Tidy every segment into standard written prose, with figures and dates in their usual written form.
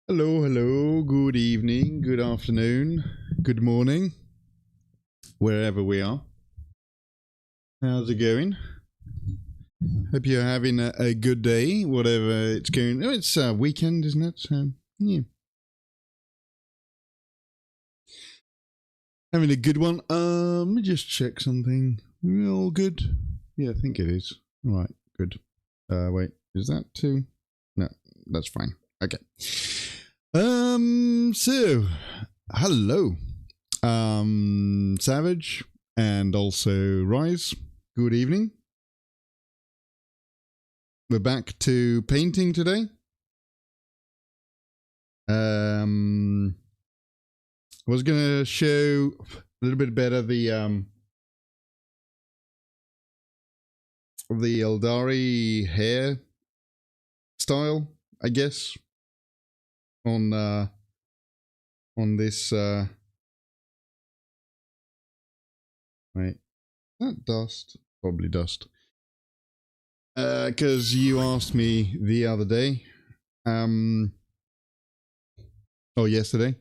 Hello, hello, good evening, good afternoon, good morning, wherever we are. How's it going? Hope you're having a good day, whatever it's going. Oh, it's a weekend, isn't it? So, yeah. Having a good one. Let me just check something. All good? Yeah, I think it is. All right, good. Wait, is that too? No, that's fine. Okay. So, hello. Savage and also Rise. Good evening. We're back to painting today. I was gonna show a little bit better the Eldari hair style, I guess, on this right. That dust, probably dust. Because you asked me the other day, yesterday.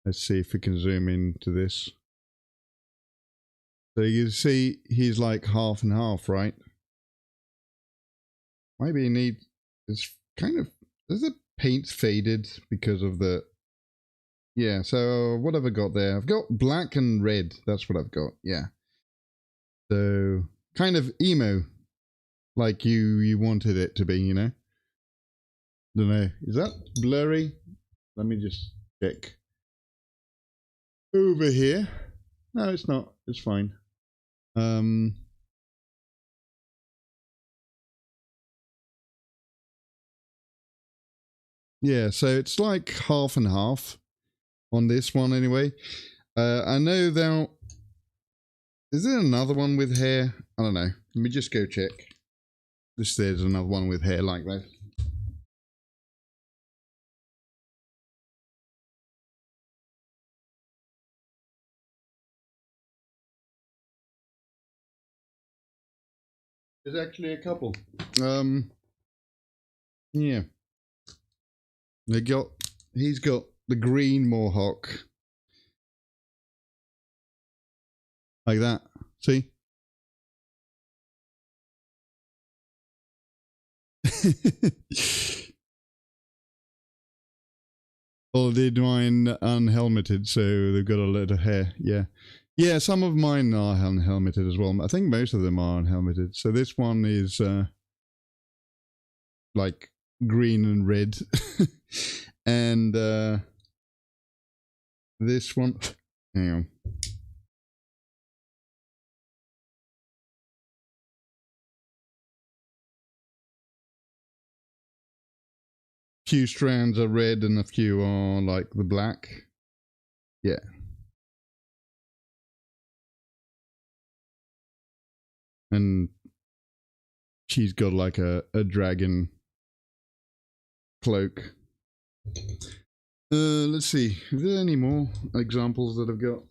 Let's see if we can zoom into this. So you can see he's like half and half, right? Maybe you need, it's kind of, is the paint faded because of the, yeah, so what have I got there? I've got black and red, that's what I've got, yeah. So, kind of emo, like you wanted it to be, you know? Don't know, is that blurry? Let me just check. Over here. No, it's not, it's fine. Yeah, so it's like half and half on this one anyway. I know there. Is there another one with hair? I don't know. Let me just go check. There's another one with hair like that. There's actually a couple. Yeah. He's got the green mohawk. Like that. See? Well, did mine unhelmeted, so they've got a lot of hair. Yeah. Yeah, some of mine are unhelmeted as well. I think most of them are unhelmeted. So this one is like green and red. And this one, hang on. Few strands are red and a few are like the black. Yeah. And she's got like a dragon cloak. Let's see. Is there any more examples that I've got?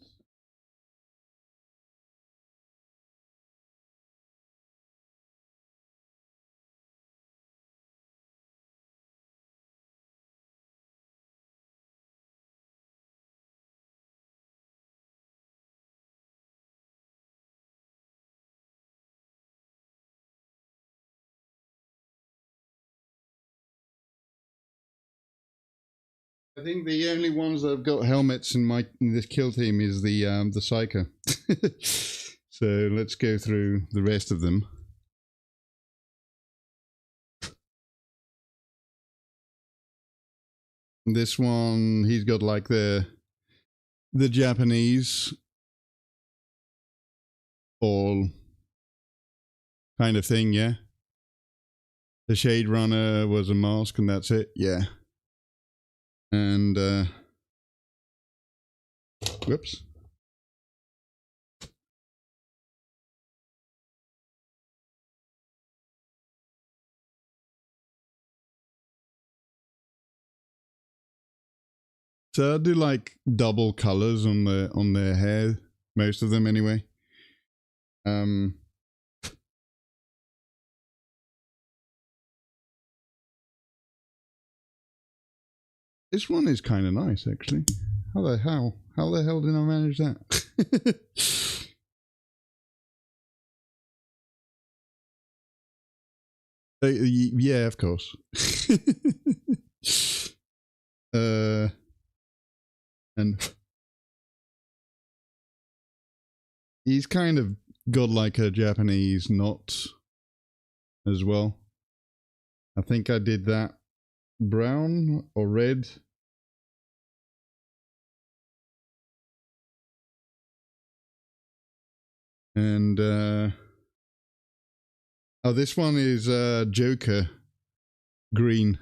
I think the only ones that have got helmets in this kill team is the Psyker. So let's go through the rest of them. This one, he's got like the Japanese all kind of thing, yeah. The Shade Runner was a mask and that's it, yeah. And whoops. So I do like double colors on their hair, most of them anyway. This one is kind of nice, actually. How the hell did I manage that? Yeah, of course. And he's kind of got like a Japanese knot as well. I think I did that brown or red. And oh, this one is Joker green.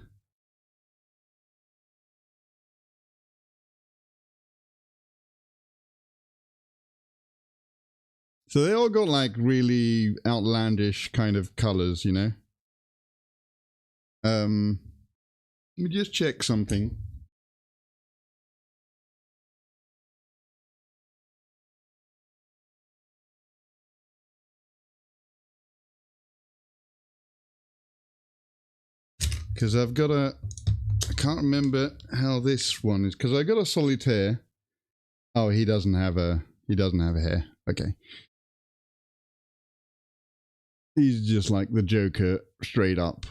So they all got like really outlandish kind of colors, you know. Let me just check something. Because I've got a, I can't remember how this one is, because I got a solitaire. Oh, he doesn't have a hair. Okay. He's just like the Joker straight up.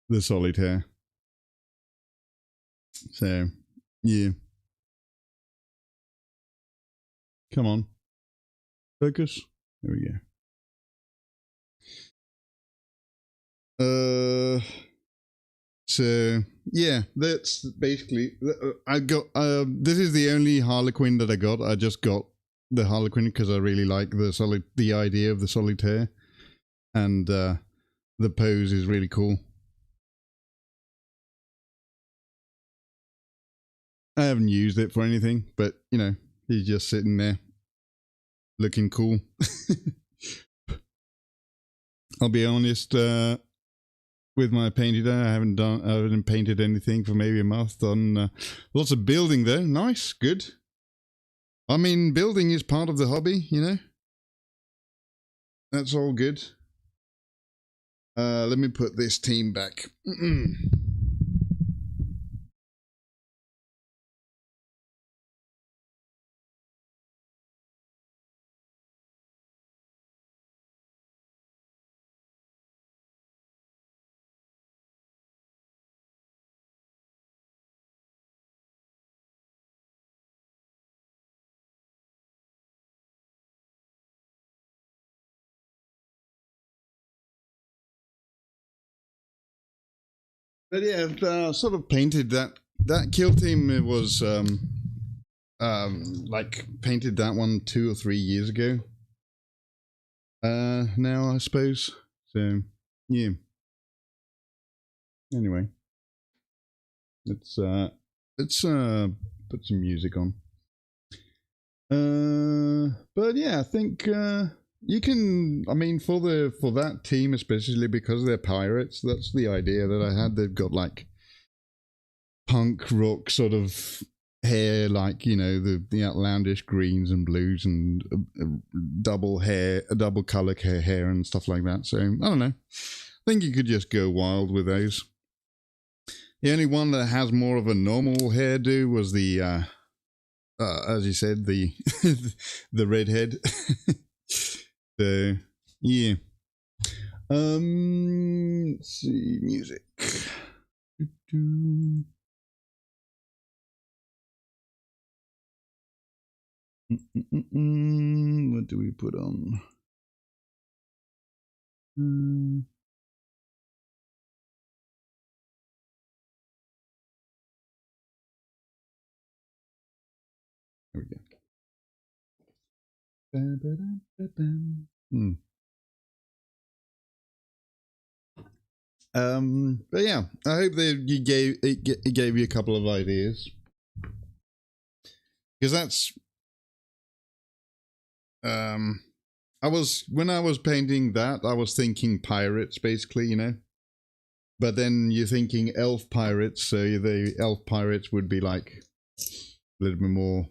The solitaire. So, yeah. Come on. Focus. There we go. So yeah, that's basically. I got. This is the only Harlequin that I got. I just got the Harlequin because I really like the idea of the solitaire, and the pose is really cool. I haven't used it for anything, but you know, he's just sitting there, looking cool. I'll be honest. With my painting, I haven't painted anything for maybe a month. Done lots of building though. Nice, good. I mean, building is part of the hobby, you know. That's all good. Let me put this team back. But yeah, I've sort of painted that kill team. It was like painted that one 2 or 3 years ago. Now I suppose. So yeah. Anyway, let's put some music on. But yeah, I think you can. I mean, for that team especially because they're pirates. That's the idea that I had. They've got like punk rock sort of hair, like you know the outlandish greens and blues and double color hair and stuff like that. So I don't know. I think you could just go wild with those. The only one that has more of a normal hairdo was the, as you said, the the redhead. So yeah. Let's see, music. What do we put on? There we go. But yeah, I hope that it gave you a couple of ideas, because that's when I was painting that, I was thinking pirates basically, you know. But then you're thinking elf pirates, so the elf pirates would be like a little bit more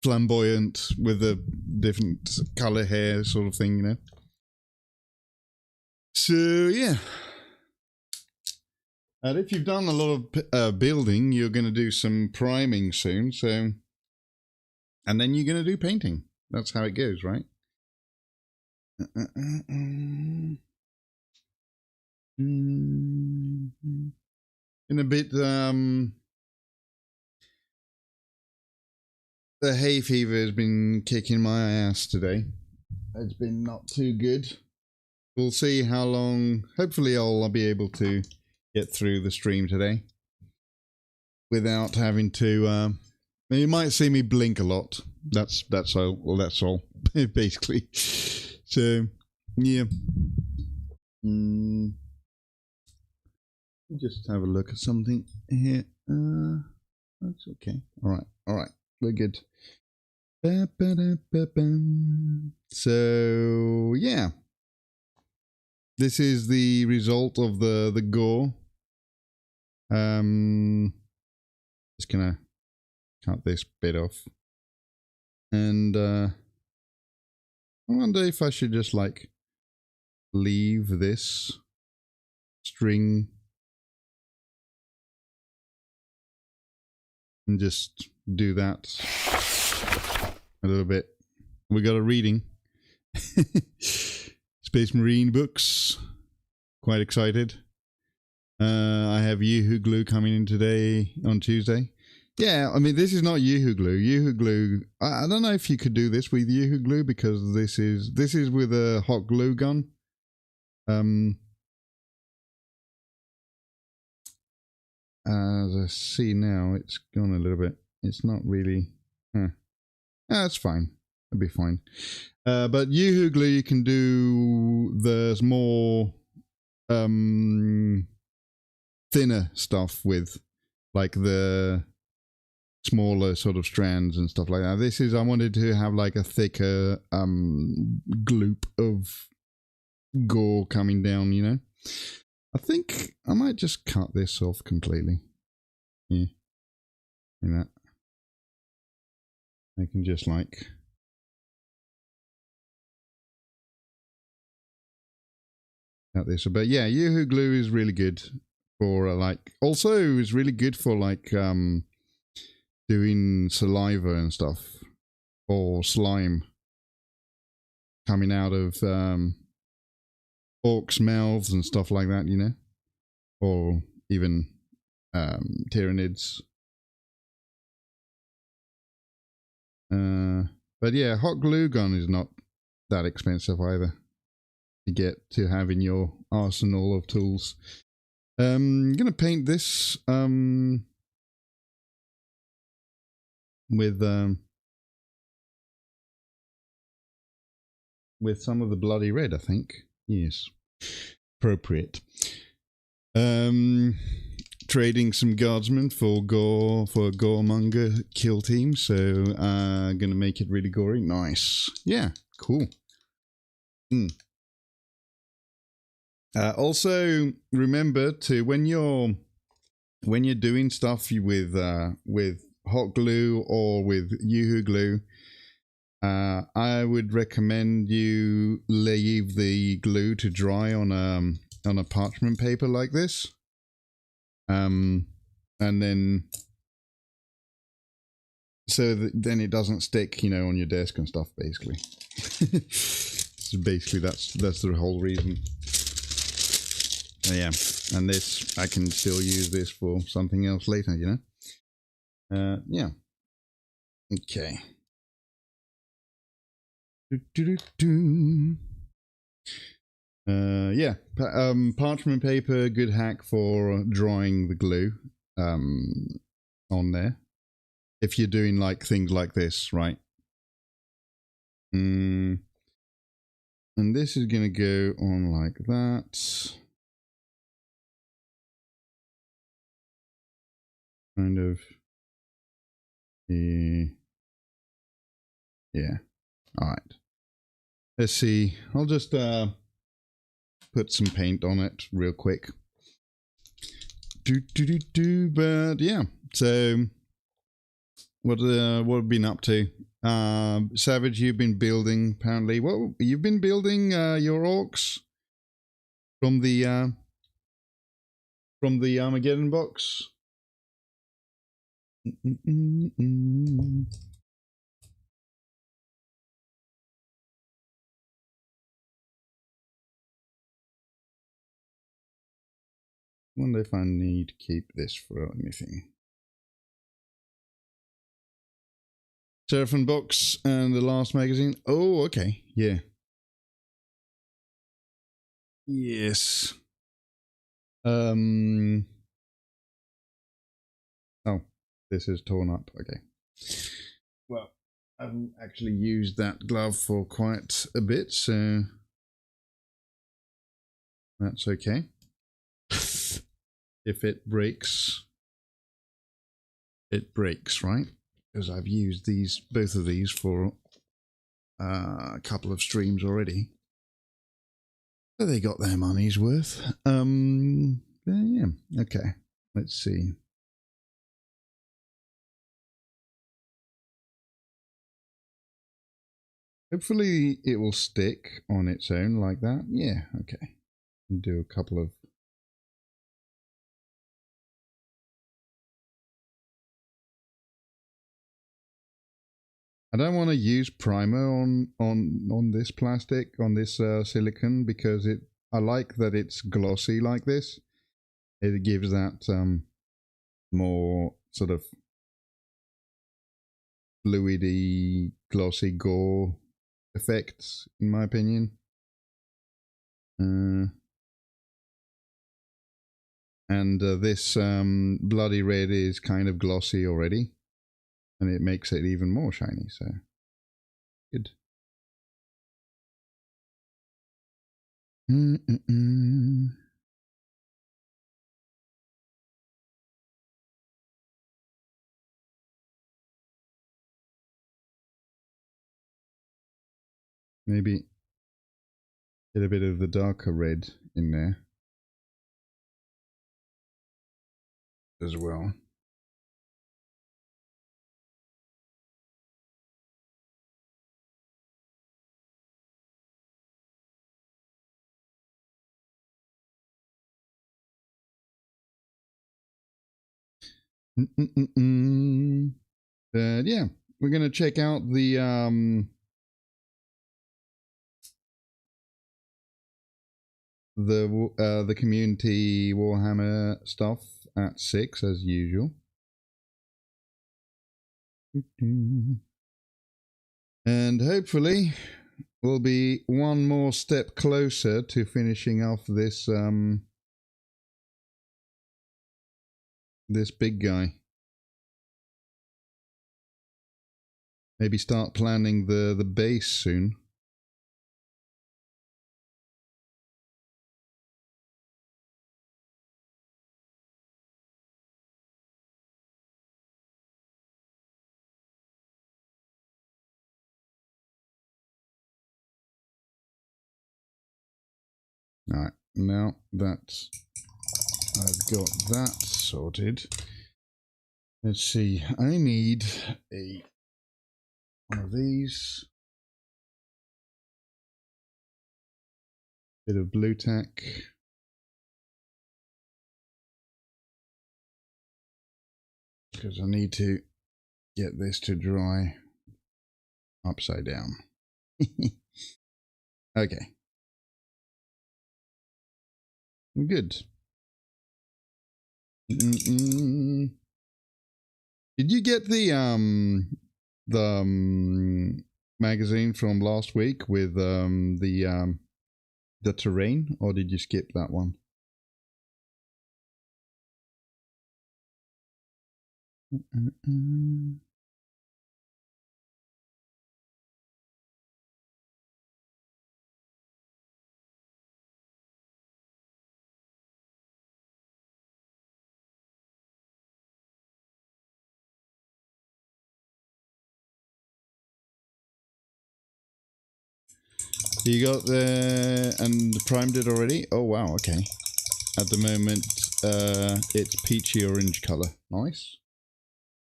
flamboyant with a different color hair sort of thing, you know. So yeah. And if you've done a lot of building, you're going to do some priming soon. So, and then you're going to do painting. That's how it goes, right? In a bit, the hay fever has been kicking my ass today. It's been not too good. We'll see how long. Hopefully I'll be able to get through the stream today without having to you might see me blink a lot. That's all. Well, that's all basically. So yeah. Just have a look at something here. That's okay. All right, we're good. So yeah, this is the result of the gore. Just gonna cut this bit off, and I wonder if I should just like leave this string and just do that a little bit. We got a reading. Space Marine books. Quite excited. I have Yoo-Hoo Glue coming in today on Tuesday. Yeah, I mean, this is not Yoo-Hoo Glue. Yoo-Hoo Glue, I don't know if you could do this with Yoo-Hoo Glue because this is with a hot glue gun. As I see now, it's gone a little bit. It's not really... that's fine. It'll be fine. But Yoo-Hoo Glue, you can do the more thinner stuff with, like the smaller sort of strands and stuff like that. This is, I wanted to have like a thicker gloop of gore coming down, you know. I think I might just cut this off completely. Yeah. You know. I can just like cut this a bit. Yeah, Yoo-Hoo Glue is really good for like, also is really good for like doing saliva and stuff, or slime coming out of orcs' mouths and stuff like that, you know, or even Tyranids. But yeah, hot glue gun is not that expensive either to get to have in your arsenal of tools. I'm gonna paint this with some of the bloody red, I think. Yes, appropriate. Trading some guardsmen for a goremonger kill team, so gonna make it really gory. Nice. Yeah, cool. Also remember to, when you're doing stuff with hot glue or with Yoo-Hoo Glue, I would recommend you leave the glue to dry on a parchment paper like this. And then so that then it doesn't stick, you know, on your desk and stuff, basically. So basically that's the whole reason. Yeah, and this, I can still use this for something else later, you know. Yeah. Okay. Yeah, parchment paper, good hack for drying the glue on there. If you're doing like things like this, right? And this is going to go on like that. Kind of. Yeah. All right. Let's see. I'll just put some paint on it real quick. But yeah. So what have we been up to? Savage, you've been building apparently. What you've been building your orcs from the from the Armageddon box. Wonder if I need to keep this for anything. Seraphim box and the last magazine. Oh, okay. Yeah. Yes. Oh, this is torn up. Okay. Well, I haven't actually used that glove for quite a bit, so that's okay. If it breaks, it breaks, right? Because I've used these, both of these, for a couple of streams already. So they got their money's worth. Yeah. Okay. Let's see. Hopefully it will stick on its own like that. Yeah, okay. Do a couple of... I don't want to use primer on this plastic, on this silicone, because I like that it's glossy like this. It gives that more sort of fluidy, glossy gore effects, in my opinion. And this bloody red is kind of glossy already, and it makes it even more shiny, so good. Maybe get a bit of the darker red in there as well. But yeah, we're gonna check out the community Warhammer stuff at 6 as usual. And hopefully we'll be one more step closer to finishing off this this big guy. Maybe start planning the base soon. Alright, now that I've got that sorted, let's see, I need one of these, bit of blue tack, because I need to get this to dry upside down. Okay. Good. Did you get the magazine from last week with the terrain, or did you skip that one? You got the and primed it already? Oh wow, okay. At the moment, it's peachy orange color. Nice.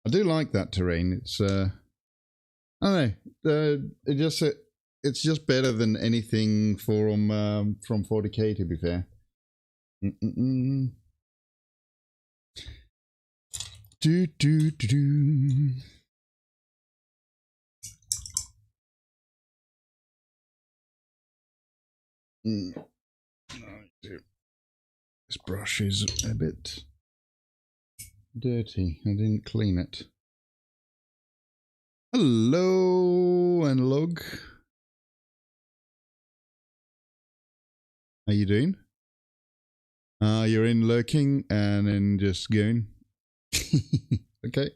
I do like that terrain. It's I don't know. It's just better than anything from 40k, to be fair. Do, do, do, do. This brush is a bit dirty. I didn't clean it. Hello, Analog. How you doing? You're in lurking and then just going. Okay.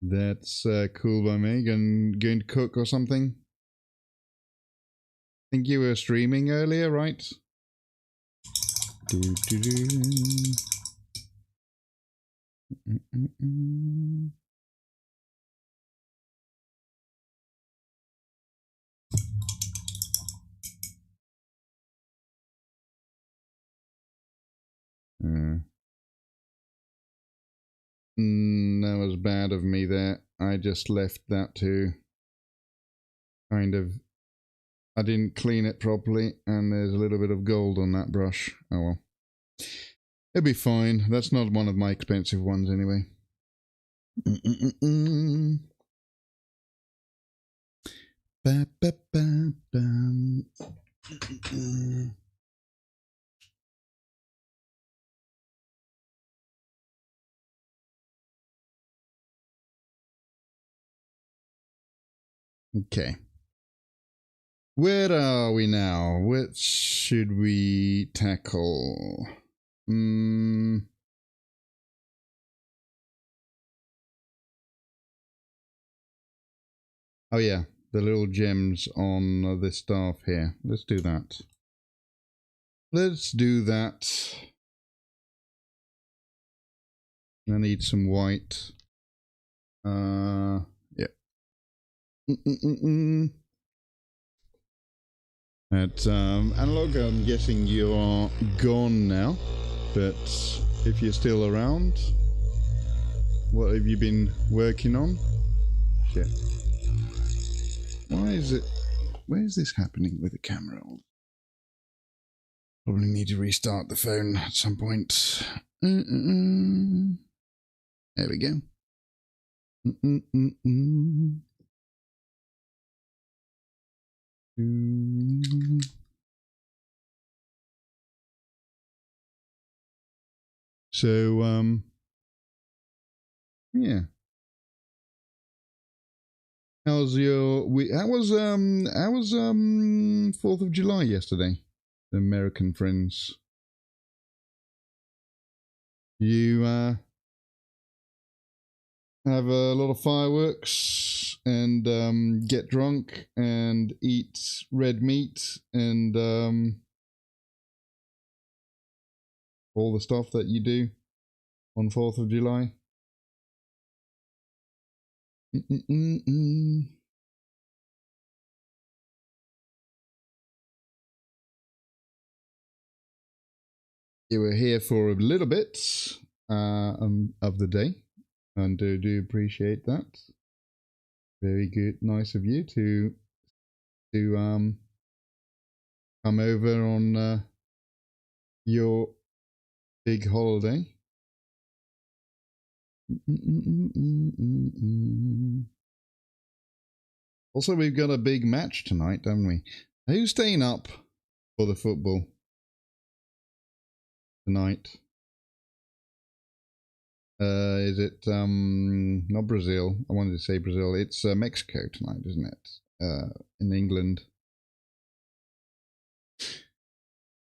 That's cool by me. Going to cook or something? I think you were streaming earlier, right? Do, do, do. That was bad of me there. I just left that to kind of... I didn't clean it properly, and there's a little bit of gold on that brush. Oh well. It'll be fine. That's not one of my expensive ones anyway. Ba, ba, ba, ba. Okay. Where are we now? What should we tackle? Oh yeah, the little gems on the staff here. Let's do that. Let's do that. I need some white. Yeah. At Analog, I'm guessing you are gone now, but if you're still around, what have you been working on? Shit. Why is it... Where is this happening with the camera? Probably need to restart the phone at some point. There we go. So, yeah. How's your... How was 4th of July yesterday? The American friends. You have a lot of fireworks and get drunk and eat red meat and all the stuff that you do on 4th of July. You were here for a little bit of the day, and do appreciate that. Very good, nice of you to come over on your big holiday. Also, we've got a big match tonight, don't we? Who's staying up for the football tonight? Is it not Brazil? I wanted to say Brazil. It's Mexico tonight, isn't it? In England.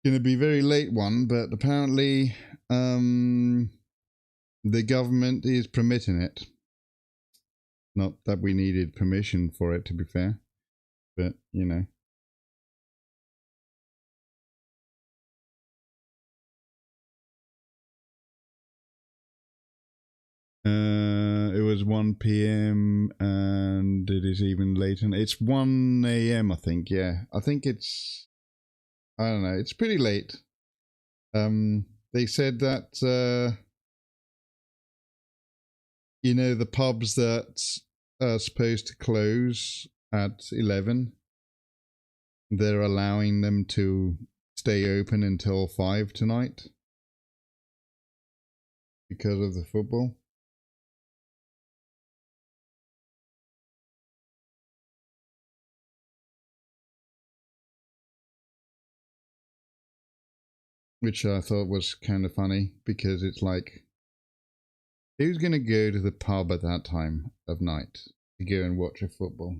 Going to be a very late one, but apparently the government is permitting it. Not that we needed permission for it, to be fair, but you know. It was 1 p.m. and it is even later. It's 1 a.m. I think. Yeah, I think it's... I don't know. It's pretty late. They said that you know, the pubs that are supposed to close at 11, they're allowing them to stay open until 5 tonight because of the football. which I thought was kind of funny because it's like, who's going to go to the pub at that time of night to go and watch a football?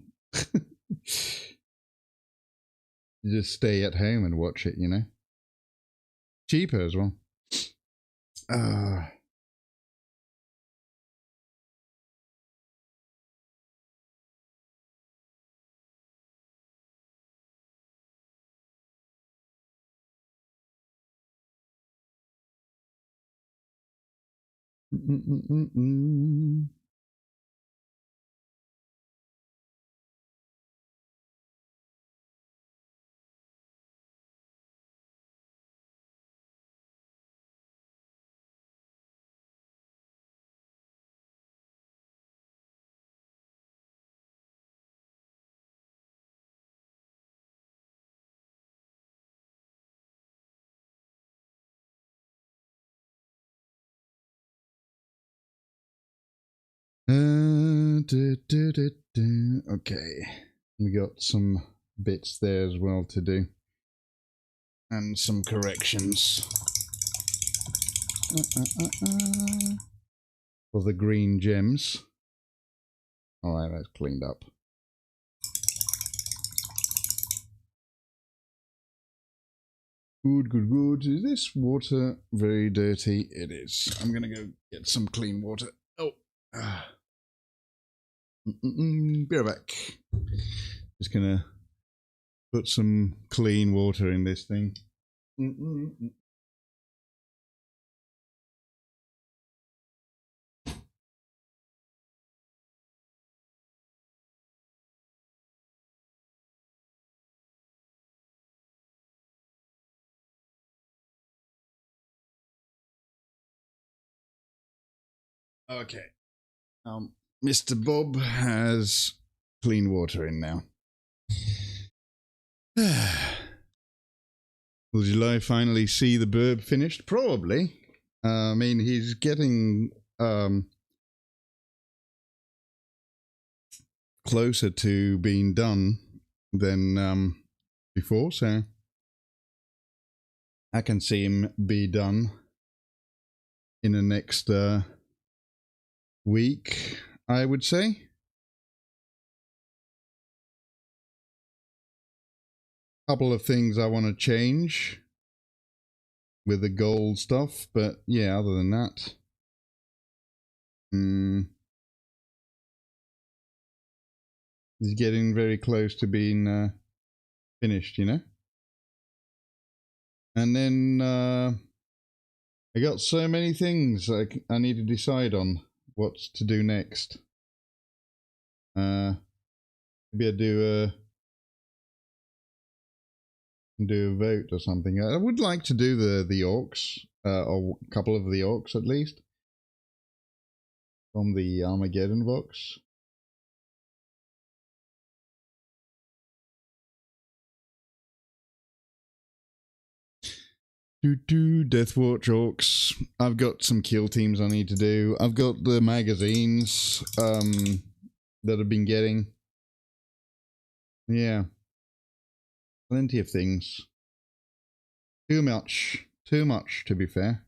You just stay at home and watch it, you know? Cheaper as well. Okay, we got some bits there as well to do, and some corrections for the green gems. All right, that's cleaned up. Good, good, good. Is this water very dirty? It is. I'm gonna go get some clean water. Oh. Be right back. Just gonna put some clean water in this thing. Okay. Mr. Bob has clean water in now. Will July finally see the burb finished? Probably. I mean, he's getting closer to being done than before, so I can see him be done in the next week, I would say. Couple of things I want to change with the gold stuff, but yeah, other than that, he's getting very close to being finished, you know. And then I got so many things I need to decide on what to do next. Maybe I do a vote or something. I would like to do the orcs, or a couple of the orcs at least, from the Armageddon box. Deathwatch orcs. I've got some kill teams I need to do. I've got the magazines that I've been getting. Yeah. Plenty of things. Too much to be fair.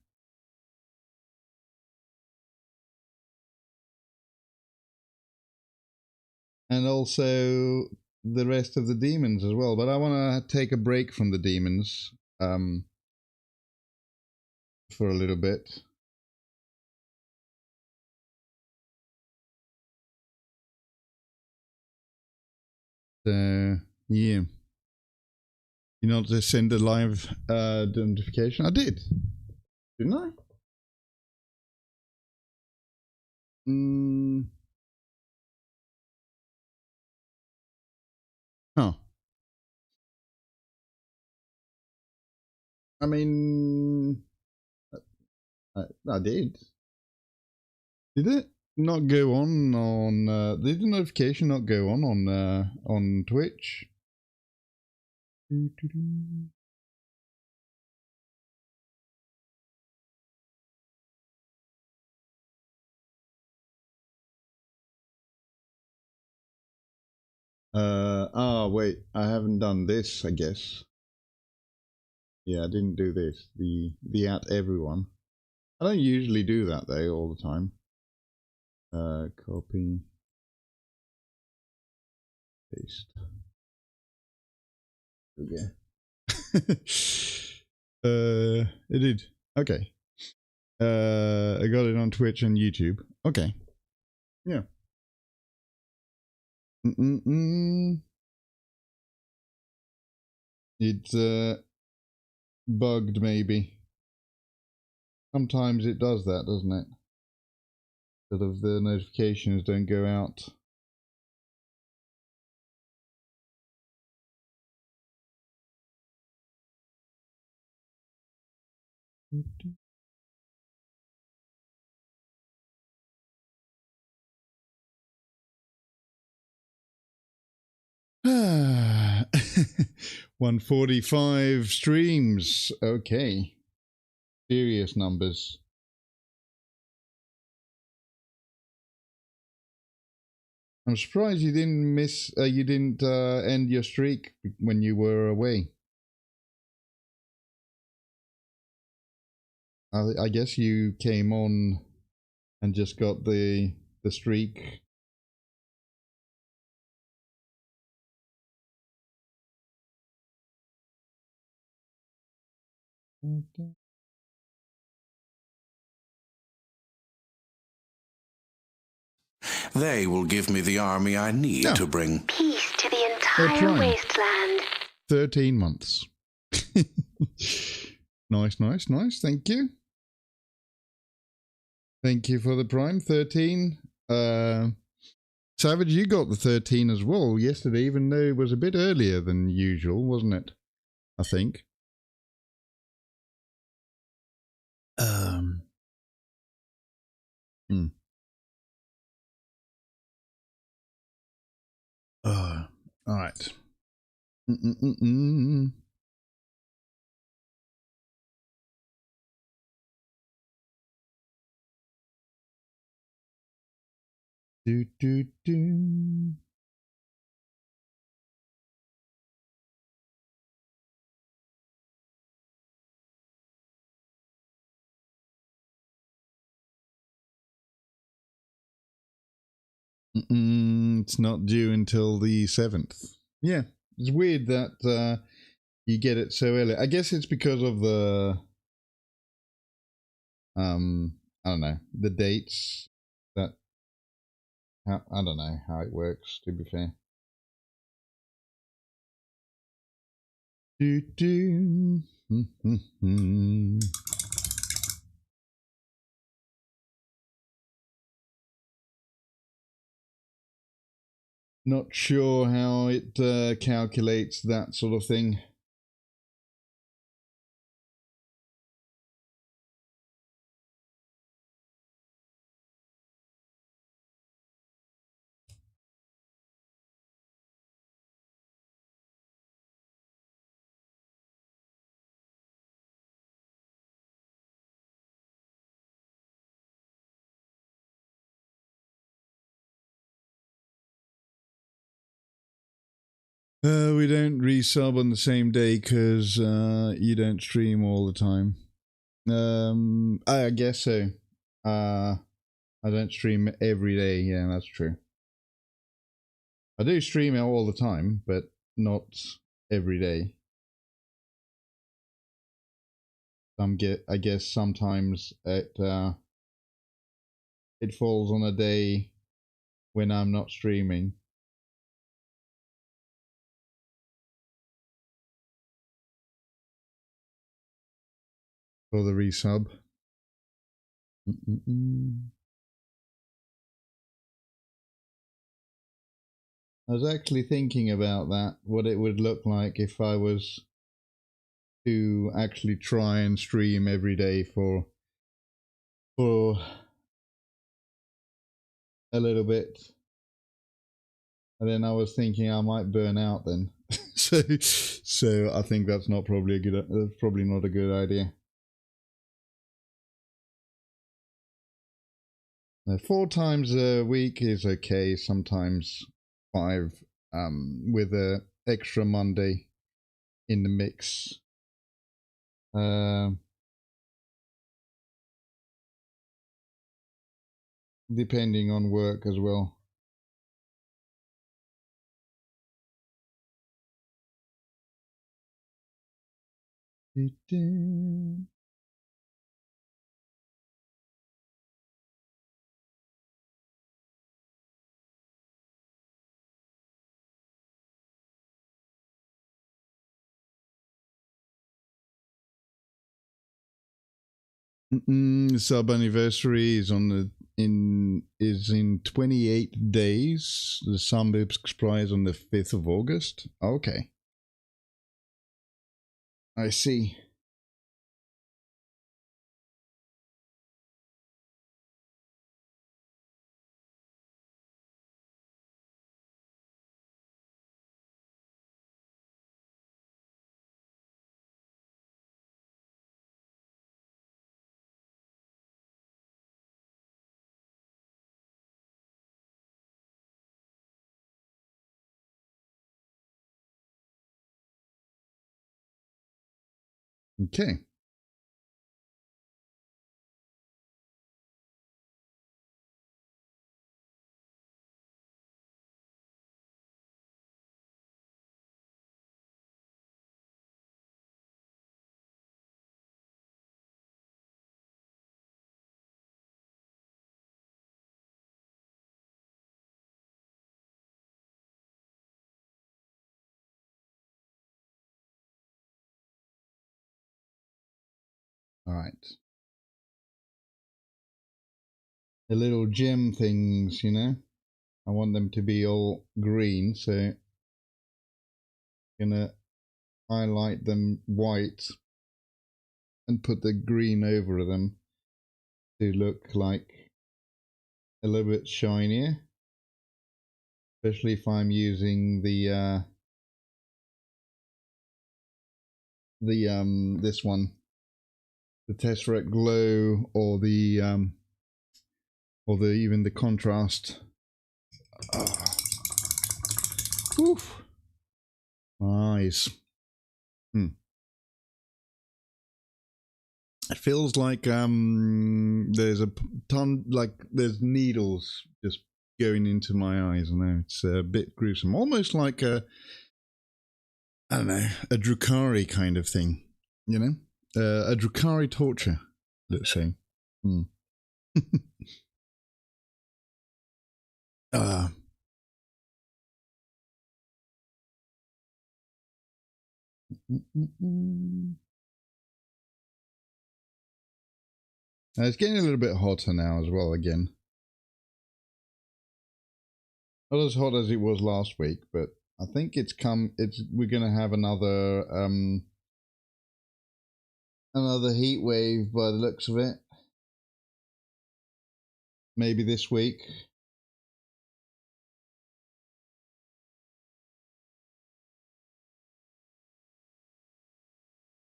And also the rest of the demons as well. But I want to take a break from the demons for a little bit. So, yeah. You know, to send a live notification? I did. Didn't I? Oh. I mean, I did. Did it not go on did the notification not go on Twitch? Oh wait, I haven't done this, I guess. Yeah, I didn't do this. The at everyone. I don't usually do that though all the time. Copy, paste. Okay. It did. Okay. I got it on Twitch and YouTube. Okay. Yeah. It's bugged maybe. Sometimes it does that, doesn't it? Sort of the notifications don't go out. Ah, 145 streams. Okay. Serious numbers. I'm surprised you didn't end your streak when you were away. I guess you came on and just got the streak. They will give me the army I need to bring peace to the entire wasteland. 13 months. Nice, nice, nice. Thank you. Thank you for the Prime. 13. Savage, you got the 13 as well yesterday, even though it was a bit earlier than usual, wasn't it? I think. All right. Do do do. It's not due until the 7th. Yeah, it's weird that you get it so early. I guess it's because of the I don't know, the dates that I don't know how it works, to be fair. Do do. Not sure how it calculates that sort of thing. We don't resub on the same day because you don't stream all the time. I guess so. I don't stream every day. Yeah, that's true. I do stream all the time, but not every day. I guess sometimes it falls on a day when I'm not streaming. For the resub. I was actually thinking about that, what it would look like if I was to actually try and stream every day for a little bit. And then I was thinking I might burn out then. so I think that's not probably probably not a good idea. 4 times a week is okay, sometimes 5 with a extra Monday in the mix. Depending on work as well. Sub anniversary is in 28 days. The sub expires on the 5th of August. Okay. I see. Okay. All right. The little gem things, you know, I want them to be all green, so I'm gonna highlight them white and put the green over them to look like a little bit shinier, especially if I'm using the this one, the Tesseract Glow, or the even the contrast. Oof. Nice. It feels like there's a ton, like there's needles just going into my eyes. I know it's a bit gruesome, almost like a, I don't know, a Drukhari kind of thing, you know, a Drukhari torture, let's say. It's getting a little bit hotter now as well again. Not as hot as it was last week, but I think we're gonna have another heat wave by the looks of it. Maybe this week.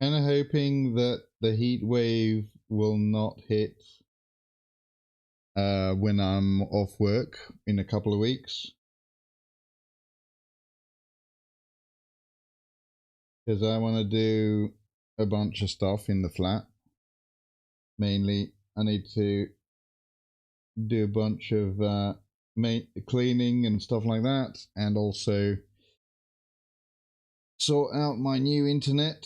Kind of hoping that the heat wave will not hit when I'm off work in a couple of weeks. Because I want to do a bunch of stuff in the flat. Mainly, I need to do a bunch of cleaning and stuff like that, and also sort out my new internet.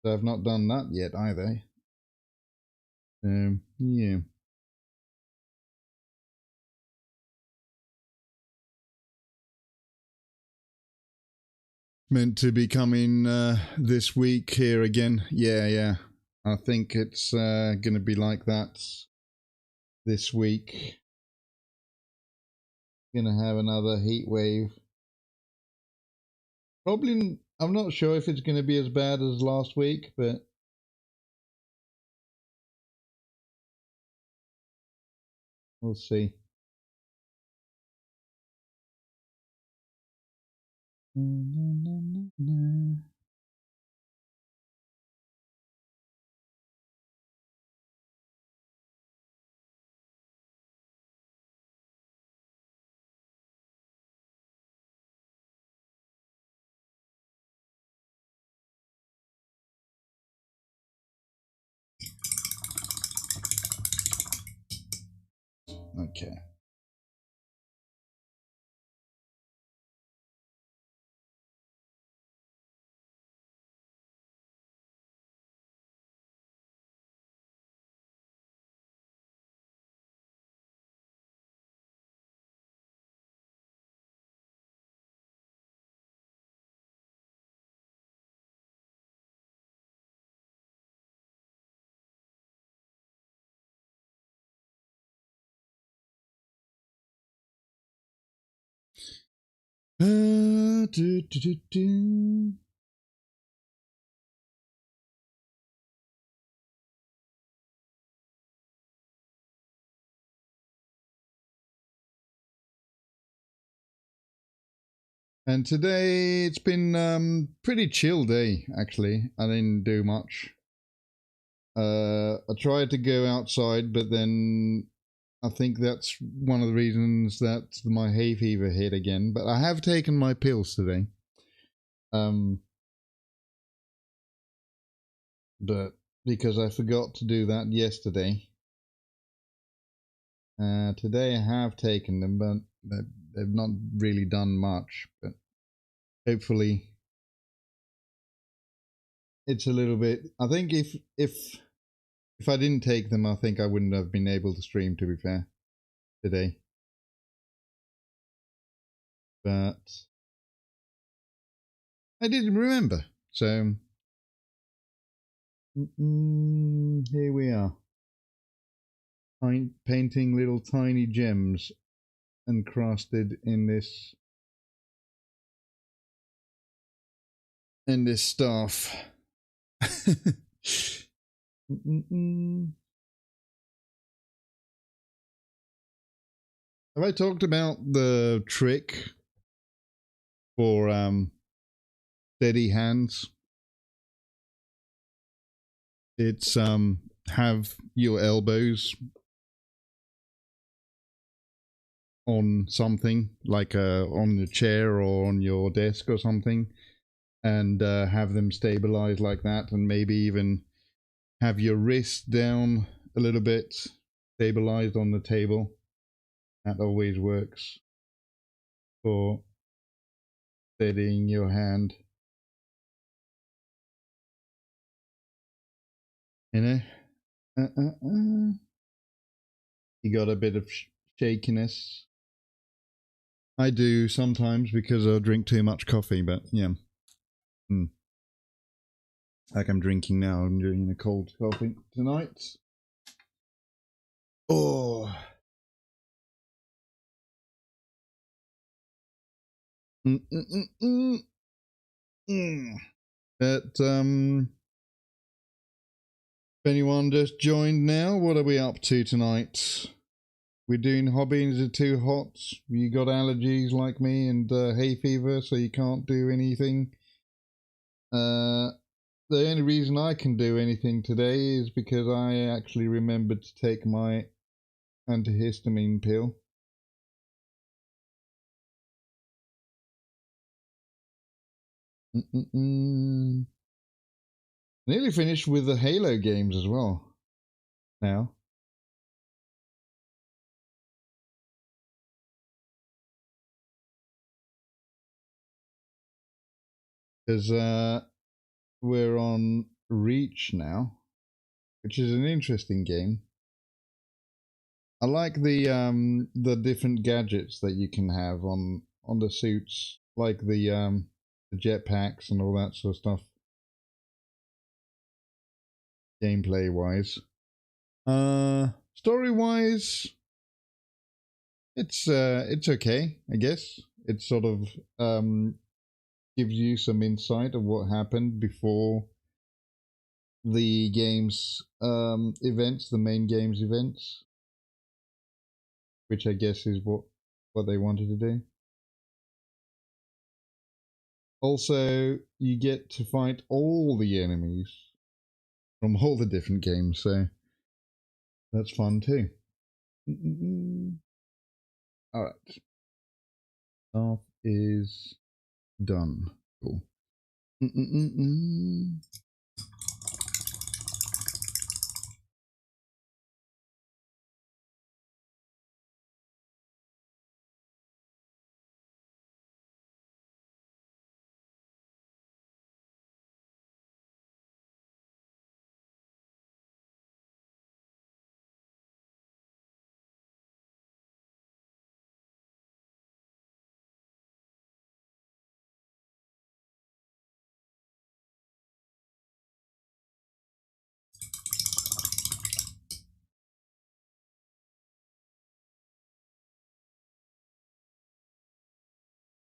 So I've not done that yet either. Yeah. Meant to be coming this week here again. Yeah. I think it's going to be like that this week. Gonna have another heat wave. Probably, I'm not sure if it's going to be as bad as last week, but we'll see. Okay. Do, do, do, do. And today it's been pretty chill day, actually. I didn't do much. I tried to go outside, but then I think that's one of the reasons that my hay fever hit again. But I have taken my pills today. But because I forgot to do that yesterday. Today I have taken them, but they've not really done much. But hopefully it's a little bit. I think if I didn't take them, I think I wouldn't have been able to stream, to be fair, today. But I didn't remember, so here we are, painting little tiny gems encrusted in this staff. Have I talked about the trick for steady hands? It's have your elbows on something, like on your chair or on your desk or something, and have them stabilize like that, and maybe even have your wrist down a little bit, stabilized on the table. That always works for steadying your hand. You know? You got a bit of shakiness. I do sometimes because I drink too much coffee, but yeah. Like I'm drinking now. I'm doing a cold coffee tonight. Oh. But if anyone just joined now, what are we up to tonight? We're doing hobbies. Is it too hot? You got allergies like me and hay fever, so you can't do anything. The only reason I can do anything today is because I actually remembered to take my antihistamine pill. Nearly finished with the Halo games as well. Now. Because we're on Reach now, which is an interesting game. I like the different gadgets that you can have on the suits, like the jetpacks and all that sort of stuff. Gameplay wise, story wise, it's okay, I guess. It sort of gives you some insight of what happened before the game's events, the main game's events, which I guess is what they wanted to do. Also, you get to fight all the enemies from all the different games, so that's fun too. Alright. Stuff is done. Cool.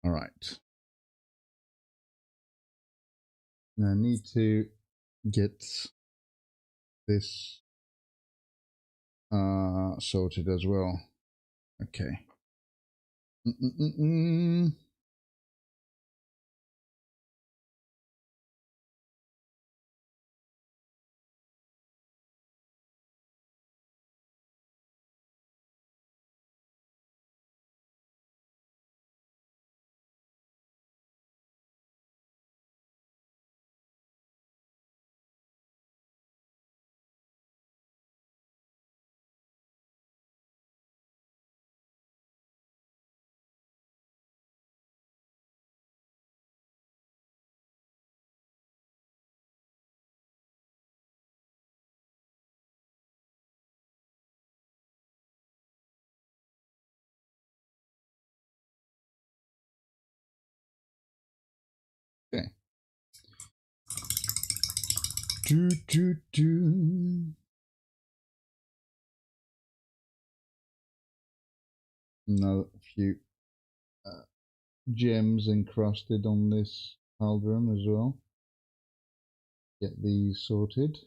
All right. I need to get this sorted as well. Okay. Okay. Another few gems encrusted on this cauldron as well. Get these sorted.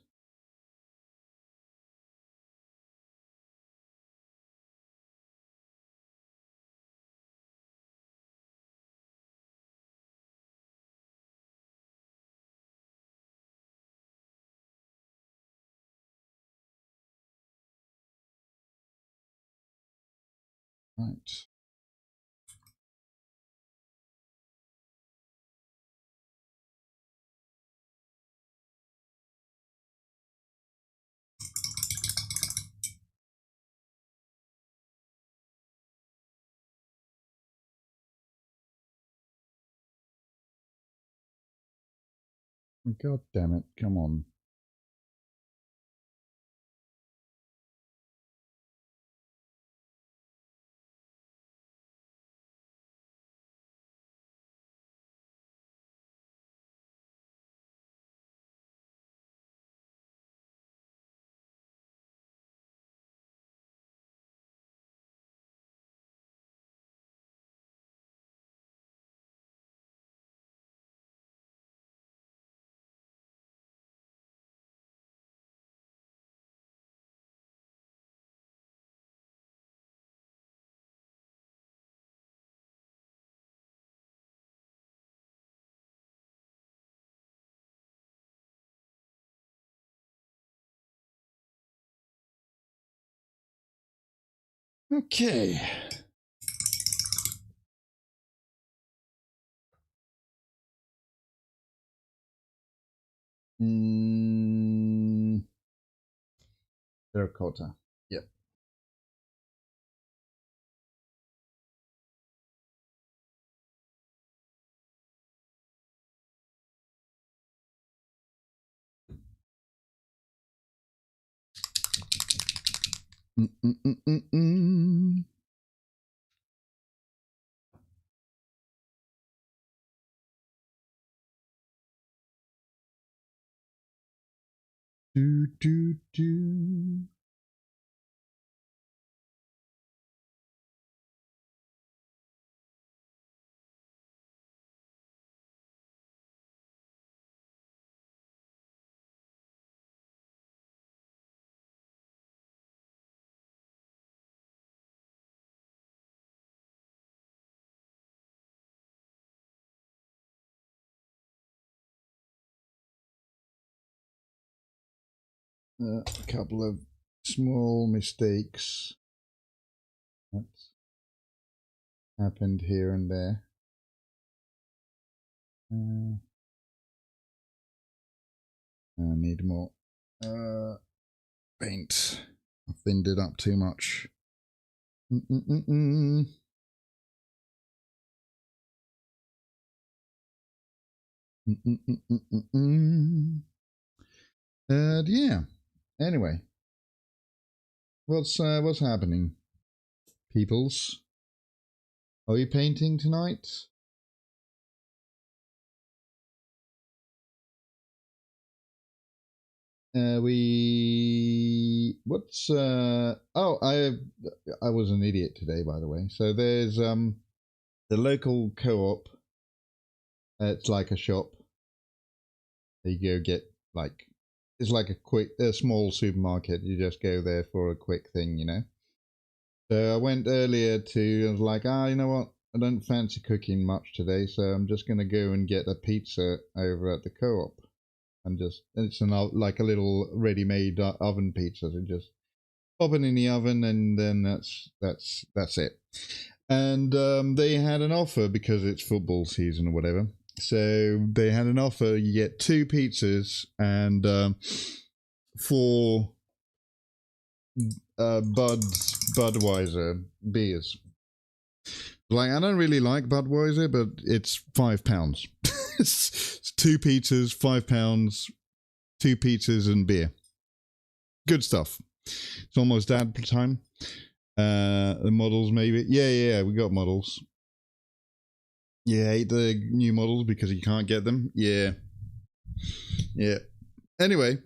Right. God damn it, come on. Okay. Terracotta. Yep. Do. A couple of small mistakes that happened here and there. I need more paint. I thinned it up too much. Yeah. Anyway, what's happening, peoples? Are you painting tonight? What's oh, I was an idiot today, by the way. So there's the local co-op. It's like a shop. You go get like, it's like a small supermarket. You just go there for a quick thing, you know. So I went earlier I was like, you know what? I don't fancy cooking much today, so I'm just gonna go and get a pizza over at the co-op. It's like a little ready-made oven pizza. So just pop it in the oven, and then that's it. And they had an offer because it's football season or whatever. So they had an offer. You get 2 pizzas and 4 Budweiser beers. Like, I don't really like Budweiser, but it's £5. It's 2 pizzas, £5, 2 pizzas and beer. Good stuff. It's almost ad time. The models, maybe. Yeah, we got models. Yeah, hate the new models because you can't get them. Yeah. Anyway,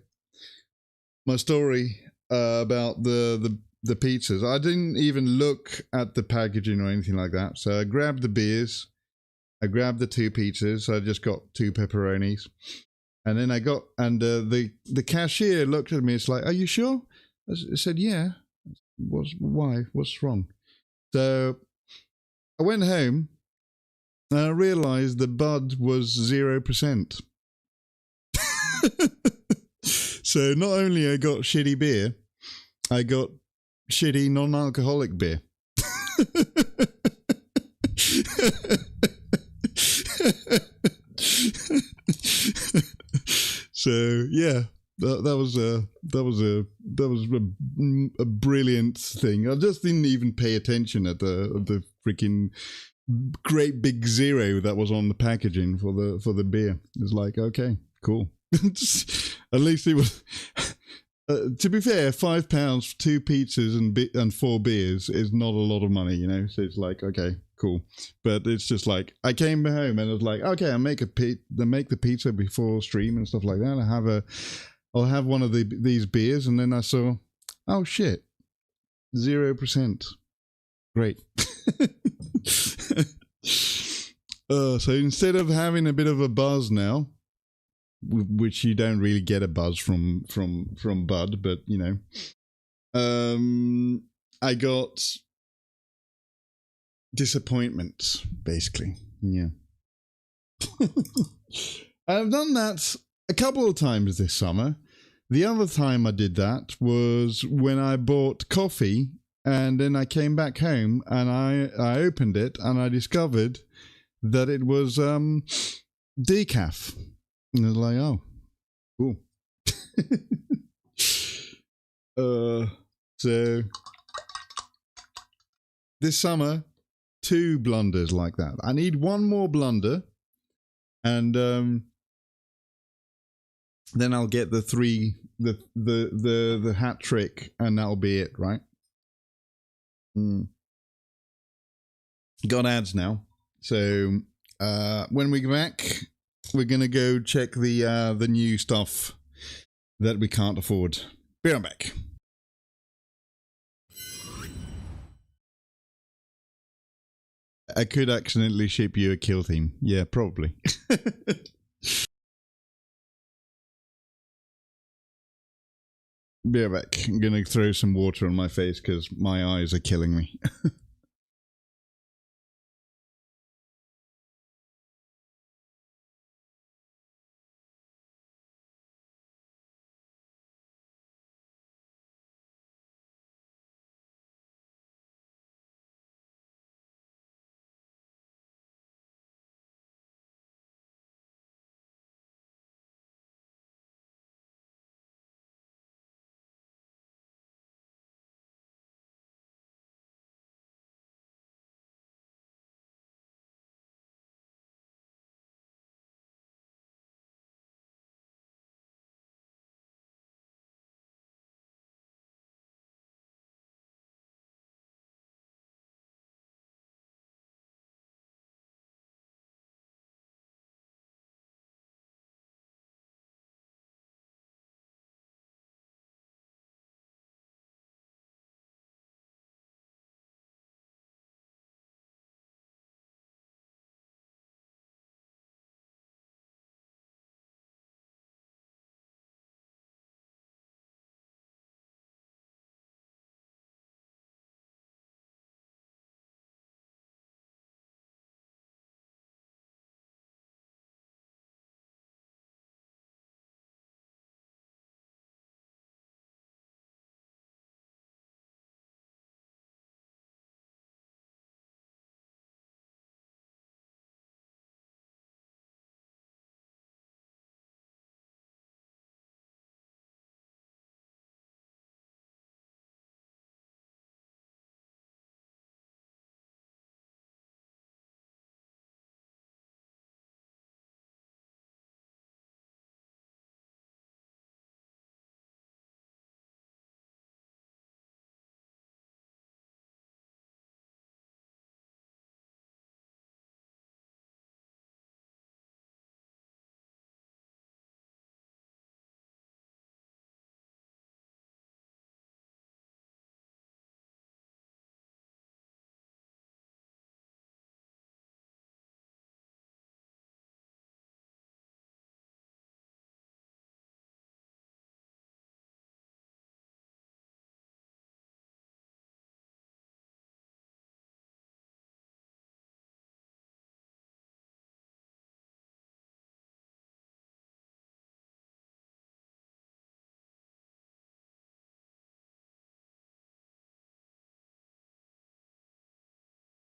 my story about the pizzas. I didn't even look at the packaging or anything like that. So I grabbed the beers. I grabbed the 2 pizzas. I just got 2 pepperonis. And then the cashier looked at me. It's like, are you sure? I said, yeah. Why? What's wrong? So I went home and I realized the bud was 0%. So not only I got shitty beer, I got shitty non-alcoholic beer. So yeah, that was a brilliant thing. I just didn't even pay attention at the freaking great big 0 that was on the packaging for the beer. It's like, okay, cool. At least it was. To be fair, £5 for 2 pizzas and 4 beers is not a lot of money, you know. So it's like, okay, cool. But it's just like, I came home and I was like, okay, I'll make the pizza before stream and stuff like that. I'll have one of these beers, and then I saw, oh shit, 0%. Great. So instead of having a bit of a buzz now, which you don't really get a buzz from Bud, but you know, I got disappointment, basically. Yeah. I've done that a couple of times this summer. The other time I did that was when I bought coffee, and then I came back home and I opened it and I discovered that it was decaf. And I was like, oh, cool. So this summer, 2 blunders like that. I need 1 more blunder, and then I'll get the 3, the hat trick, and that'll be it, right? Got ads now. So when we get back, we're gonna go check the new stuff that we can't afford. Be right back. I could accidentally ship you a kill team. Yeah, probably. Be right back. I'm gonna throw some water on my face because my eyes are killing me.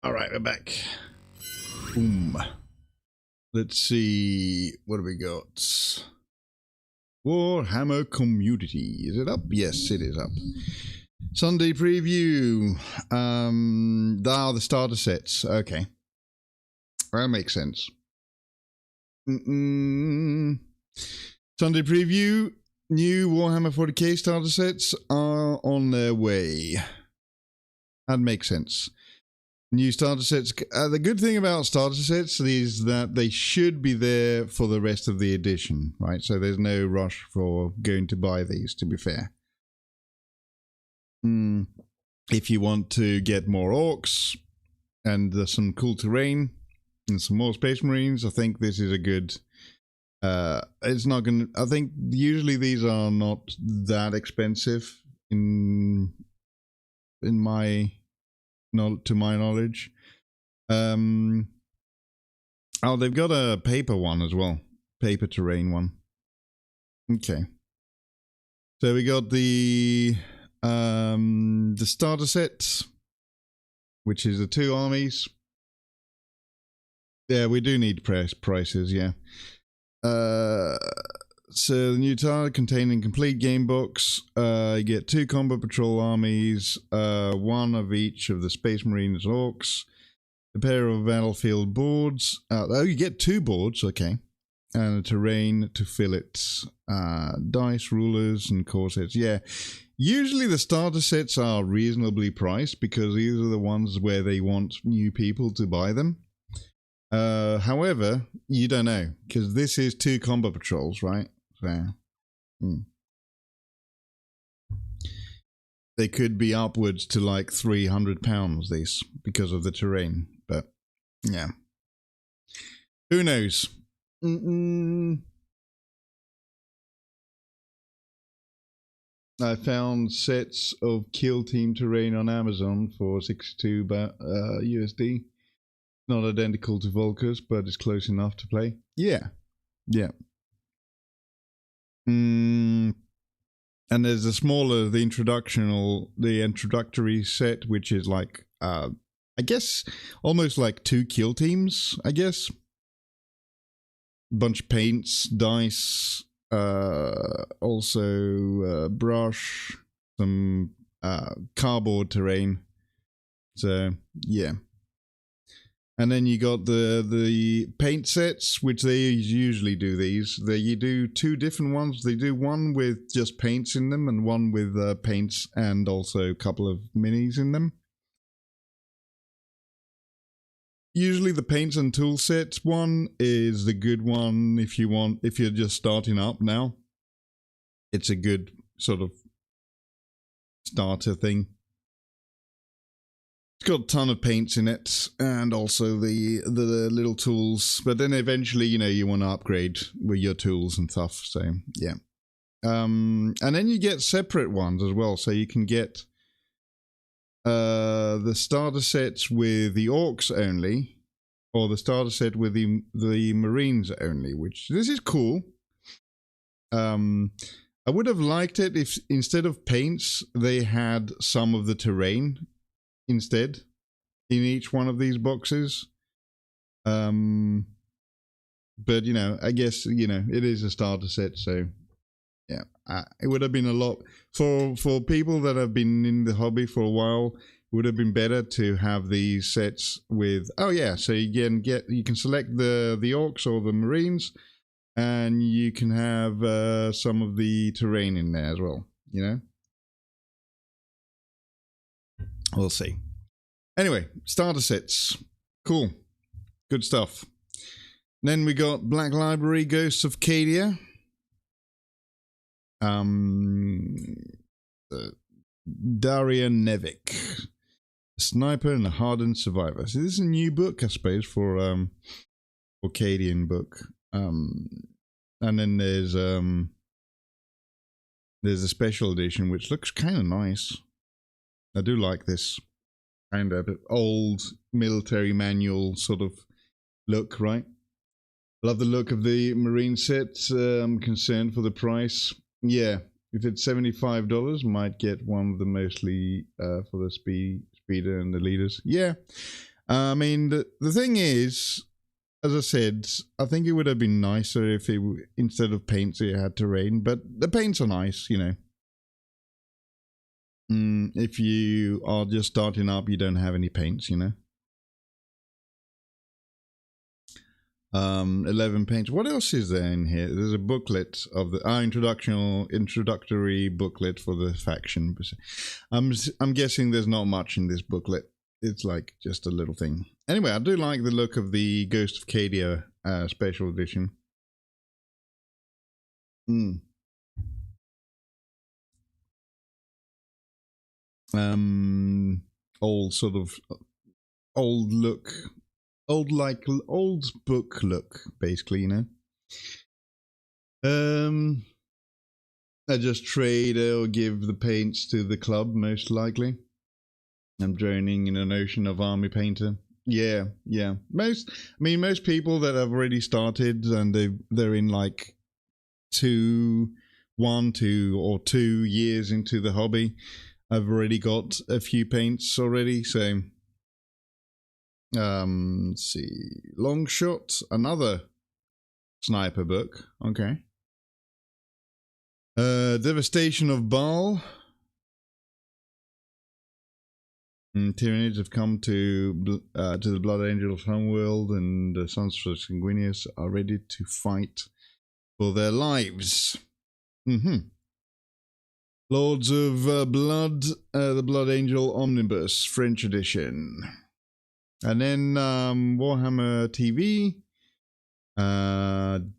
All right, we're back. Boom. Let's see. What do we got? Warhammer Community. Is it up? Yes, it is up. Sunday preview. The starter sets. Okay. That makes sense. Sunday preview. New Warhammer 40k starter sets are on their way. That makes sense. New starter sets. The good thing about starter sets is that they should be there for the rest of the edition, right? So there's no rush for going to buy these, to be fair. If you want to get more orcs and some cool terrain and some more space marines, I think this is a good... it's not gonna... I think usually these are not that expensive in my... Not to my knowledge. Oh, they've got a paper one as well. Paper terrain one. Okay. So we got the starter set, which is the 2 armies. Yeah, we do need prices, yeah. So the new tile containing complete game books. You get 2 combat patrol armies, 1 of each of the Space Marines and Orcs, a pair of battlefield boards. Oh, you get 2 boards, okay, and a terrain to fill it. Dice, rulers, and core sets. Yeah, usually the starter sets are reasonably priced because these are the ones where they want new people to buy them. However, you don't know because this is 2 combat patrols, right? So, they could be upwards to like £300 these because of the terrain, but yeah, who knows? I found sets of Kill Team terrain on Amazon for 62 USD. Not identical to Volker's, but it's close enough to play. Yeah. And there's a smaller, the introductory set, which is like, I guess, almost like 2 kill teams, I guess. Bunch of paints, dice, also brush, some cardboard terrain. So, yeah. And then you got the paint sets, which they usually do these. You do 2 different ones. They do one with just paints in them and one with paints and also a couple of minis in them. Usually the paints and tool sets one is the good one if you're just starting up now. It's a good sort of starter thing. It's got a ton of paints in it, and also the little tools. But then eventually, you want to upgrade with your tools and stuff. So yeah, and then you get separate ones as well. So you can get the starter sets with the orcs only, or the starter set with the marines only. Which this is cool. I would have liked it if instead of paints they had some of the terrain instead in each one of these boxes, but I guess it is a starter set, so yeah, it would have been a lot for people that have been in the hobby for a while. It would have been better to have these sets with so you can select the orcs or the marines, and you can have some of the terrain in there as well. We'll see. Anyway, starter sets. Cool. Good stuff. Then we got Black Library Ghosts of Cadia. Daria Nevik. A sniper and a hardened survivor. So this is a new book, I suppose, for Cadian book. And then there's a special edition which looks kind of nice. I do like this kind of old military manual sort of look, right? Love the look of the marine set. I'm concerned for the price. Yeah, if it's $75, might get one of the mostly for the speeder and the leaders. Yeah, I mean, the thing is, as I said, I think it would have been nicer if it instead of paints it had terrain, but the paints are nice, you know. If you are just starting up, you don't have any paints, you know. 11 paints. What else is there in here? There's a booklet of the introductory booklet for the faction. I'm guessing there's not much in this booklet. It's like just a little thing. Anyway, I do like the look of the Ghost of Cadia special edition. Old sort of old look. Old book look, basically, you know. I just trade or give the paints to the club, most likely. I'm drowning in an ocean of army painter. Yeah. Most people that have already started and they're in like 2 years into the hobby. I've already got a few paints already, so. Let's see. Long Shot, another sniper book. Okay. Devastation of Baal. Tyranids have come to the Blood Angels' homeworld, and the Sons of Sanguinius are ready to fight for their lives. Lords of Blood, the Blood Angel Omnibus, French edition. And then Warhammer TV,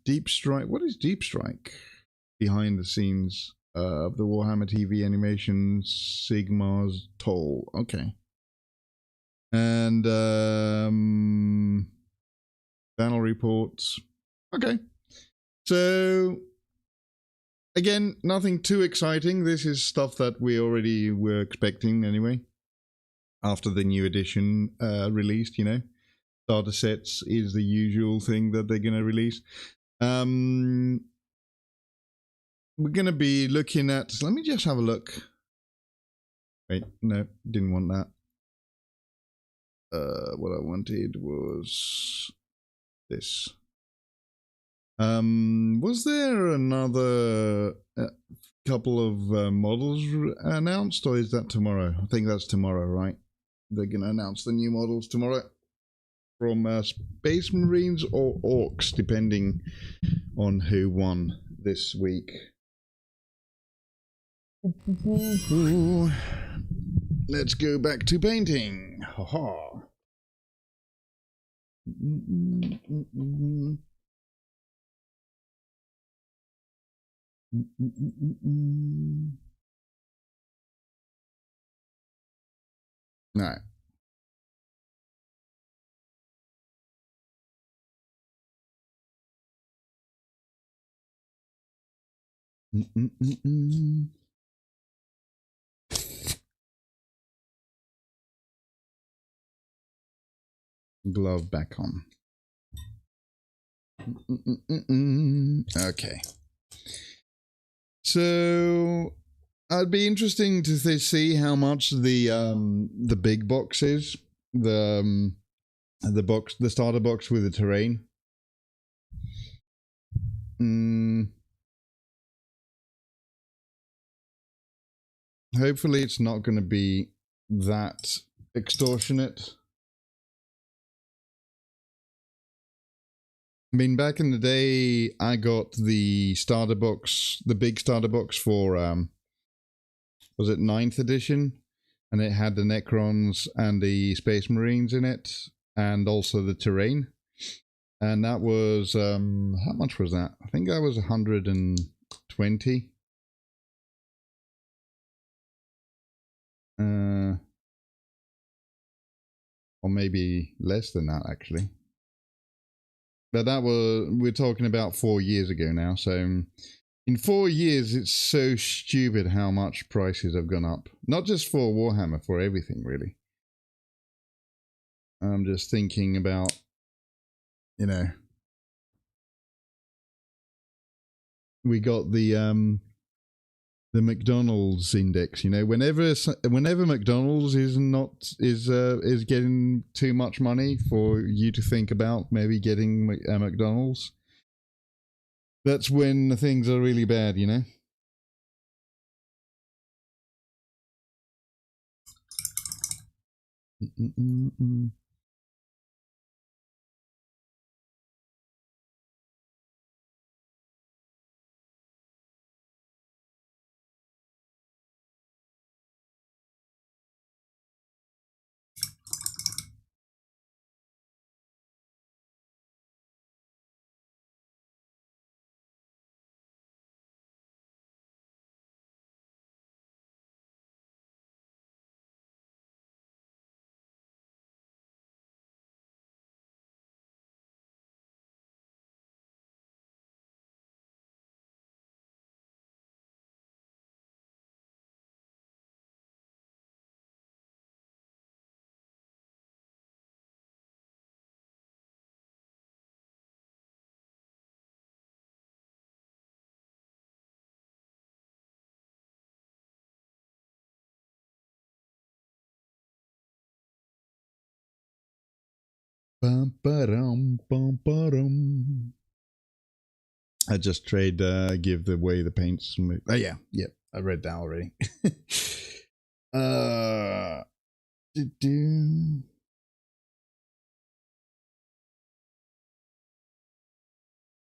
Deep Strike. What is Deep Strike? Behind the scenes of the Warhammer TV animation, Sigmar's Toll. Okay. And panel reports. Okay. So again, nothing too exciting. This is stuff that we already were expecting anyway. After the new edition released, you know, starter sets is the usual thing that they're going to release. We're going to be looking at. Let me just have a look. Wait, no, didn't want that. What I wanted was this. Was there another couple of models announced, or is that tomorrow? I think that's tomorrow, right? They're going to announce the new models tomorrow from Space Marines or Orcs, depending on who won this week. Let's go back to painting. Haha. No. Glove back on. Okay. So it'd be interesting to see how much the big box is, the starter box with the terrain. Hopefully it's not going to be that extortionate. I mean, back in the day, I got the starter box, the big starter box for, was it 9th edition? And it had the Necrons and the Space Marines in it, and also the terrain. And that was, how much was that? I think that was 120. Or maybe less than that, actually. But that was, we're talking about 4 years ago now. So in 4 years, it's so stupid how much prices have gone up. Not just for Warhammer, for everything, really. I'm just thinking about, you know, we got the the McDonald's index. You know, whenever McDonald's is getting too much money for you to think about maybe getting a McDonald's, that's when things are really bad. You know. Bum, ba-dum, bum, ba-dum. I just give away the paints. Oh yeah, I read that already. Do-do.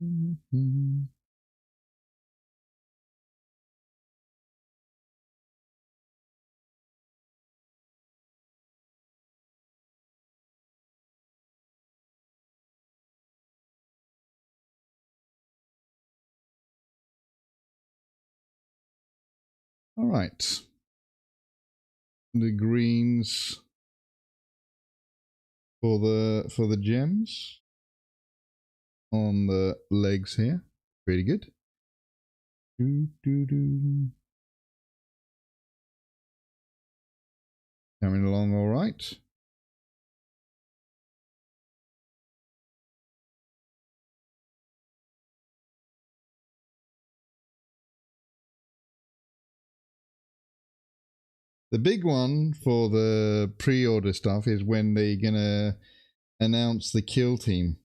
Mm-hmm. All right. The greens for the gems on the legs here. Pretty good. Do. Coming along all right. The big one for the pre-order stuff is when they're gonna announce the kill team,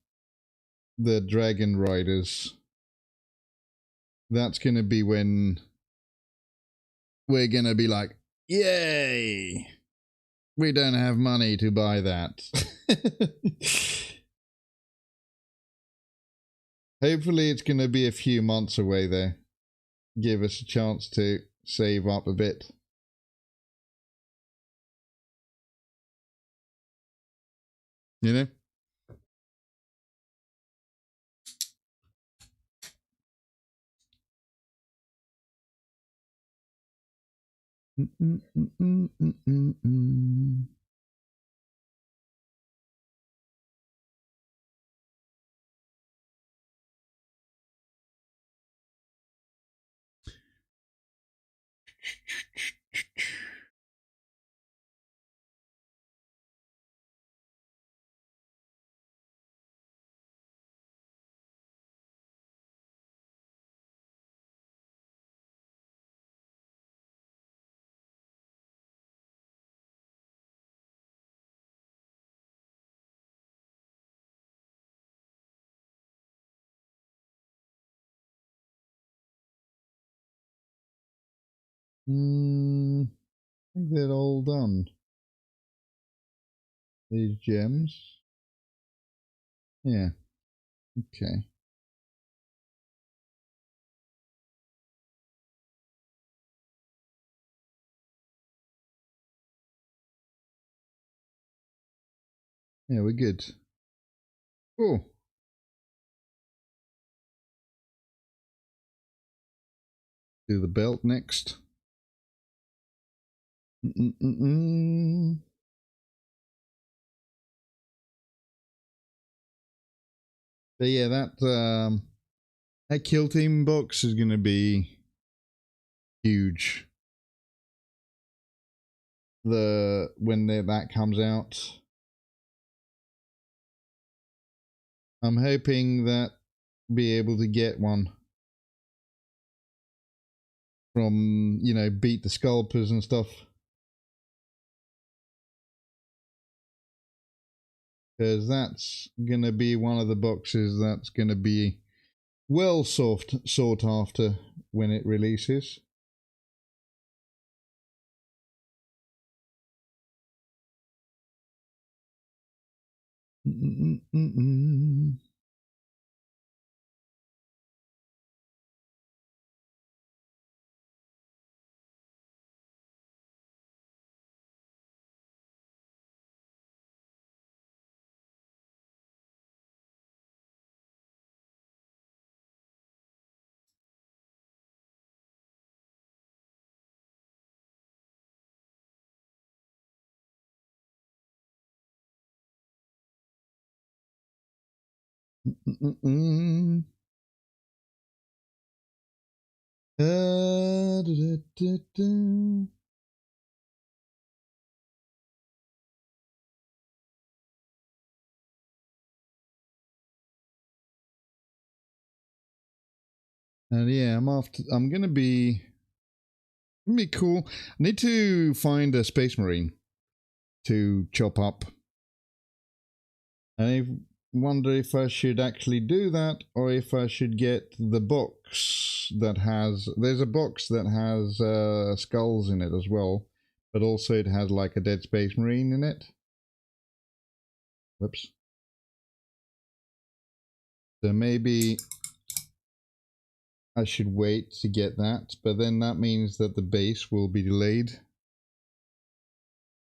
the Dragon Riders. That's gonna be when we're gonna be like, yay! We don't have money to buy that. Hopefully it's gonna be a few months away though. Give us a chance to save up a bit. You know? I think they're all done. These gems. Yeah. Okay. Yeah, we're good. Cool. Do the belt next. But yeah, that kill team box is gonna be huge. When that comes out, I'm hoping that be able to get one. from, you know, Beat the Scalpers and stuff. Because that's going to be one of the boxes that's going to be well sought after when it releases. And yeah, I'm gonna be cool. I need to find a Space Marine to chop up. I wonder if I should actually do that, or if I should get the box that has... There's a box that has skulls in it as well, but also it has like a dead Space Marine in it. Whoops. So maybe I should wait to get that, but then that means that the base will be delayed.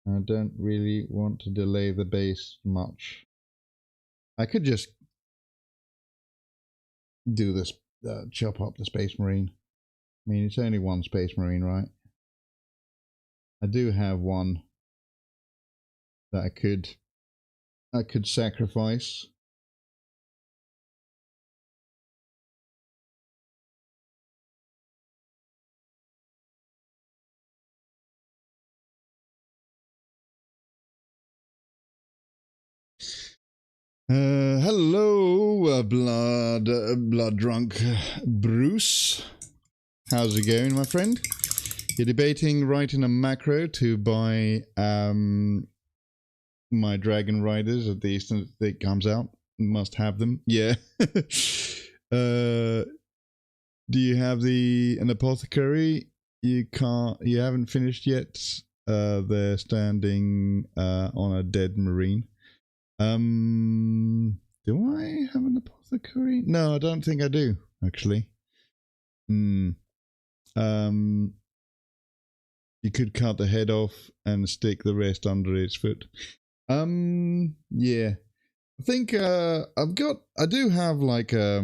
I don't really want to delay the base much. I could just do this, chop up the Space Marine. I mean, it's only one Space Marine, right? I do have one that I could sacrifice. Hello, blood drunk Bruce. How's it going, my friend? You're debating writing a macro to buy my Dragon Riders at the instant it comes out. Must have them. Yeah. Do you have an apothecary? You haven't finished yet. They're standing on a dead marine. Do I have an apothecary? No, I don't think I do, actually. You could cut the head off and stick the rest under its foot. Yeah. I think I do have like I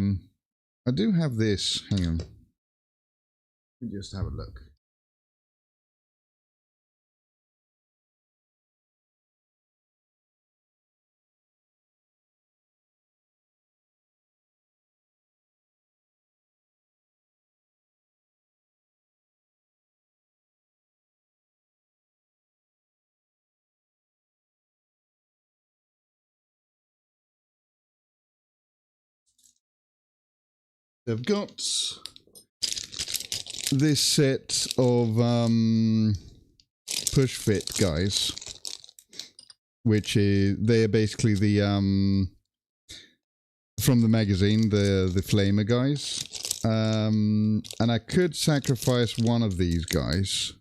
do have this. Hang on. Let me just have a look. I've got this set of push fit guys, which is they are basically the from the magazine, the flamer guys, and I could sacrifice one of these guys.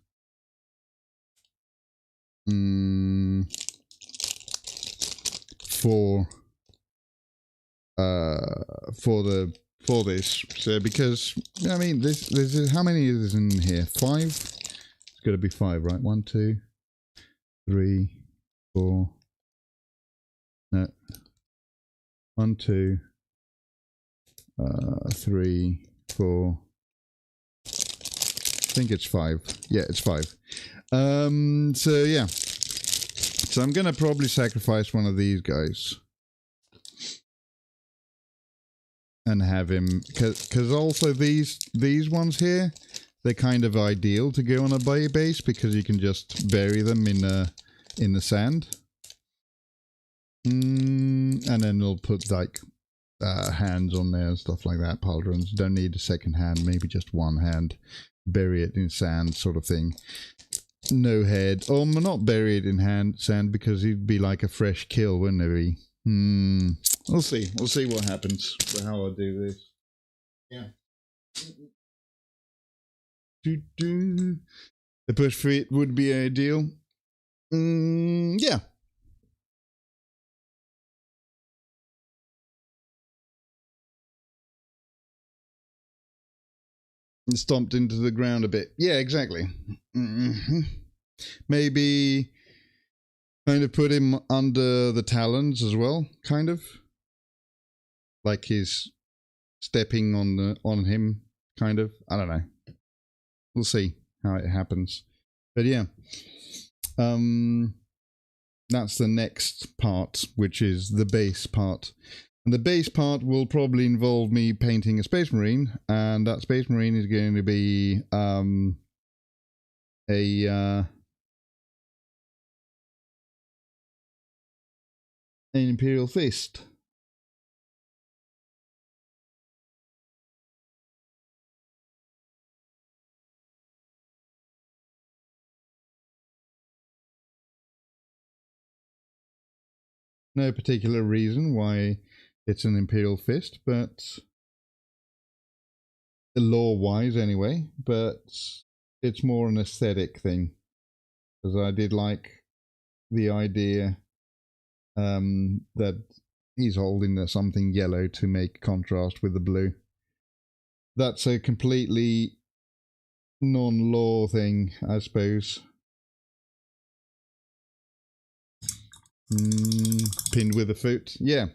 For this, so because I mean this is, how many is in here? 5. It's got to be 5, right? 1, 2, 3, 4. No. 1, 2, 3, 4. I think it's 5. Yeah, it's 5. So yeah. So I'm gonna probably sacrifice one of these guys. And have him, because also these ones here, they're kind of ideal to go on a base because you can just bury them in the sand, and then they'll put like hands on there and stuff like that. Pauldrons don't need a second hand, maybe just one hand. bury it in sand sort of thing. No head. Or not bury it in sand because it'd be like a fresh kill, wouldn't it be? We'll see. We'll see what happens for how I do this. Yeah. The push fit would be ideal. Yeah. And stomped into the ground a bit. Yeah, exactly. Maybe kind of put him under the talons as well, kind of. Like he's stepping on him, kind of. I don't know. We'll see how it happens. But yeah. That's the next part, which is the base part. And the base part will probably involve me painting a Space Marine, and that Space Marine is going to be an Imperial Fist. No particular reason why it's an Imperial Fist, but lore-wise anyway, but it's more an aesthetic thing. Because I did like the idea that he's holding something yellow to make contrast with the blue. That's a completely non-lore thing, I suppose. Pinned with a foot, yeah.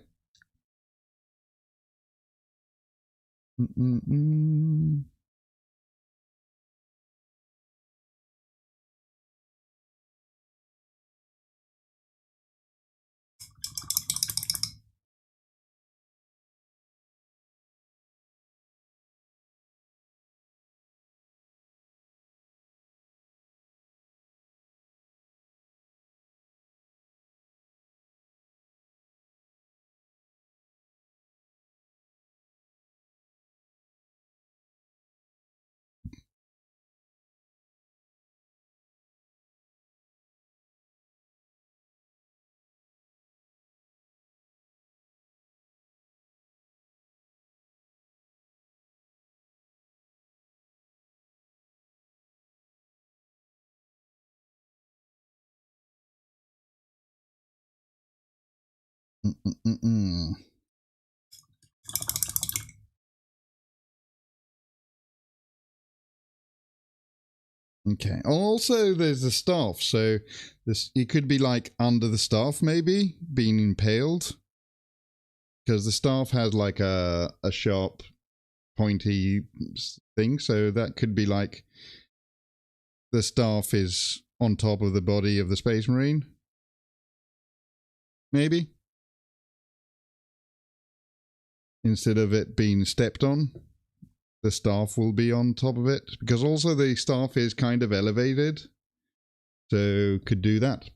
Okay. Also, there's the staff. So this, it could be like under the staff, maybe being impaled, because the staff has like a sharp, pointy thing. So that could be like the staff is on top of the body of the Space Marine. Maybe instead of it being stepped on, the staff will be on top of it, because also the staff is kind of elevated, so could do that.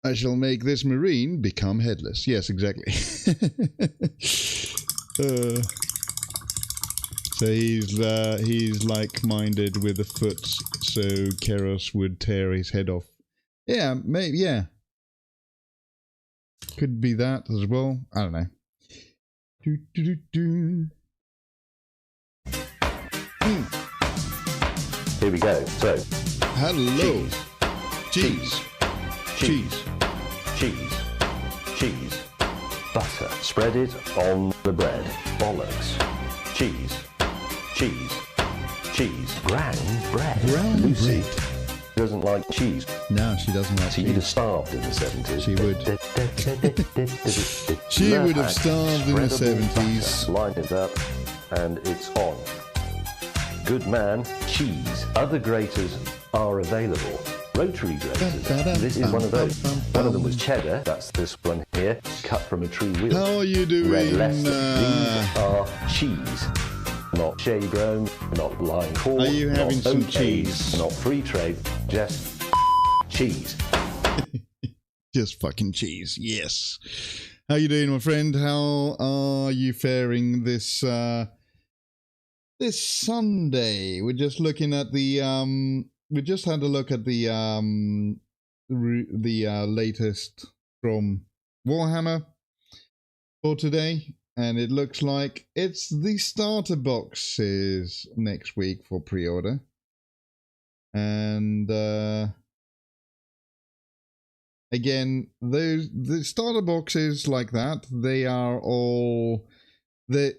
I shall make this Marine become headless. Yes, exactly. So he's like-minded with the foot, so Kairos would tear his head off. Yeah, maybe, yeah. Could be that as well. I don't know. Here we go. So, hello. Cheese. Cheese. Cheese. Cheese. Butter. Spread it on the bread. Bollocks. Cheese. Cheese. Cheese. Brown bread. Brown Lucy bread. Doesn't like cheese. No, she doesn't like She'd cheese. have starved in the 70s. She would. She would have starved in the 70s. Line it up, and it's on. Good man, cheese. Other graters are available. Rotary graters. This is one of those. One of them was cheddar. That's this one here, cut from a true wheel. How are you doing? Red Leicester. These are cheese. Not shade grown, not line core. Are you having some cheese? Not free trade, just cheese. Just fucking cheese, yes. How you doing, my friend? How are you faring this this Sunday. We're just looking at the we just had a look at the latest from Warhammer for today, and it looks like it's the starter boxes next week for pre-order. And again, the starter boxes like that, they are all they're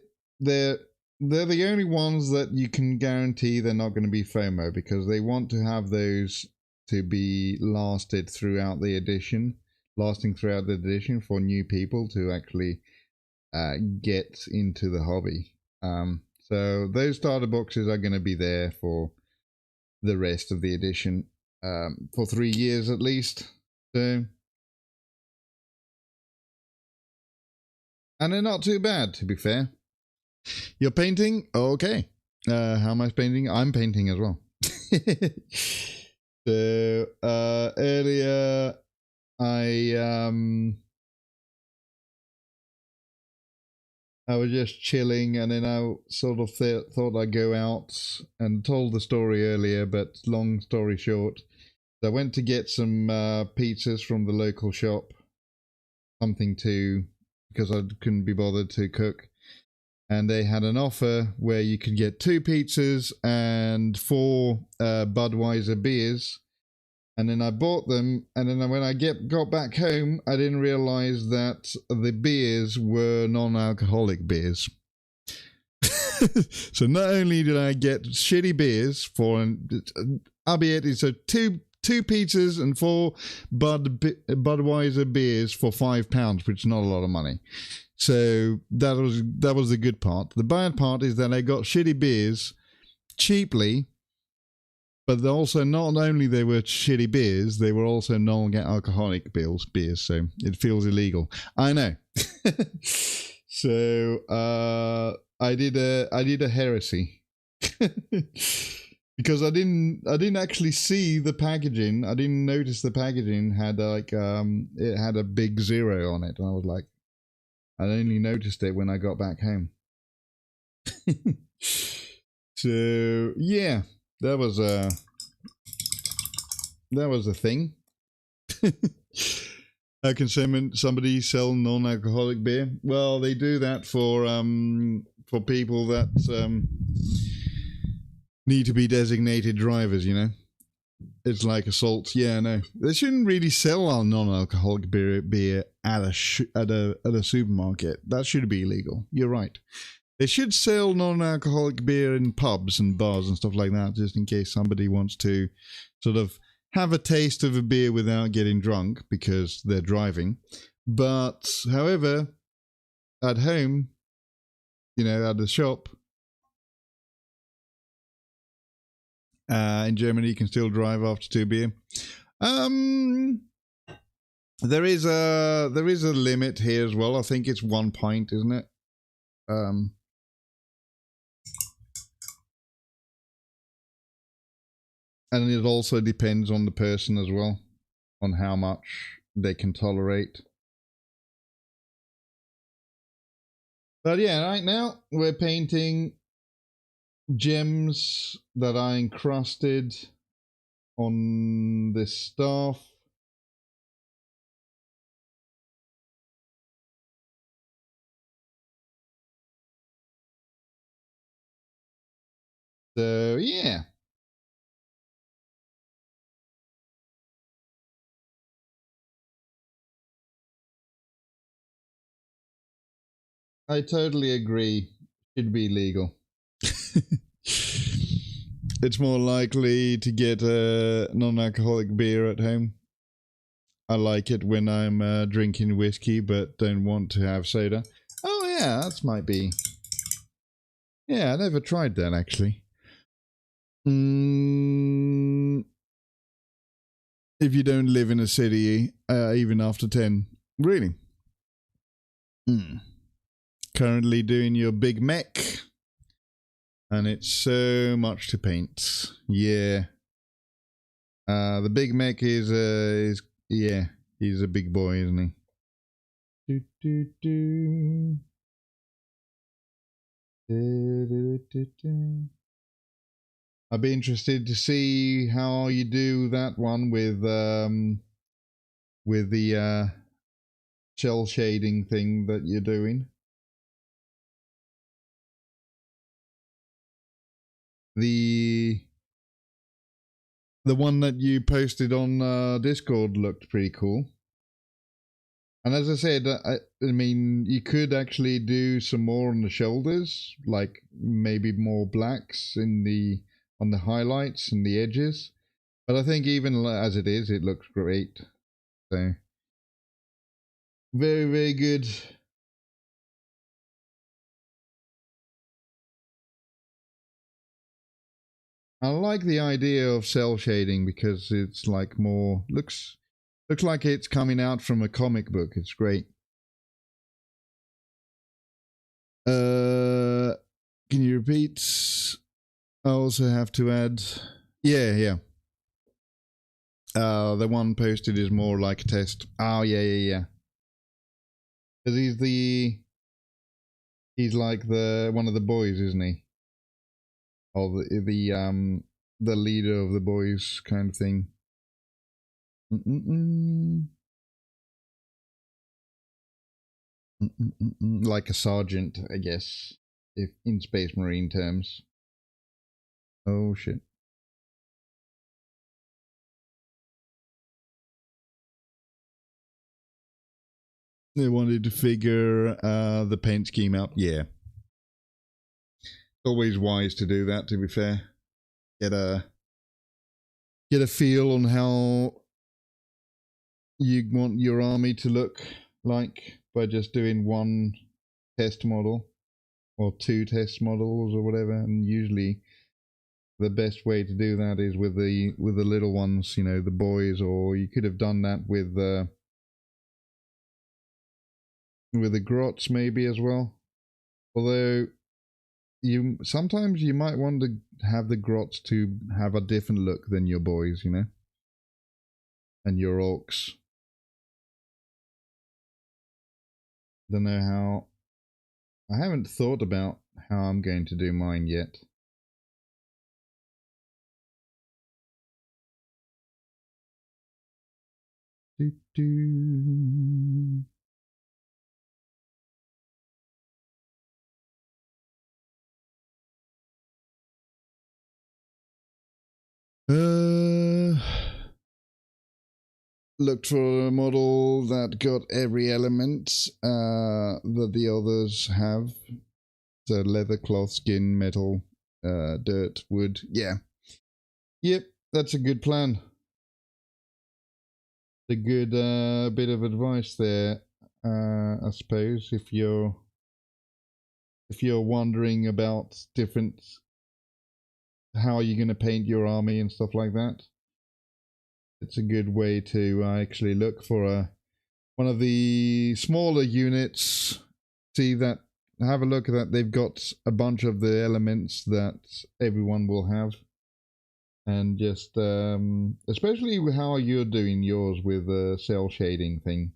the only ones that you can guarantee they're not going to be FOMO, because they want to have those to be lasting throughout the edition for new people to actually get into the hobby. So those starter boxes are going to be there for the rest of the edition, for 3 years at least. So, and they're not too bad, to be fair. You're painting? Okay. How am I painting? I'm painting as well. So, earlier I was just chilling, and then I sort of thought I'd go out, and told the story earlier, but long story short, I went to get some pizzas from the local shop, because I couldn't be bothered to cook. And they had an offer where you could get 2 pizzas and 4 Budweiser beers. And then I bought them, and then when I got back home, I didn't realize that the beers were non-alcoholic beers. So not only did I get shitty beers for, albeit it's a two pizzas and 4 Budweiser beers for £5, which is not a lot of money. So that was the good part. The bad part is that I got shitty beers cheaply, but also not only they were shitty beers, they were also non-alcoholic beers. So it feels illegal. I know. So I did a heresy. Because I didn't actually see the packaging. I didn't notice the packaging had it had a big 0 on it, and I was like, I only noticed it when I got back home. So yeah, that was a thing. How can somebody sell non-alcoholic beer? Well, they do that for people that need to be designated drivers, you know. It's like assaults. Yeah, no, they shouldn't really sell our non-alcoholic beer at a supermarket. That should be illegal. You're right. They should sell non-alcoholic beer in pubs and bars and stuff like that, just in case somebody wants to sort of have a taste of a beer without getting drunk because they're driving. But however, at home, you know, at the shop, in Germany, you can still drive after 2 beer. There is a limit here as well. I think it's 1 pint, isn't it? And it also depends on the person as well, on how much they can tolerate. But yeah, right now we're painting gems that I encrusted on this staff. So yeah. I totally agree. Should be legal. It's more likely to get a non-alcoholic beer at home. I like it when I'm drinking whiskey but don't want to have soda. Oh yeah, that might be. Yeah, I never tried that actually. If you don't live in a city, even after 10. Really? Currently doing your Big Mech. And it's so much to paint. Yeah. The Big Mech is yeah, he's a big boy, isn't he? I'd be interested to see how you do that one with the shell shading thing that you're doing. The one that you posted on Discord looked pretty cool. And as I said, I mean, you could actually do some more on the shoulders, like maybe more blacks in on the highlights and the edges. But I think even as it is, it looks great. So very, very good. I like the idea of cell shading because it's like more looks like it's coming out from a comic book. It's great. Can you repeat? I also have to add. Yeah. The one posted is more like a test. Oh yeah. Because he's like one of the boys, isn't he? Or the leader of the boys kind of thing. Like a sergeant, I guess, if in Space Marine terms. Oh shit. They wanted to figure the paint scheme out. Yeah. Always wise to do that, to be fair. Get a feel on how you want your army to look like by just doing one test model or two test models or whatever. And usually the best way to do that is with the little ones, you know, the boys, or you could have done that with the grots maybe as well. Although sometimes you might want to have the grots to have a different look than your boys, you know, and your orcs. Don't know how. I haven't thought about how I'm going to do mine yet. Looked for a model that got every element that the others have. So leather, cloth, skin, metal, dirt, wood. Yeah. Yep, that's a good plan. A good bit of advice there, I suppose, if you're wondering about different how you're going to paint your army and stuff like that. It's a good way to actually look for one of the smaller units. See that, have a look at that. They've got a bunch of the elements that everyone will have. And just, especially how you're doing yours with the cell shading thing.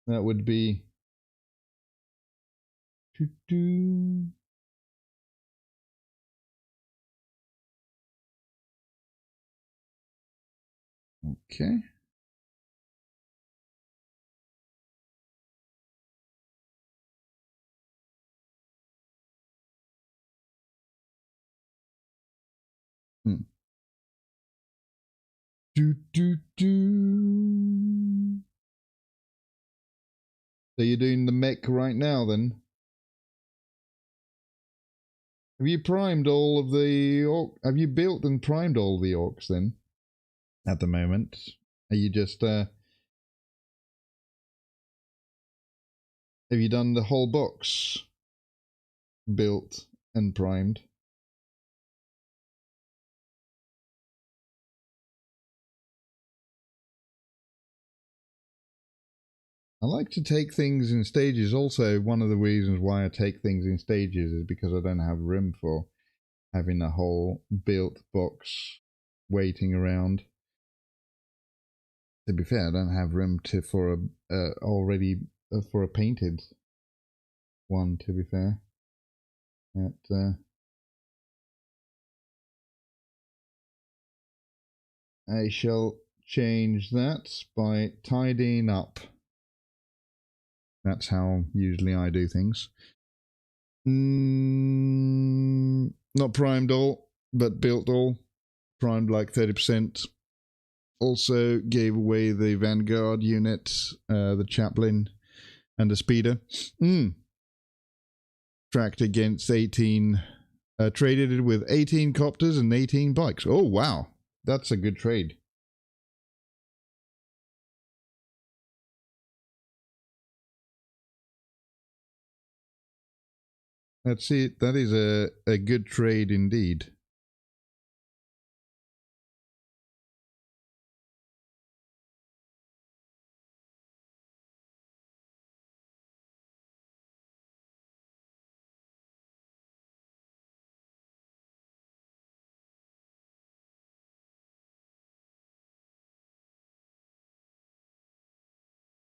That would be... Okay. So you're doing the mech right now, then? Have you primed all of the have you built and primed all the orcs then? At the moment, are you just have you done the whole box? Built and primed? I like to take things in stages. Also, one of the reasons why I take things in stages is because I don't have room for having a whole built box waiting around. To be fair, I don't have room for a already for a painted one. To be fair, I shall change that by tidying up. That's how usually I do things. Not primed all, but built all. Primed like 30%. Also gave away the Vanguard unit, the Chaplain, and the Speeder. Tracked against 18. Traded it with 18 copters and 18 bikes. Oh, wow. That's a good trade. That's it. That is a good trade indeed.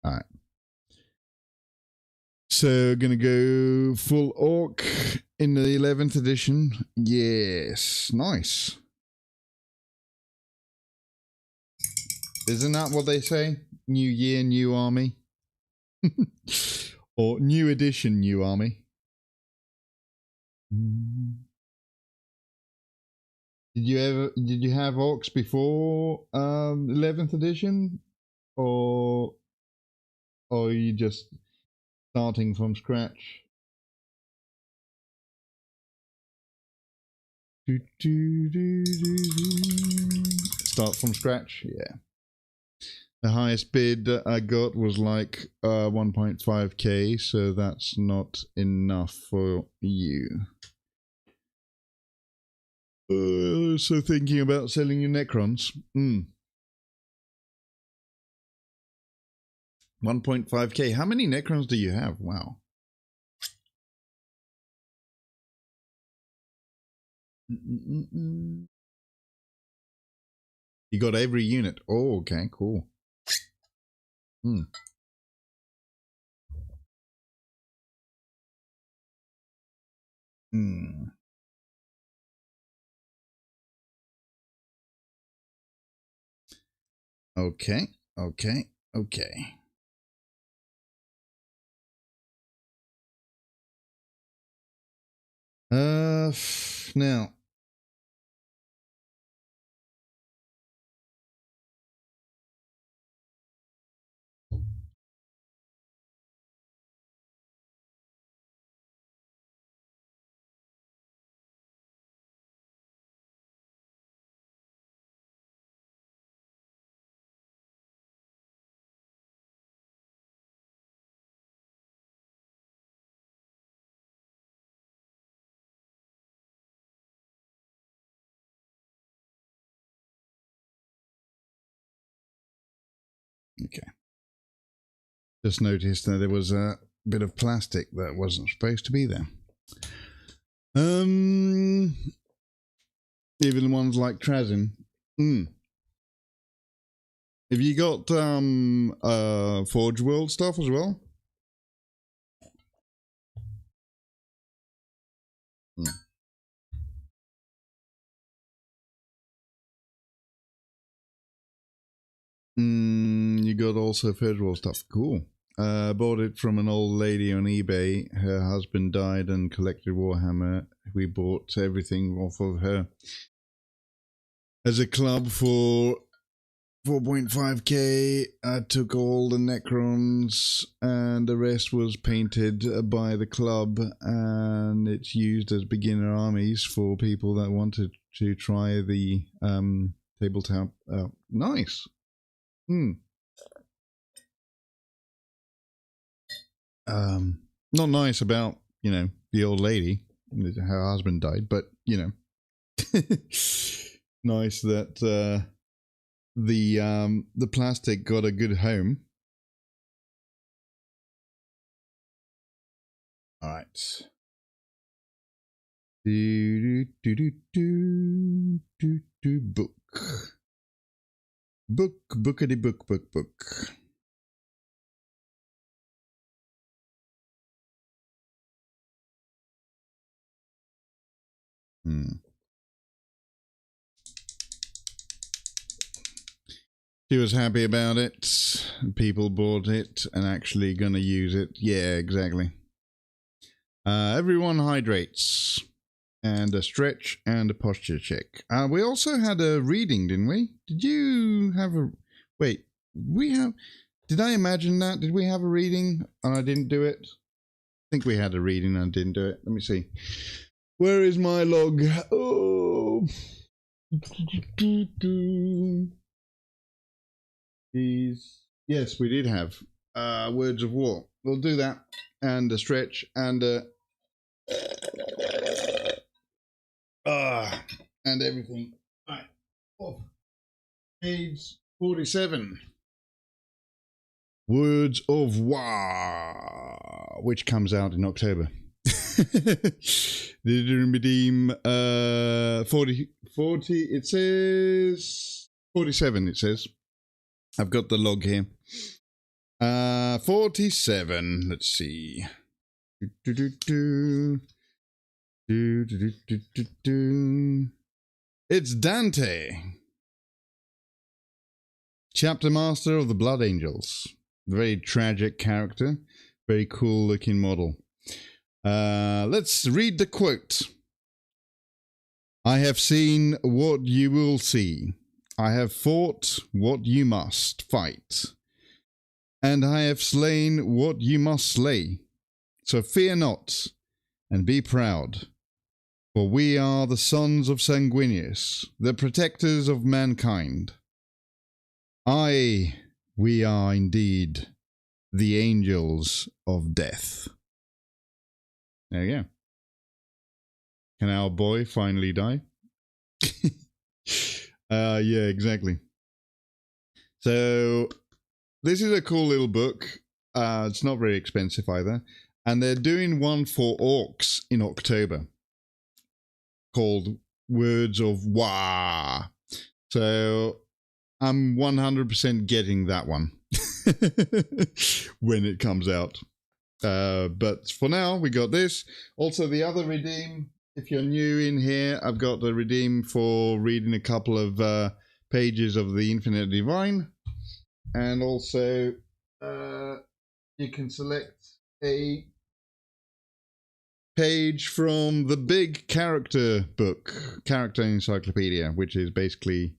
All right. So, gonna go full orc in the 11th edition. Yes, nice. Isn't that what they say? New year, new army. Or new edition, new army. Did you have orcs before 11th edition? Or are you just starting from scratch? Start from scratch? Yeah. The highest bid I got was like 1.5k, so that's not enough for you. So thinking about selling your Necrons. 1.5k. How many Necrons do you have? Wow. You got every unit. Oh, okay, cool. Okay, okay, okay. Now. Okay. Just noticed that there was a bit of plastic that wasn't supposed to be there. Even ones like Trazin. Have you got Forge World stuff as well? You got also Federal stuff. Cool. Bought it from an old lady on eBay. Her husband died and collected Warhammer. We bought everything off of her as a club for 4.5k. I took all the Necrons and the rest was painted by the club, and it's used as beginner armies for people that wanted to try the tabletop. Nice. Not nice about, you know, the old lady, her husband died, but, you know, nice that the plastic got a good home. All right. Book. Bookity book. She was happy about it. People bought it and actually gonna use it. Yeah, exactly. Everyone hydrates. And a stretch and a posture check. We also had a reading, didn't we? Did you have a... Wait, we have... Did I imagine that? Did we have a reading and I didn't do it? I think we had a reading and I didn't do it. Let me see. Where is my log? Oh... Yes, we did have Words of War. We'll do that. And a stretch and a... and everything. Right. Oh. Page 47. Words of War, which comes out in October. Did you redeem 40, it says 47, it says. I've got the log here. 47, let's see. It's Dante, chapter master of the Blood Angels. Very tragic character, very cool looking model. Let's read the quote. I have seen what you will see. I have fought what you must fight. And I have slain what you must slay. So fear not, and be proud. For we are the sons of Sanguinius, the protectors of mankind. Aye, we are indeed the angels of death. There you go. Can our boy finally die? Yeah, exactly. So, this is a cool little book. It's not very expensive either. And they're doing one for orcs in October, called Words of War. So I'm 100% getting that one when it comes out. But for now, we got this. Also, the other redeem, if you're new in here, I've got the redeem for reading a couple of pages of the Infinite Divine. And also, you can select a page from the big character book, Character Encyclopedia, which is basically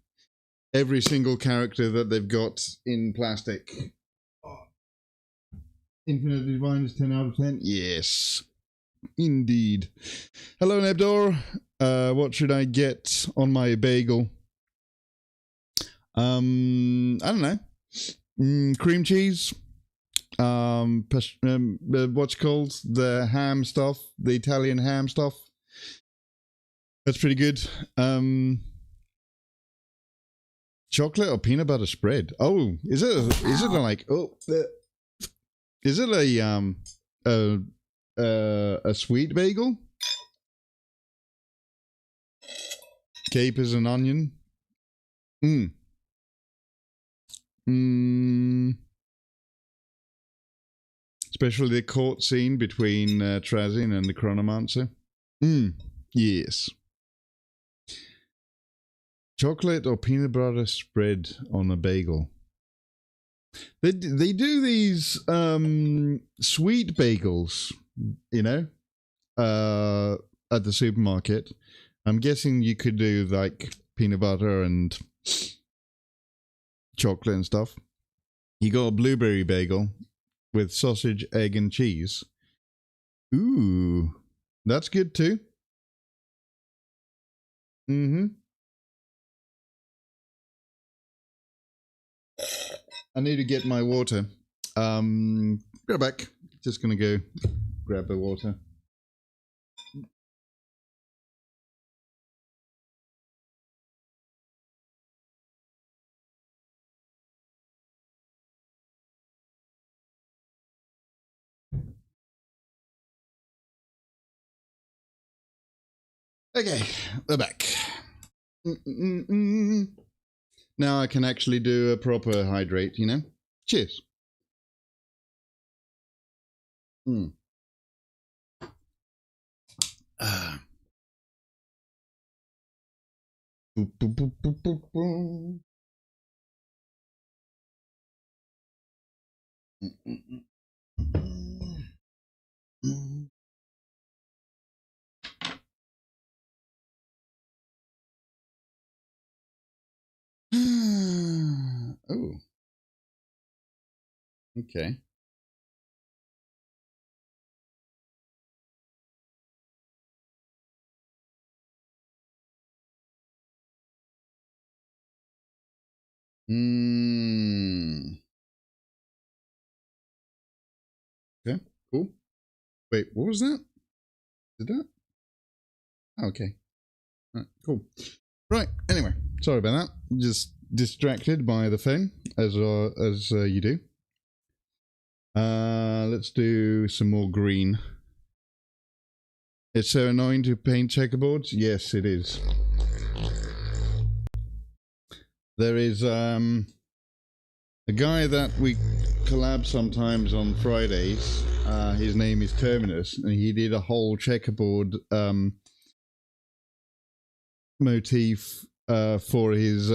every single character that they've got in plastic. Infinite Divine is 10 out of 10. Yes, indeed. Hello, Nebdor. What should I get on my bagel? I don't know. Cream cheese. What's called the ham stuff, the Italian ham stuff. That's pretty good. Chocolate or peanut butter spread. Oh, is it like is it a sweet bagel? Capers and onion. Especially the court scene between Trazin and the Chronomancer. Yes. Chocolate or peanut butter spread on a bagel. They do these sweet bagels, you know, at the supermarket. I'm guessing you could do like peanut butter and chocolate and stuff. You got a blueberry bagel with sausage, egg, and cheese. Ooh, that's good too. I need to get my water. Go back. Just gonna go grab the water. Okay, we're back. Now I can actually do a proper hydrate, you know? Cheers. Mm. Ah. Boop, boop, boop, boop, boop, boop. Oh. Okay. Okay, cool. Wait, what was that? Did that? Oh, okay. Cool. Right. Anyway, sorry about that. Just distracted by the phone, as you do. Let's do some more green. It's so annoying to paint checkerboards. Yes, it is. There is a guy that we collab sometimes on Fridays. His name is Terminus, and he did a whole checkerboard motif for his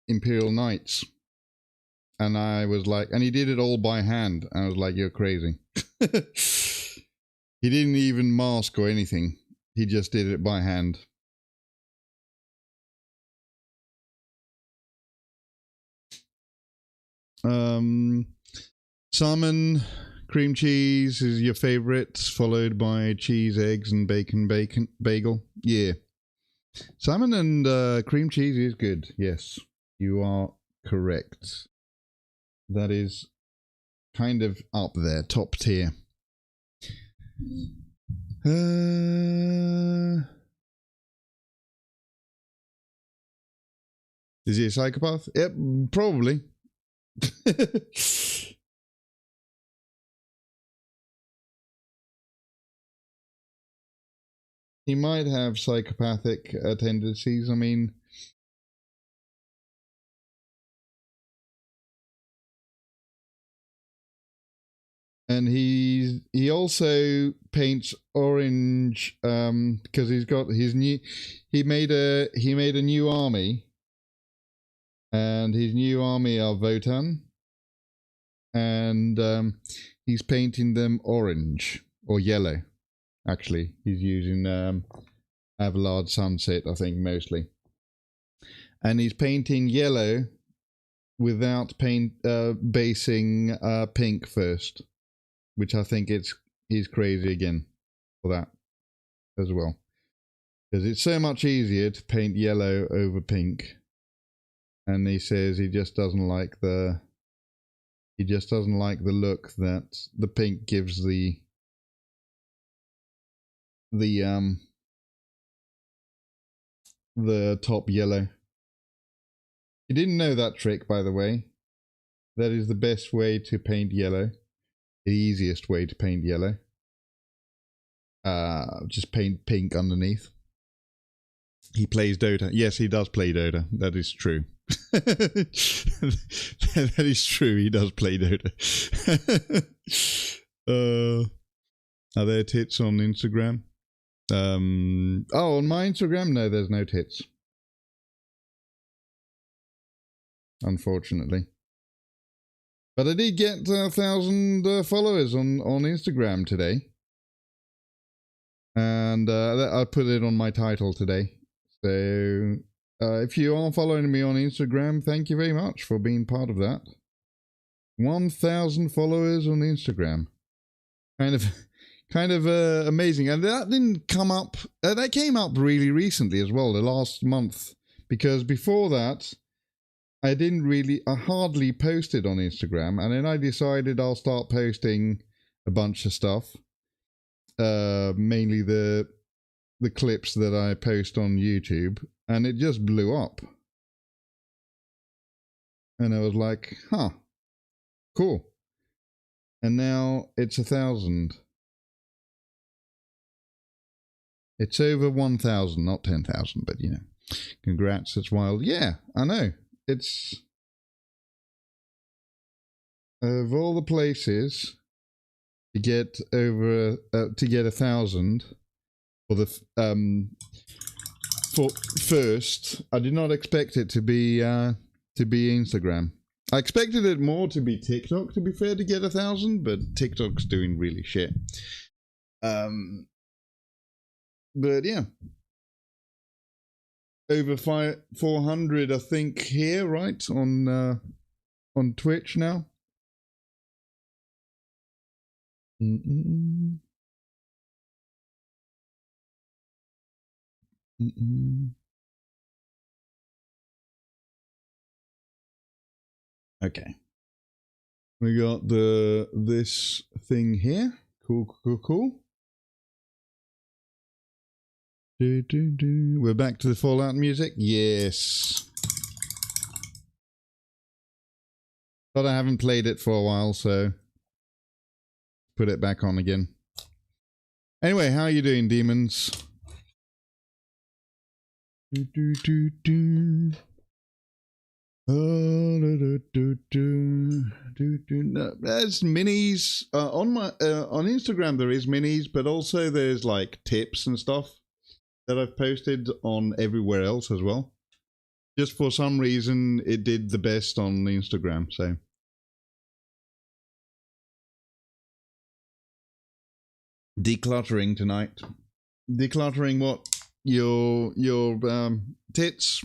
Imperial Knights. And I was like, and he did it all by hand. I was like, you're crazy. He didn't even mask or anything. He just did it by hand. Salmon, cream cheese is your favorite, followed by cheese, eggs, and bacon bagel. Yeah. Salmon and cream cheese is good. Yes, you are correct. That is kind of up there, top tier. Is he a psychopath? Yep, probably. He might have psychopathic tendencies. I mean, and he also paints orange because he's got his new. He made a new army, and his new army are Votan, and he's painting them orange or yellow. Actually, he's using Avalard Sunset, I think, mostly. And he's painting yellow without basing pink first, which I think he's crazy again for that as well. Because it's so much easier to paint yellow over pink. And he says he just doesn't like the look that the pink gives the top yellow. You didn't know that trick, by the way. That is the best way to paint yellow. The easiest way to paint yellow. Just paint pink underneath. He plays Dota. Yes, he does play Dota. That is true. That is true. He does play Dota. Are there tits on Instagram? On my Instagram, no, there's no tits. Unfortunately. But I did get 1,000 followers on Instagram today. And I put it on my title today. So if you are following me on Instagram, thank you very much for being part of that. 1,000 followers on Instagram. Kind of amazing. And that didn't come up, that came up really recently as well, the last month. Because before that, I hardly posted on Instagram. And then I decided I'll start posting a bunch of stuff. Mainly the clips that I post on YouTube. And it just blew up. And I was like, huh, cool. And now it's 1,000. It's over 1,000, not 10,000, but you know, congrats, it's wild. Yeah, I know. it's of all the places to get over to get 1,000 for the for first. I did not expect it to be Instagram. I expected it more to be TikTok, to be fair, to get 1,000, but TikTok's doing really shit. But yeah, over 400, I think, here, right, on Twitch now. Okay, we got this thing here. Cool. We're back to the Fallout music. Yes. But I haven't played it for a while, so put it back on again. Anyway, how are you doing, demons? There's minis on Instagram. There is minis, but also there's like tips and stuff that I've posted on everywhere else as well. Just for some reason, it did the best on Instagram. So decluttering tonight. Decluttering what? Your tits.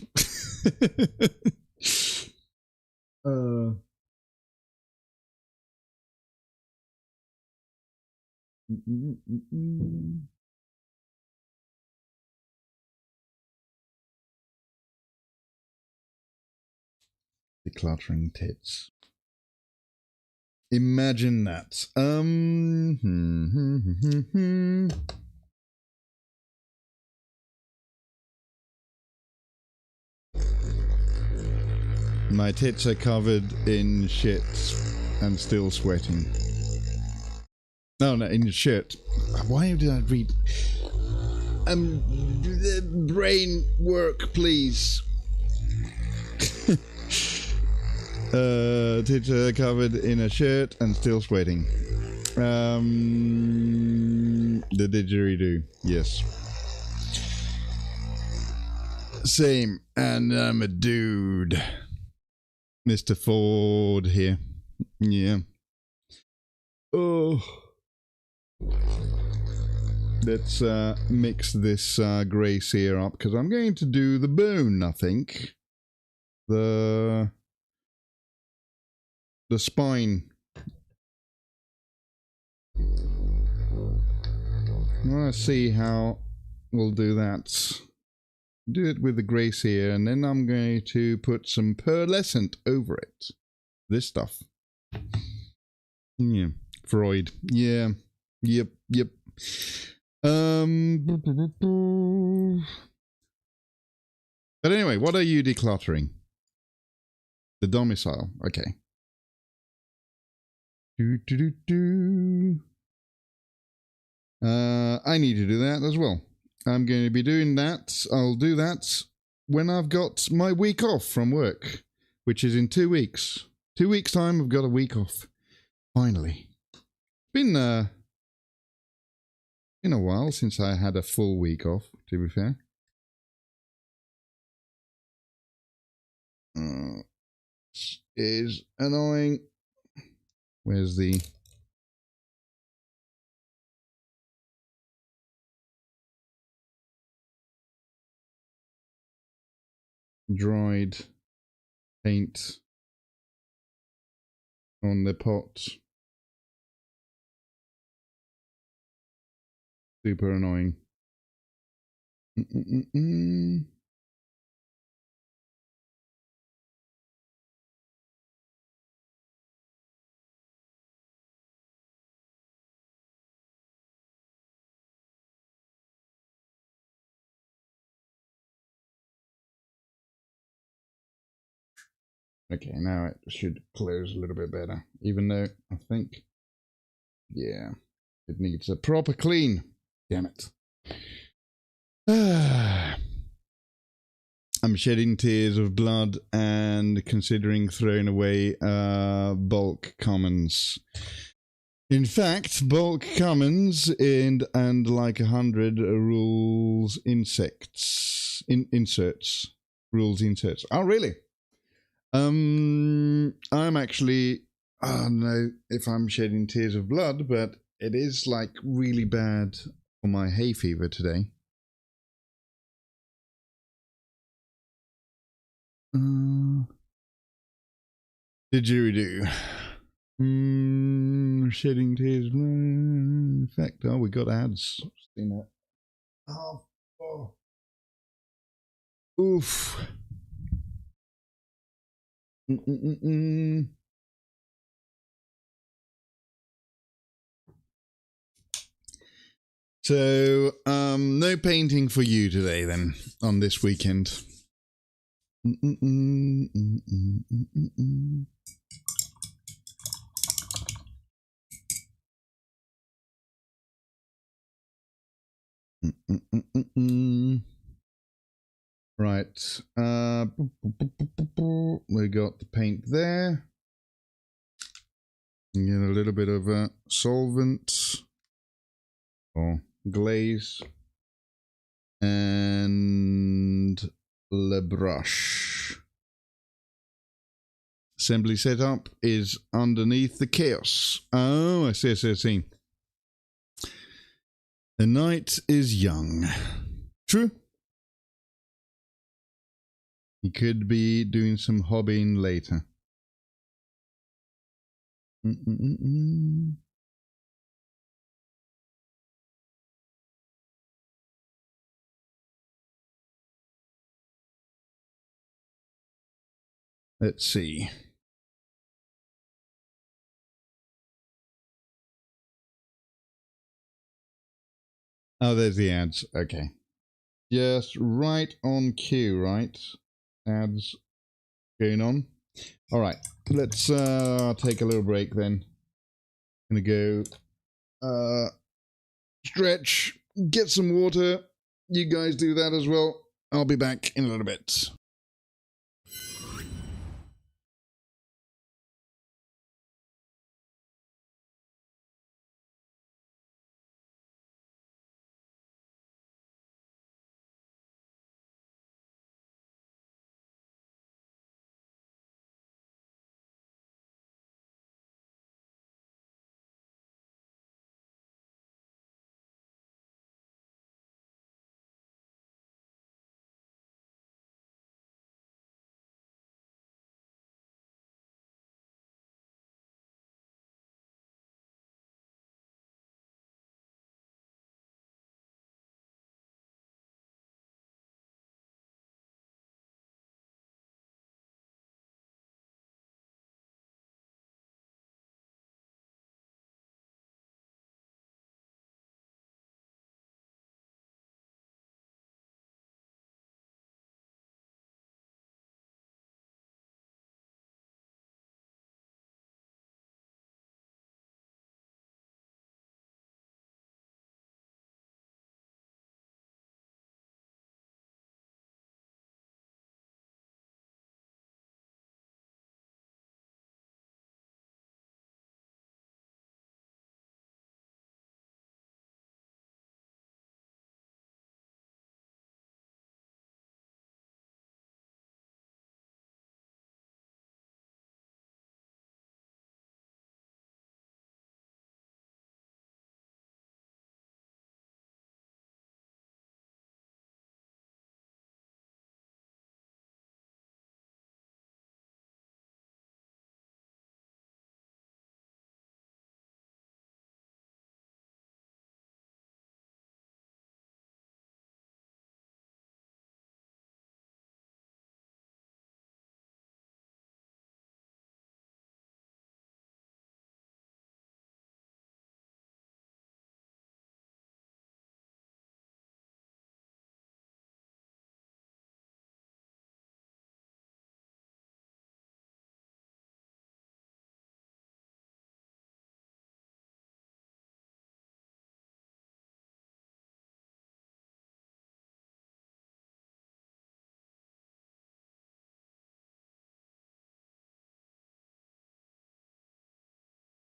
Decluttering tits. Imagine that. My tits are covered in shit and still sweating. No, in shit. Why did I read? Brain work, please. Tits are covered in a shirt and still sweating. The didgeridoo, yes. Same, and I'm a dude. Mr. Ford here. Yeah. Oh. Let's mix this grey sear up, because I'm going to do the bone, I think. The spine. Let's see how we'll do that. Do it with the grey sear, and then I'm going to put some pearlescent over it. This stuff. Yeah. Freud. Yeah. Yep. But anyway, what are you decluttering? The domicile. Okay. I need to do that as well. I'm going to be doing that. I'll do that when I've got my week off from work, which is in 2 weeks. 2 weeks' time, I've got a week off. Finally. Been a while since I had a full week off, to be fair. This is annoying. Where's the... dried paint on the pot. Super annoying. Okay, now it should close a little bit better, even though I think, yeah, it needs a proper clean. Damn it. I'm I'm shedding tears of blood and considering throwing away bulk commons. In fact, bulk commons and like 100 rules inserts. Rules inserts. Oh, really? I'm actually, I don't know if I'm shedding tears of blood, but it is like really bad for my hay fever today. Didgeridoo. Shedding tears. In fact, oh, we got ads. Seen that. Oh. Oof. So, no painting for you today then, on this weekend. Right. We got the paint there. Get a little bit of solvent or glaze and the brush. Assembly setup is underneath the chaos. Oh, I see. The night is young. True. He could be doing some hobbying later. Let's see. Oh, there's the ads. Okay. Just right on cue, right? Ads going on. All right. Let's take a little break then. Gonna go stretch, get some water. You guys do that as well. I'll be back in a little bit.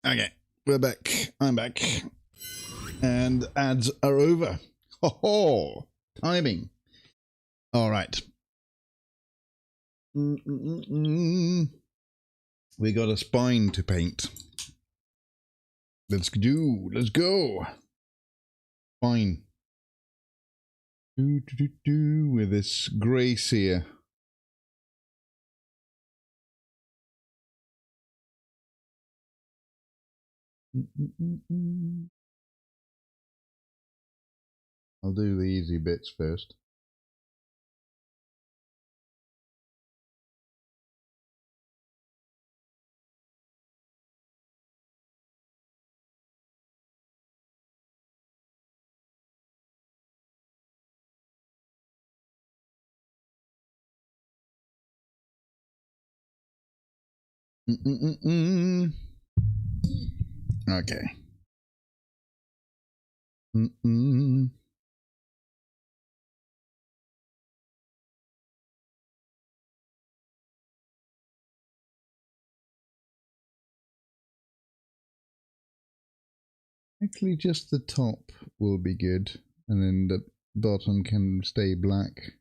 Okay, we're back. I'm back. And ads are over. Ho ho! Timing. All right. We got a spine to paint. Let's go. Spine. With this grey sear. I'll do the easy bits first. Okay. Actually, just the top will be good, and then the bottom can stay black.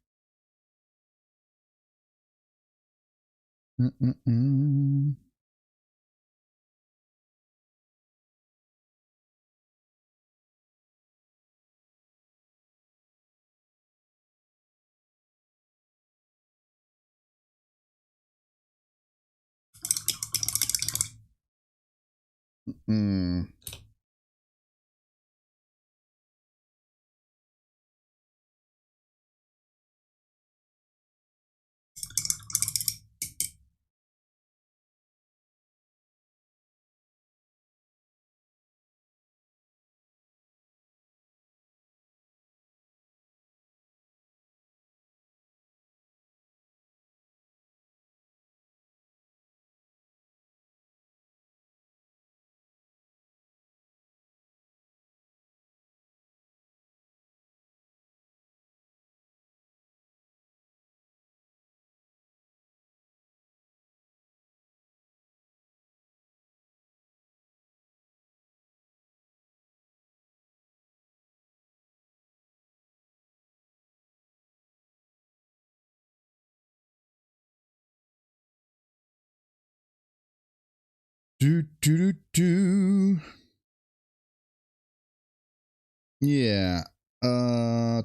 Yeah.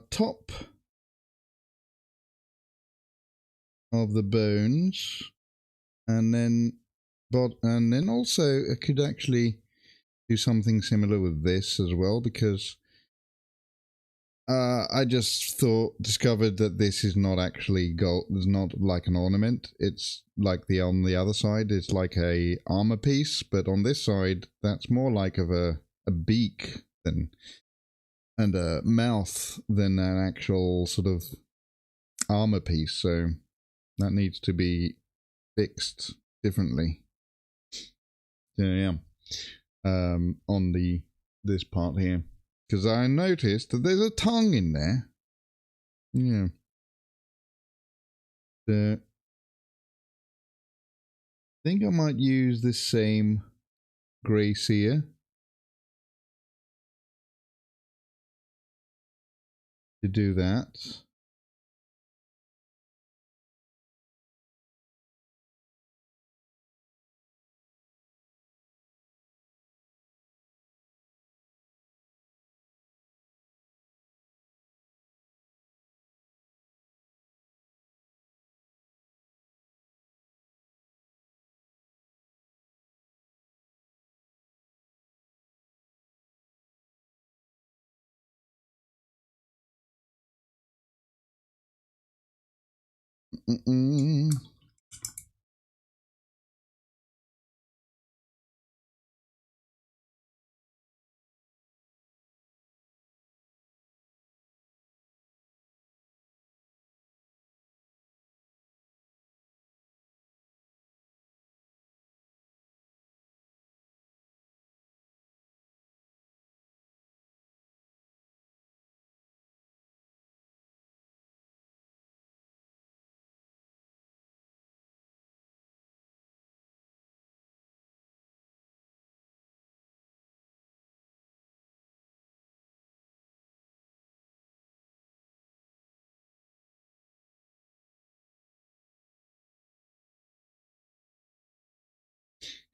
Top of the bones, and then also I could actually do something similar with this as well, because I just discovered that this is not actually gold. It's not like an ornament. It's like on the other side, it's like a armor piece, but on this side, that's more like of a beak and a mouth than an actual sort of armor piece. So that needs to be fixed differently. So yeah, on this part here, because I noticed that there's a tongue in there. Yeah. I think I might use this same grey sear to do that.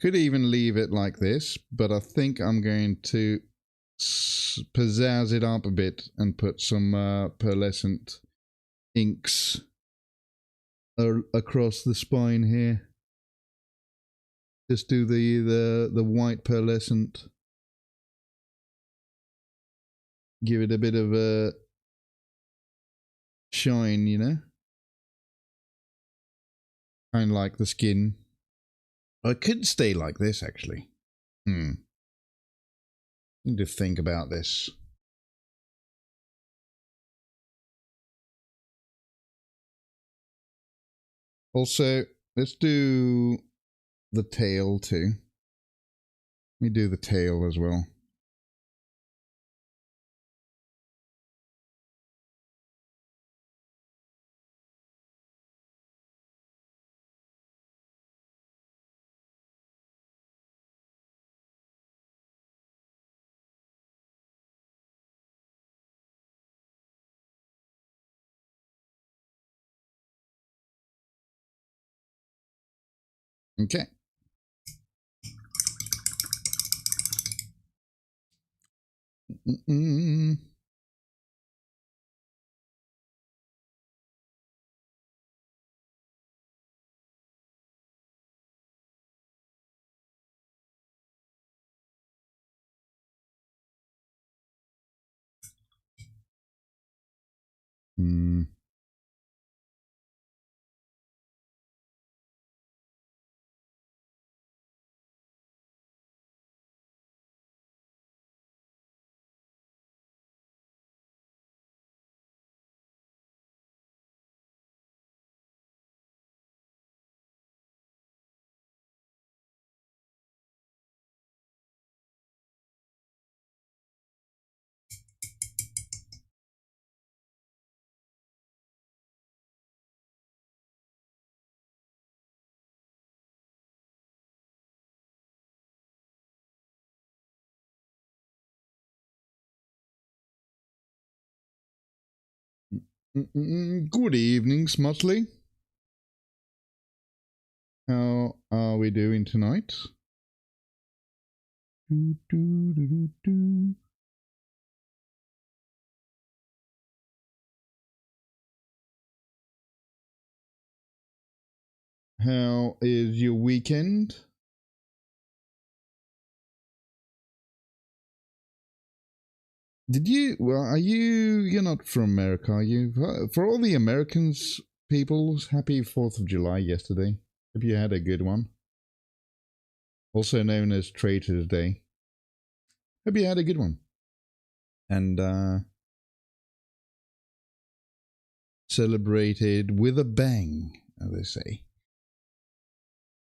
Could even leave it like this, but I think I'm going to pizzazz it up a bit and put some pearlescent inks across the spine here. Just do the white pearlescent. Give it a bit of a shine, you know? Kind of like the skin. It could stay like this, actually. Need to think about this. Also, let's do the tail too. Let me do the tail as well. Okay. Good evening, Smutley. How are we doing tonight? How is your weekend? Did you, well, you're not from America, are you? For all the Americans, people, happy 4th of July yesterday. Hope you had a good one. Also known as Traitors Day. Hope you had a good one. And, celebrated with a bang, as they say.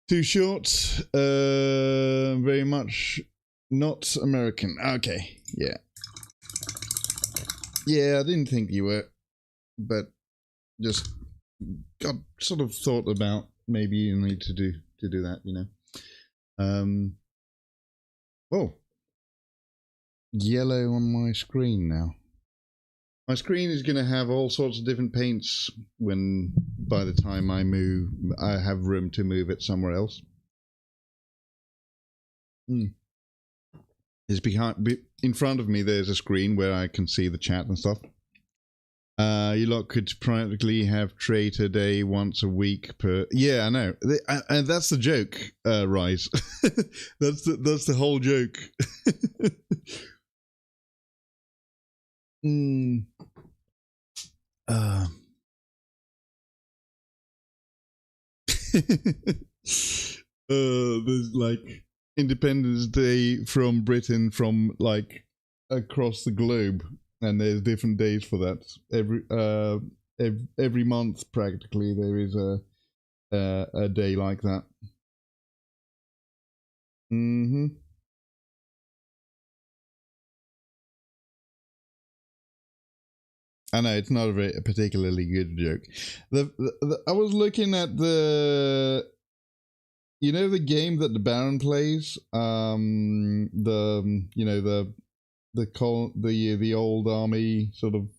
Too short, very much not American. Okay, yeah. Yeah, I didn't think you were, but just got sort of thought about maybe you need to do that, you know. Oh, yellow on my screen now. My screen is going to have all sorts of different paints when by the time I move, I have room to move it somewhere else. Is in front of me there's a screen where I can see the chat and stuff. You lot could practically have Traitor Day once a week per... Yeah, I know. And that's the joke, Rise. that's the whole joke. There's like Independence Day from Britain from like across the globe, and there's different days for that. Every month practically there is a day like that. I know it's not a particularly good joke. I was looking at the, you know, the game that the Baron plays, the old army sort of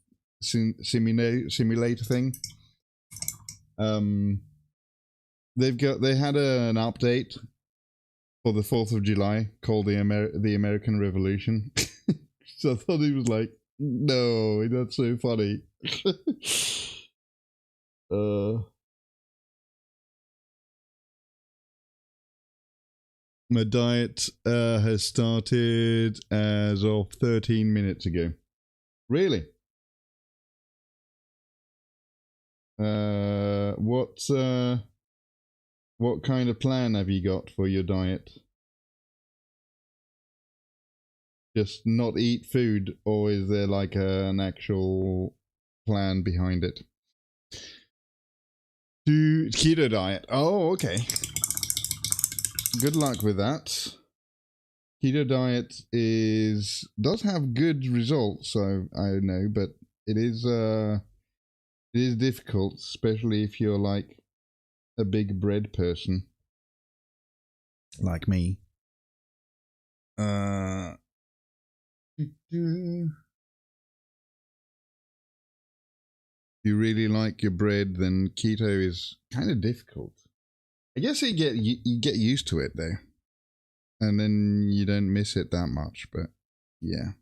simulator thing. They had an update, for the 4th of July called the American Revolution. So I thought he was like, no, that's so funny. My diet has started as of 13 minutes ago. Really? What kind of plan have you got for your diet? Just not eat food, or is there like an actual plan behind it? Do keto diet. Oh, okay. Good luck with that. Keto diet does have good results, so I know, but it is difficult, especially if you're like a big bread person like me. If you really like your bread, then keto is kind of difficult. I guess you get used to it though, and then you don't miss it that much. But yeah.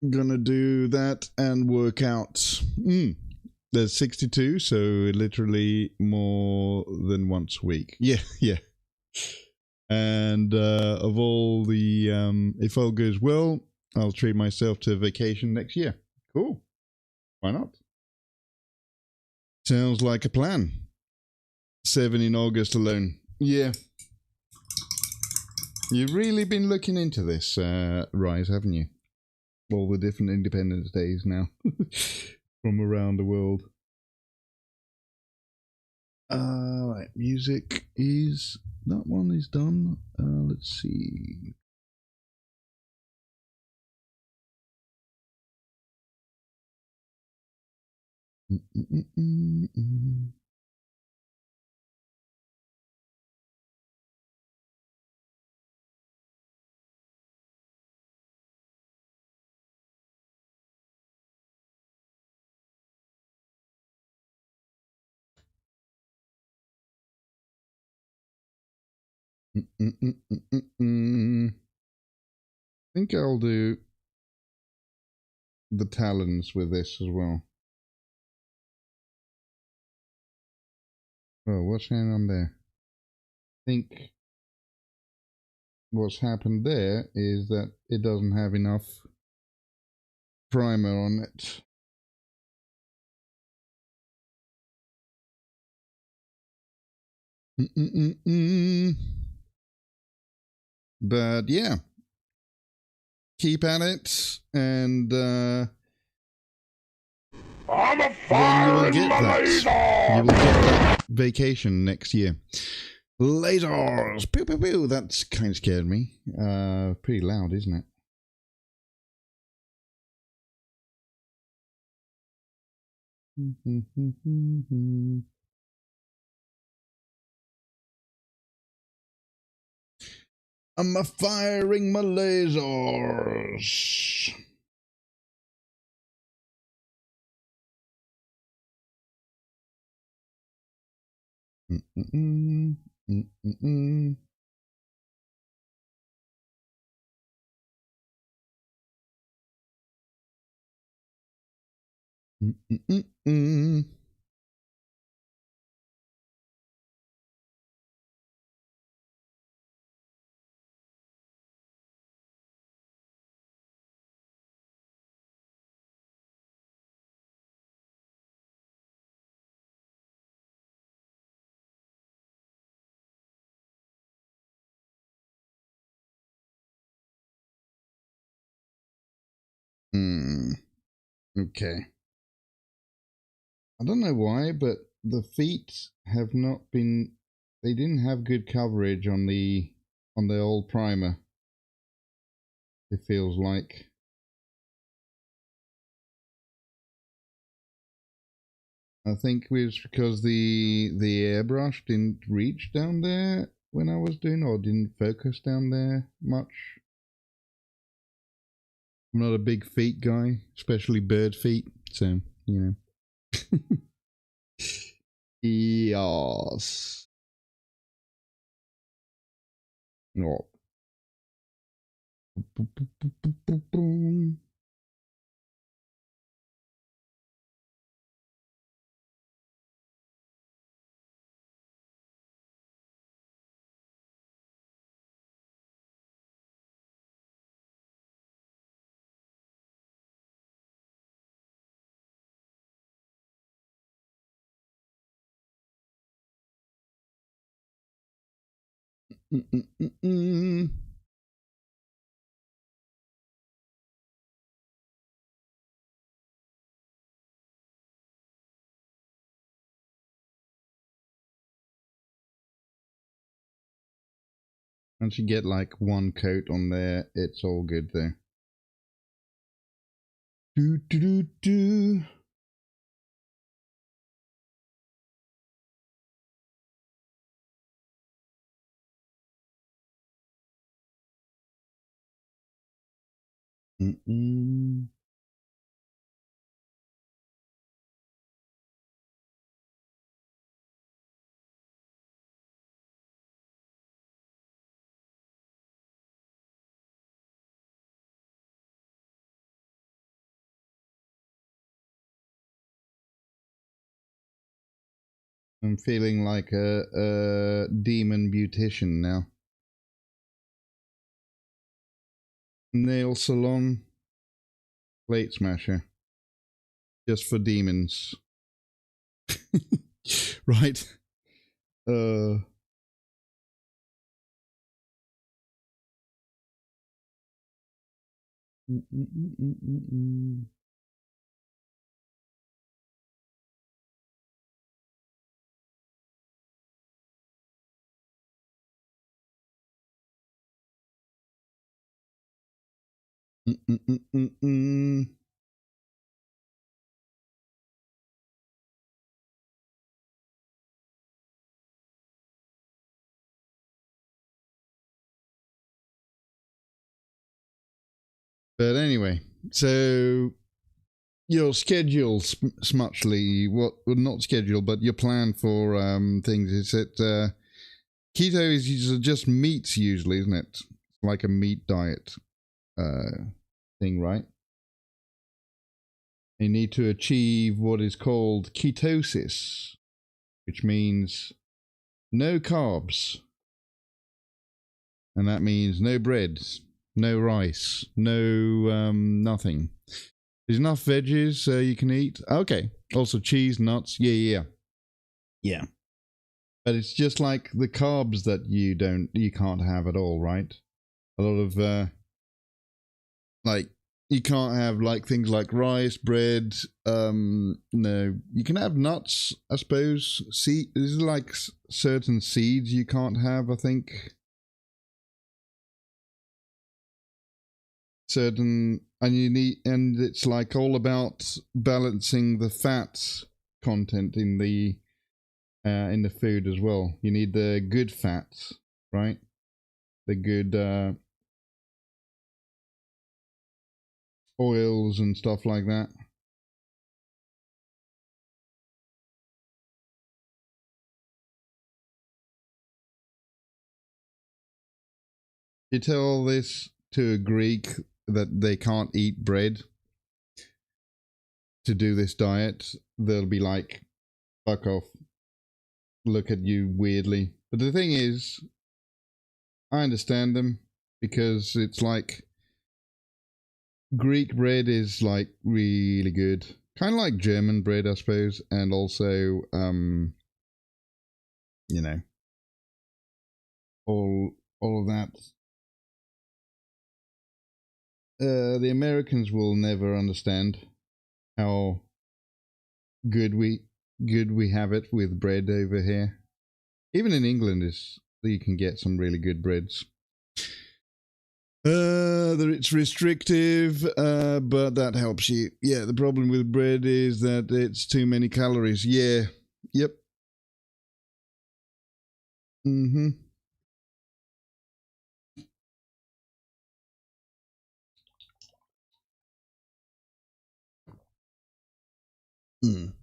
Gonna do that and work out. There's 62, so literally more than once a week. Yeah, yeah. And of all the, if all goes well, I'll treat myself to a vacation next year. Cool. Why not? Sounds like a plan. 7 in August alone. Yeah. You've really been looking into this, Rise, haven't you? All the different Independence Days now from around the world. Right, music is, that one is done. Let's see. I think I'll do the talons with this as well. Oh, what's going on there? I think what's happened there is that it doesn't have enough primer on it. But yeah, keep at it, and I'm a then you will fire get in my that. laser! You will get that vacation next year. Lasers! Pew pew pew! That's kind of scared me. Pretty loud, isn't it? I'm a firing my lasers. Okay. I don't know why, but the feet have not been. They didn't have good coverage on the old primer. It feels like. I think it was because the airbrush didn't reach down there when I was doing, or didn't focus down there much. I'm not a big feet guy, especially bird feet, so, you know. Yes. Oh. Once you get like one coat on there, it's all good there. Do do do do. Mm-mm. I'm feeling like a demon beautician now. Nail salon, plate smasher, just for demons. Right. But anyway, so your schedule, Smutchly, what, well, not schedule, but your plan for things is that keto is just meats usually, isn't it? Like a meat diet thing, right? You need to achieve what is called ketosis, which means no carbs. And that means no bread, no rice, no nothing. There's enough veggies you can eat. Okay. Also cheese, nuts. Yeah. But it's just like the carbs that you can't have at all, right? A lot of like you can't have like things like rice, bread. No, you can have nuts, I suppose. There's like certain seeds you can't have, I think. And it's like all about balancing the fat content in the food as well. You need the good fats, right? The good oils and stuff like that. You tell this to a Greek that they can't eat bread to do this diet, they'll be like, fuck off. Look at you weirdly. But the thing is, I understand them because it's like Greek bread is like really good. Kind of like German bread, I suppose, and also you know, all of that. The Americans will never understand how good we have it with bread over here. Even in England, you can get some really good breads. That it's restrictive, but that helps you. Yeah, the problem with bread is that it's too many calories. Yeah. Yep. Mm-hmm. Mm.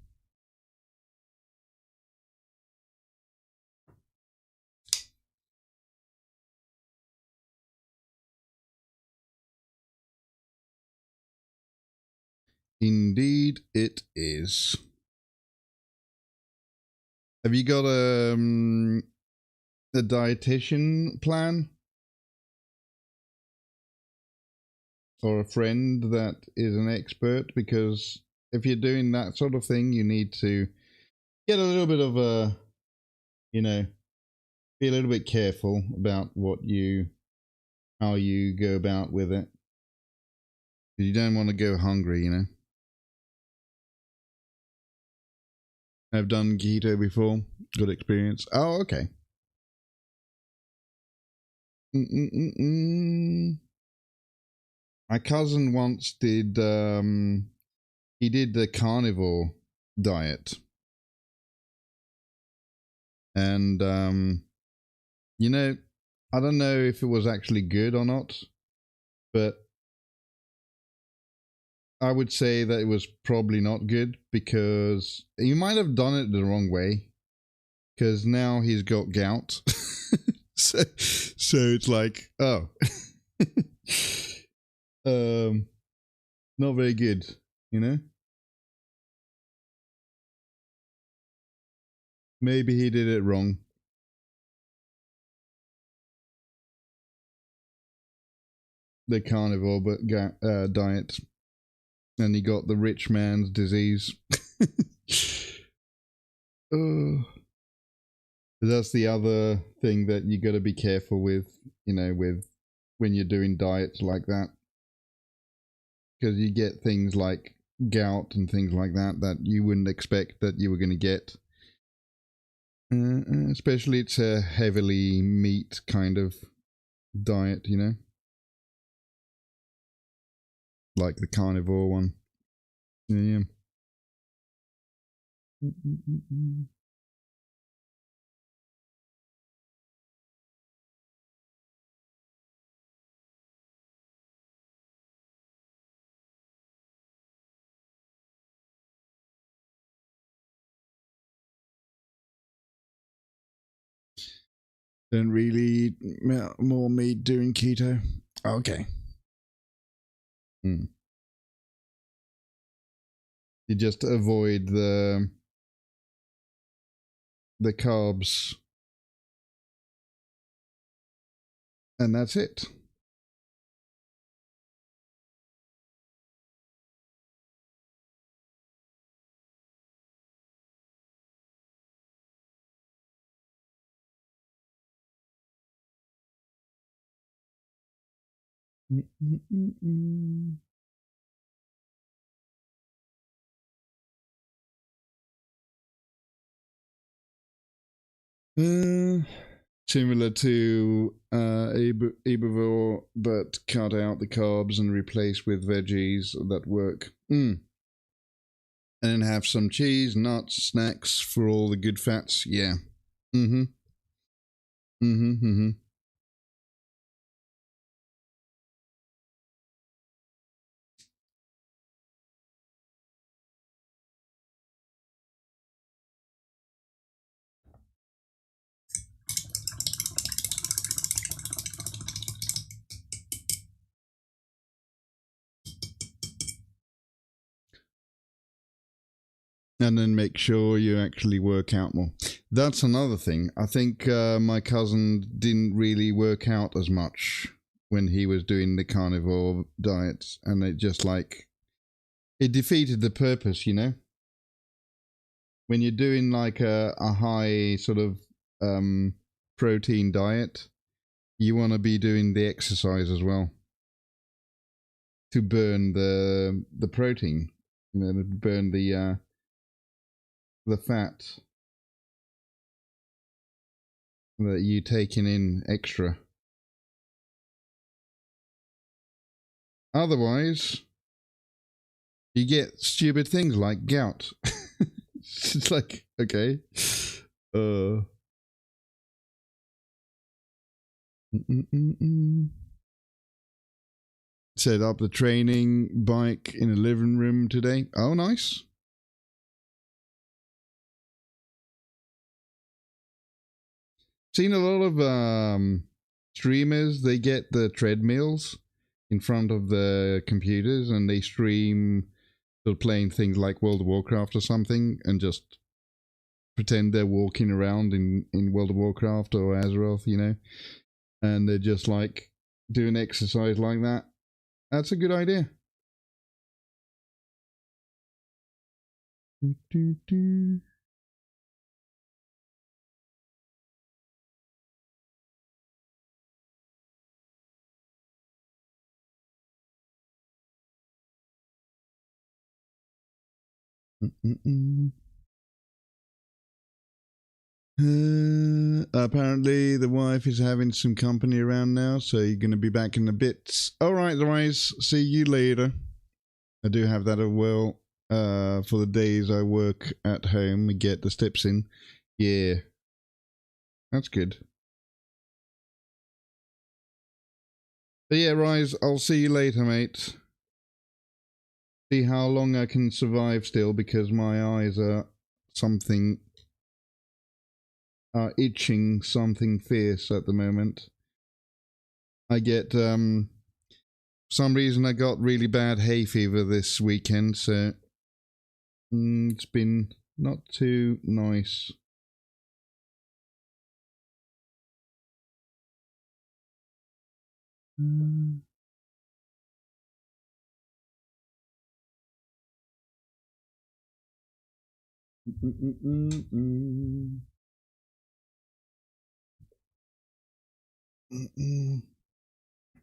Indeed, it is. Have you got a dietitian plan? Or a friend that is an expert? Because if you're doing that sort of thing, you need to get a little bit of a, you know, be a little bit careful about how you go about with it. You don't want to go hungry, you know. I've done keto before. Good experience. Oh, okay. My cousin once did, he did the carnivore diet. And, you know, I don't know if it was actually good or not, but I would say that it was probably not good because he might have done it the wrong way. Because now he's got gout. so it's like, oh. Not very good, you know? Maybe he did it wrong. The carnivore diet. And he got the rich man's disease. Oh. That's the other thing that you got to be careful with, you know, with when you're doing diets like that. Because you get things like gout and things like that you wouldn't expect that you were going to get. Especially it's a heavily meat kind of diet, you know? Like the carnivore one. Yeah. Don't really eat more meat doing keto. Okay. You just avoid the carbs. And that's it. Similar to herbivore, but cut out the carbs and replace with veggies that work. And then have some cheese, nuts, snacks for all the good fats. Yeah. And then make sure you actually work out more. That's another thing. I think my cousin didn't really work out as much when he was doing the carnivore diets, and it just like it defeated the purpose, you know. When you're doing like a high sort of protein diet, you want to be doing the exercise as well to burn the protein, you know, to burn the fat that you taking in extra. Otherwise, you get stupid things like gout. It's like, okay. Set up the training bike in the living room today. Oh, nice. Seen a lot of streamers, they get the treadmills in front of the computers and they stream playing things like World of Warcraft or something and just pretend they're walking around in World of Warcraft or Azeroth, you know, and they're just like doing exercise like that. That's a good idea. Apparently the wife is having some company around now, so you're going to be back in a bit. All right, guys, see you later. I do have that as well for the days I work at home and get the steps in. Yeah, that's good. But yeah, Rise, I'll see you later, mate. See how long I can survive still, because my eyes are itching something fierce at the moment. I get for some reason I got really bad hay fever this weekend, so it's been not too nice.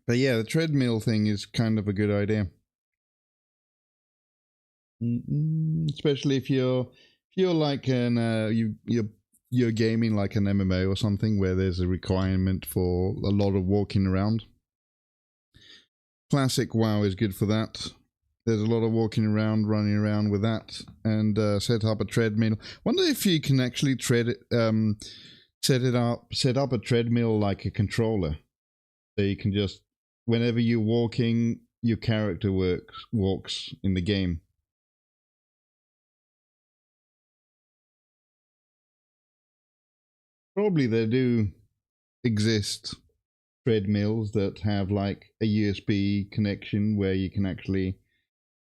But yeah, the treadmill thing is kind of a good idea. Especially if you're like you're gaming like an MMO or something where there's a requirement for a lot of walking around. Classic WoW is good for that. There's a lot of walking around, running around with that, and set up a treadmill. Wonder if you can actually set up a treadmill like a controller, so you can just, whenever you're walking, your character walks in the game. Probably there do exist treadmills that have like a USB connection where you can actually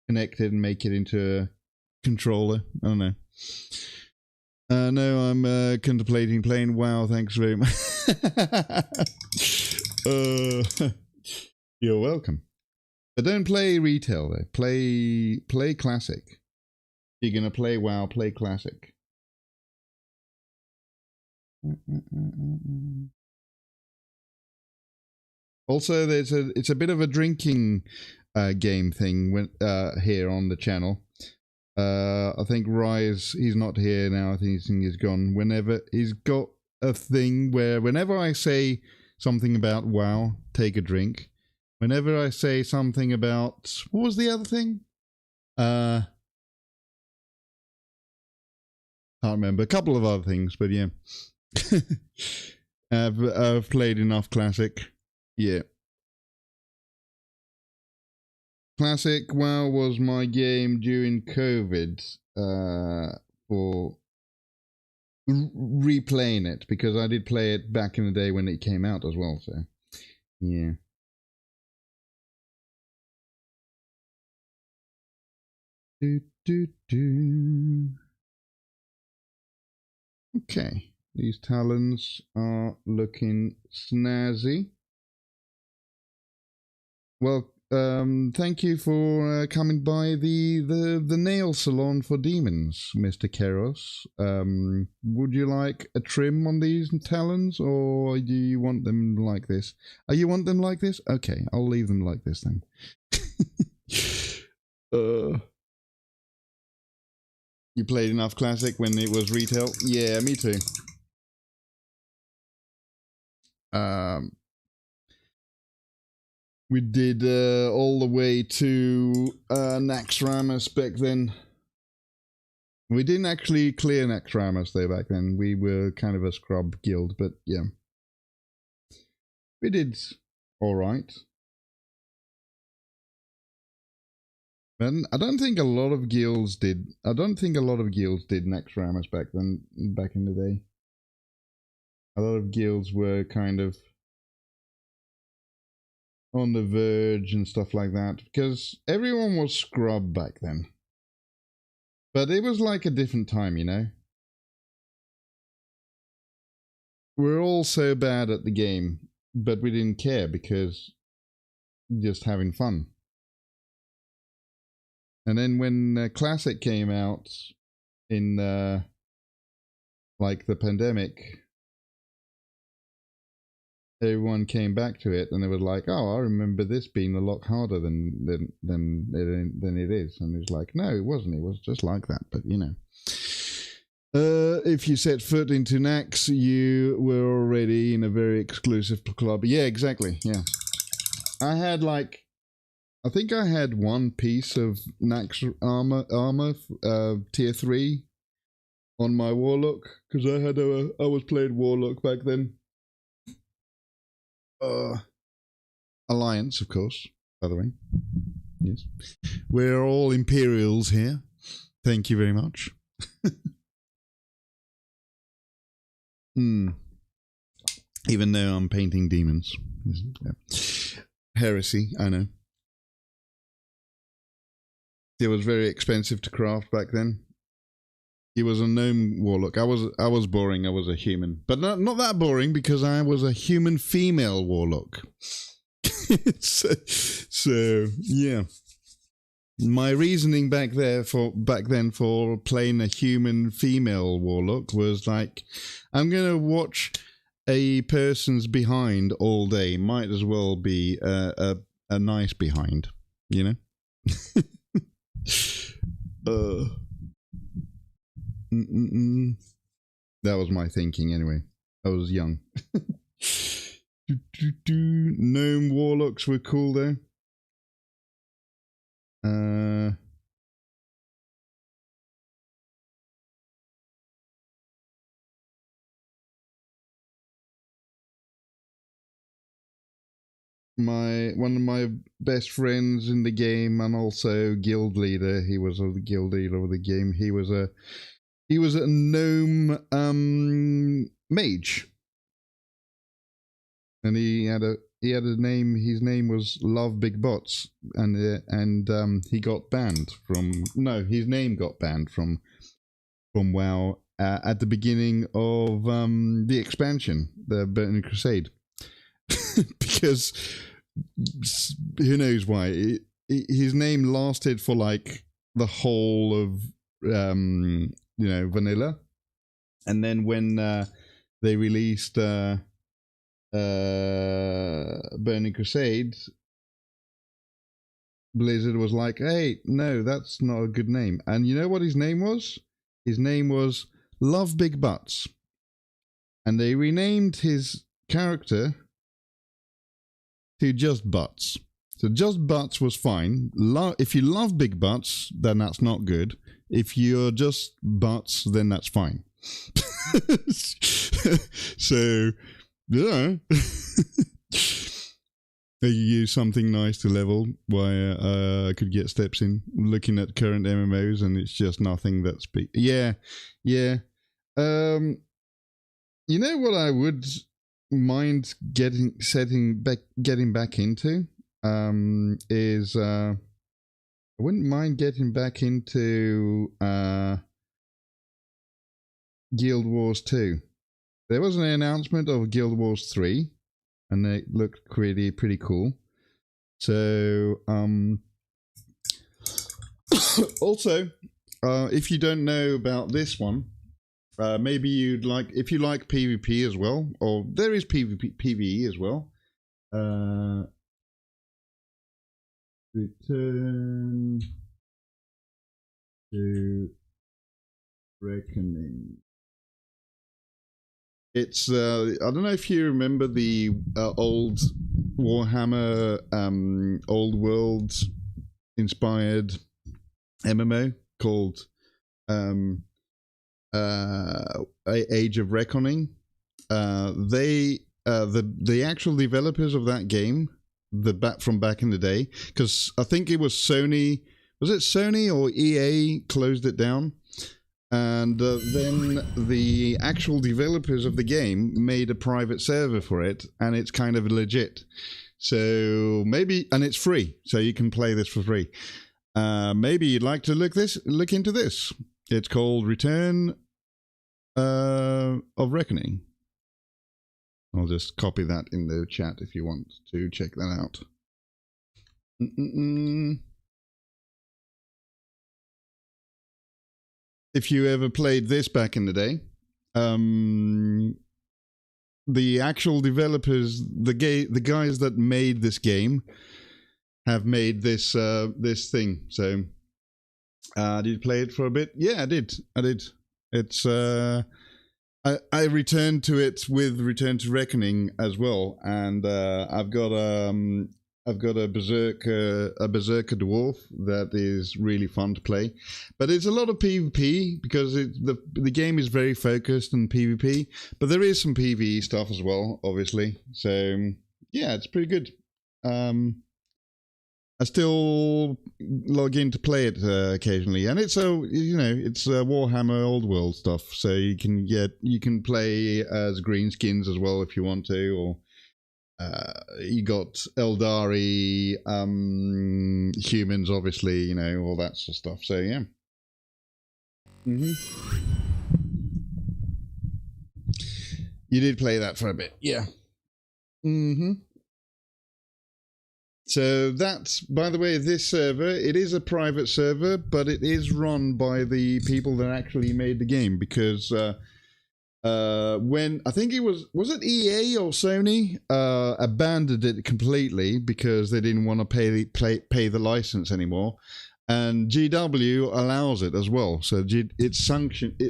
connect it and make it into a controller. I don't know. No, I'm contemplating playing WoW. Thanks very much. You're welcome. But don't play retail though. Play classic. If you're gonna play WoW, play classic. Also, it's a bit of a drinking game thing when here on the channel. I think Rise, he's not here now. I think he's gone. Whenever he's got a thing where whenever I say something about WoW, take a drink. Whenever I say something about, what was the other thing? Can't remember. A couple of other things, but yeah. I've played enough classic. Yeah. Classic WoW was my game during COVID for replaying it, because I did play it back in the day when it came out as well, so yeah. Okay, these talons are looking snazzy. Well, thank you for coming by the nail salon for demons, Mr. Kairos. Would you like a trim on these talons, or do you want them like this? Oh, you want them like this? Okay, I'll leave them like this then. You played enough classic when it was retail? Yeah, me too. We did all the way to Naxxramas back then. We didn't actually clear Naxxramas though back then. We were kind of a scrub guild, but yeah. We did alright. And I don't think a lot of guilds did. I don't think a lot of guilds did Naxxramas back then, back in the day. A lot of guilds were kind of on the verge and stuff like that, because everyone was scrub back then. But it was like a different time, you know? We're all so bad at the game, but we didn't care because just having fun. And then when Classic came out in like the pandemic, everyone came back to it and they were like, "Oh, I remember this being a lot harder than it is." And it's like, no, it wasn't. It was just like that. But you know, if you set foot into Nax, you were already in a very exclusive club. Yeah, exactly. Yeah, I think I had one piece of Nax armor, tier 3 on my Warlock because I was playing Warlock back then. Alliance, of course, by the way. Yes. We're all Imperials here. Thank you very much. Even though I'm painting demons. Yeah. Heresy, I know. It was very expensive to craft back then. He was a gnome warlock. I was boring. I was a human, but not that boring because I was a human female warlock. so yeah, my reasoning back then for playing a human female warlock was like, I'm gonna watch a person's behind all day. Might as well be a nice behind, you know. That was my thinking anyway. I was young. Gnome warlocks were cool though. One of my best friends in the game and also guild leader. He was the guild leader of the game. He was a gnome mage, and he had a name. His name was Love Big Bots, and he got banned from. No, his name got banned from WoW at the beginning of the expansion, the Burning Crusade. Because who knows why his name lasted for like the whole of vanilla, and then when they released Burning Crusade, Blizzard was like, hey, no, that's not a good name. And you know what his name was? His name was Love Big Butts, and they renamed his character to Just Butts. So Just Butts was fine. If you love big butts, then that's not good. If you're just butts, then that's fine. So, yeah. I use something nice to level while I could get steps in. Looking at current MMOs, and it's just nothing that's big. Yeah. You know what I would mind getting back into is I wouldn't mind getting back into Guild Wars 2. There was an announcement of Guild Wars 3 and they looked pretty cool. So also if you don't know about this one, maybe you'd like, if you like PvP as well, or there is PvE as well. Return to Reckoning. It's I don't know if you remember the old Warhammer Old World inspired MMO called Age of Reckoning. The actual developers of that game, from back in the day, because I think it was Sony. Was it Sony or EA closed it down? And then the actual developers of the game made a private server for it, and it's kind of legit. So maybe, and it's free, so you can play this for free. Maybe you'd like to look into this. It's called Return of Reckoning. I'll just copy that in the chat if you want to check that out. If you ever played this back in the day, the actual developers, the guys that made this game, have made this this thing. So, did you play it for a bit? Yeah, I did. It's I returned to it with Return to Reckoning as well, and I've got a berserker dwarf that is really fun to play, but it's a lot of PvP because the game is very focused on PvP, but there is some PvE stuff as well, obviously. So yeah, it's pretty good. I still log in to play it occasionally, and it's it's Warhammer Old World stuff. So you can play as greenskins as well if you want to, or you got Eldari humans, obviously, all that sort of stuff. So yeah. You did play that for a bit, yeah. So that's, by the way, this server, it is a private server, but it is run by the people that actually made the game, because when, I think it was it EA or Sony, abandoned it completely because they didn't want to pay the license anymore. And GW allows it as well. So it's sanctioned.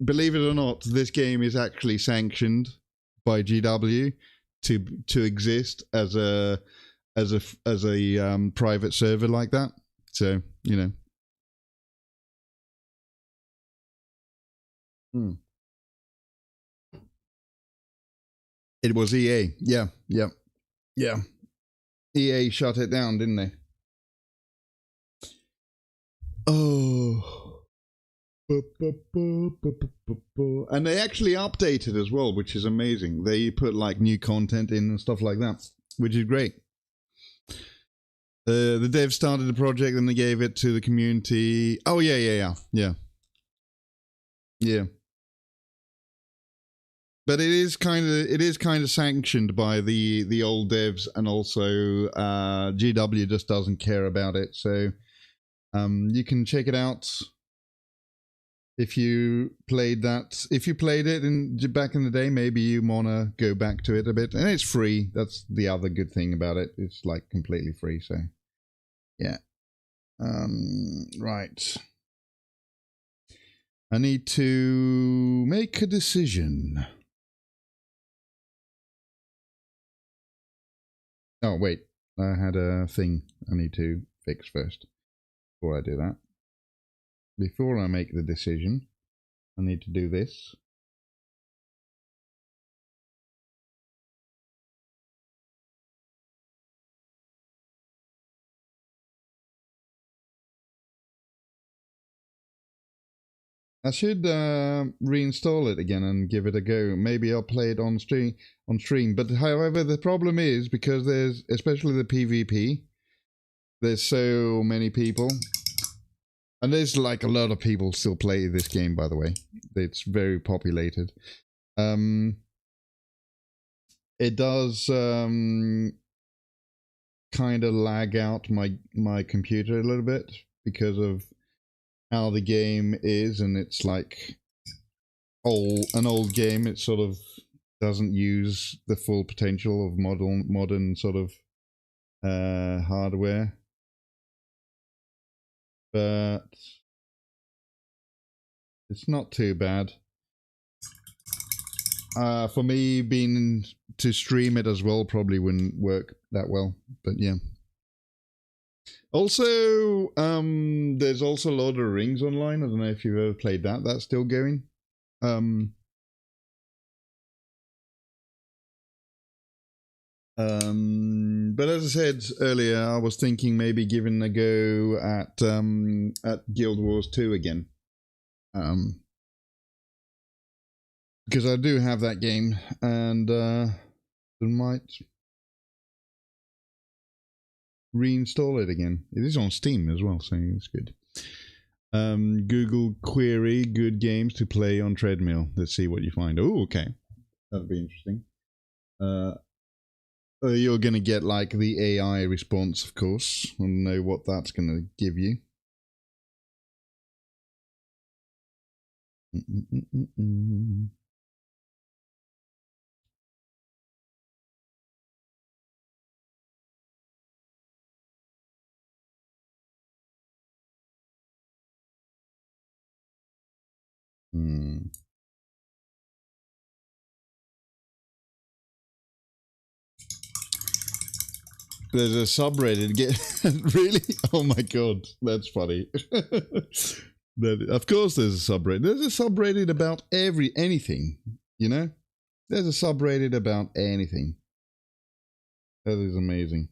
Believe it or not, this game is actually sanctioned by GW to exist as a private server like that. So It was EA. Yeah. EA shut it down, didn't they? Oh. And they actually updated as well, which is amazing. They put like new content in and stuff like that, which is great. The devs started the project and they gave it to the community. Oh yeah. But it is kind of sanctioned by the old devs, and also GW just doesn't care about it. So you can check it out if you played that. If you played it back in the day, maybe you wanna go back to it a bit, and it's free. That's the other good thing about it. It's like completely free. So yeah. Right. I need to make a decision. Oh, wait. I had a thing I need to fix first before I do that. Before I make the decision, I need to do this. I should reinstall it again and give it a go. Maybe I'll play it on stream. But however, the problem is, because there's, especially the PvP, there's so many people. And there's like a lot of people still play this game, by the way. It's very populated. It does kind of lag out my computer a little bit because of how the game is, and it's like an old game. It sort of doesn't use the full potential of modern sort of hardware. But it's not too bad. For me, being to stream it as well probably wouldn't work that well, but yeah. Also, there's also Lord of the Rings online. I don't know if you've ever played that. That's still going. But as I said earlier, I was thinking maybe giving a go at Guild Wars 2 again. Because I do have that game, and I might reinstall it again. It is on Steam as well, so it's good. Google query good games to play on treadmill. Let's see what you find. Oh, okay. That'll be interesting. You're going to get like the AI response, of course. I don't know what that's going to give you. There's a subreddit. Really? Oh my god, that's funny. Of course, there's a subreddit. There's a subreddit about anything. You know, there's a subreddit about anything. That is amazing.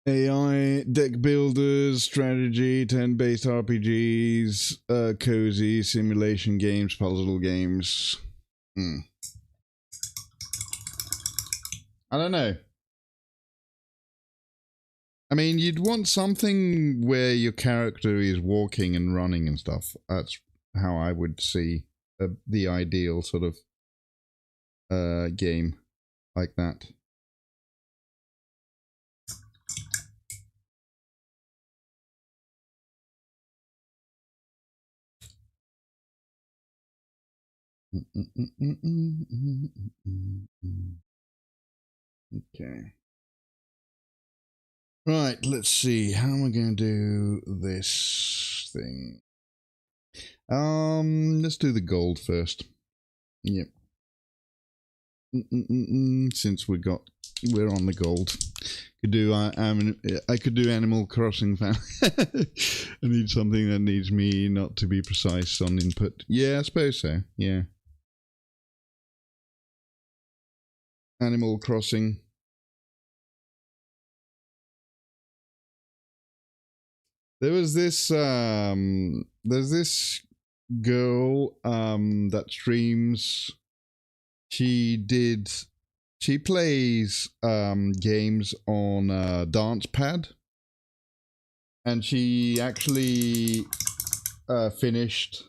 AI, deck builders, strategy, turn-based RPGs, cozy simulation games, puzzle games. I don't know. I mean, you'd want something where your character is walking and running and stuff. That's how I would see the ideal sort of game like that. Okay. Right, let's see. How am I going to do this thing? Let's do the gold first. Yep. Since we're on the gold. I could do Animal Crossing fan. I need something that needs me not to be precise on input. Yeah, I suppose so. Yeah. Animal Crossing. There's this girl that streams. She plays games on a dance pad, and she actually finished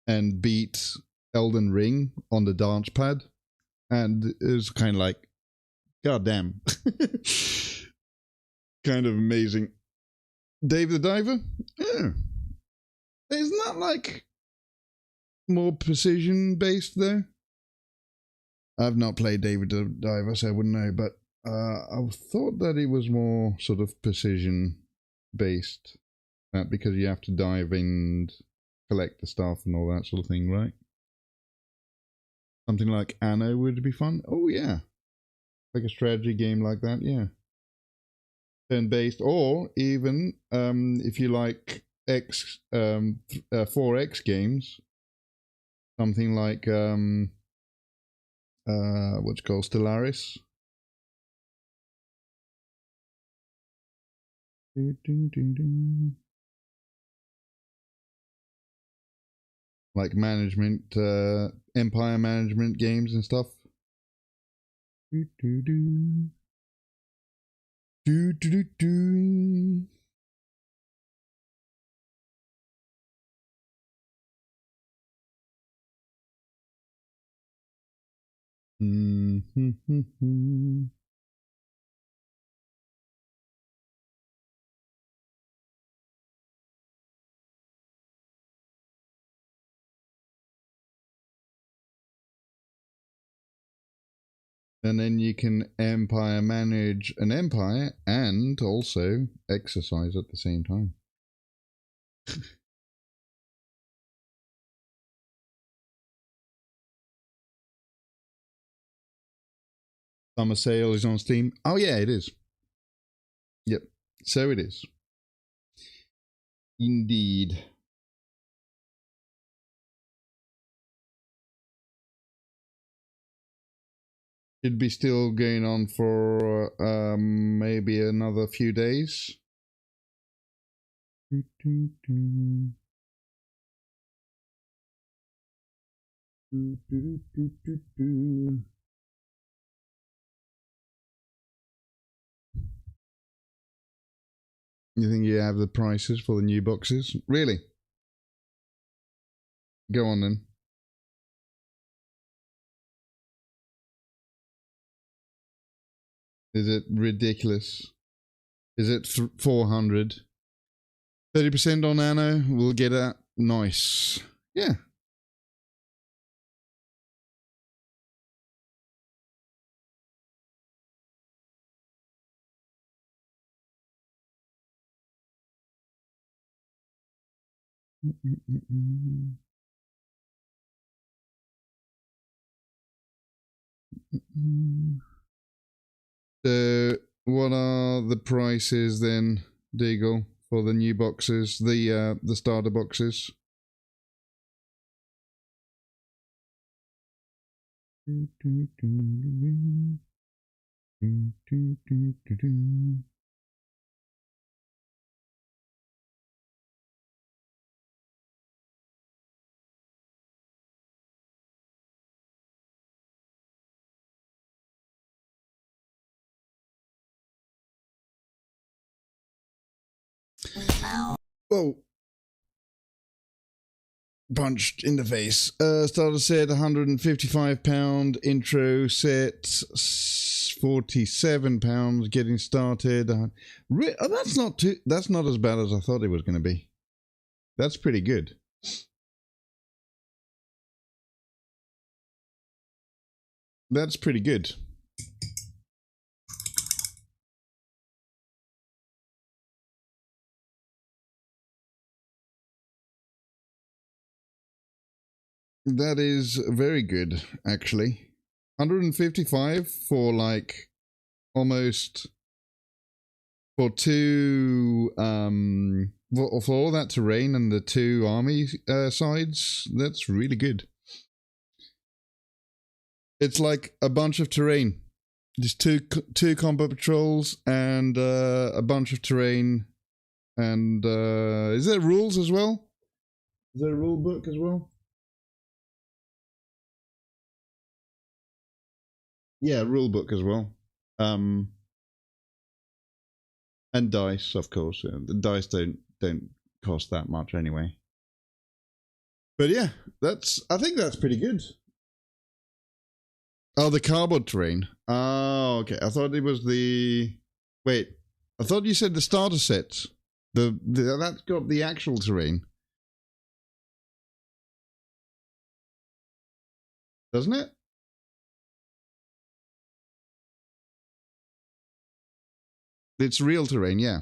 and beat Elden Ring on the dance pad, and it was kind of like, god damn. Kind of amazing. Dave the Diver? Yeah. It's not like more precision based though. I've not played Dave the Diver, so I wouldn't know, but I thought that it was more sort of precision based, because you have to dive in and collect the stuff and all that sort of thing, right? Something like Anno would be fun. Oh yeah, like a strategy game like that, yeah. Turn-based, or even if you like 4X games, something like what's it called, Stellaris. Like management, empire management games and stuff. And then you can empire manage an empire and also exercise at the same time. Summer sale is on Steam. Oh yeah, it is. Yep, so it is. Indeed. Should be still going on for maybe another few days. You think you have the prices for the new boxes? Really? Go on then. Is it ridiculous? Is it 400? 30% on Anno? We'll get that. Nice. Yeah. So, what are the prices then, Deagle, for the new boxes, the starter boxes? Whoa. Punched in the face. Starter set, £155. Intro set, £47. Getting started. That's not too. That's not as bad as I thought it was going to be. That's pretty good. That's pretty good. That is very good, actually. 155 for like almost for two for all that terrain and the two army sides. That's really good. It's like a bunch of terrain. Just two combat patrols and a bunch of terrain. And is there rules as well? Is there a rule book as well? Yeah, rule book as well. And dice, of course. The dice don't cost that much anyway. But yeah, I think that's pretty good. Oh, the cardboard terrain. Oh, okay. I thought it was the. Wait, I thought you said the starter set. That's got the actual terrain, doesn't it? It's real terrain, yeah.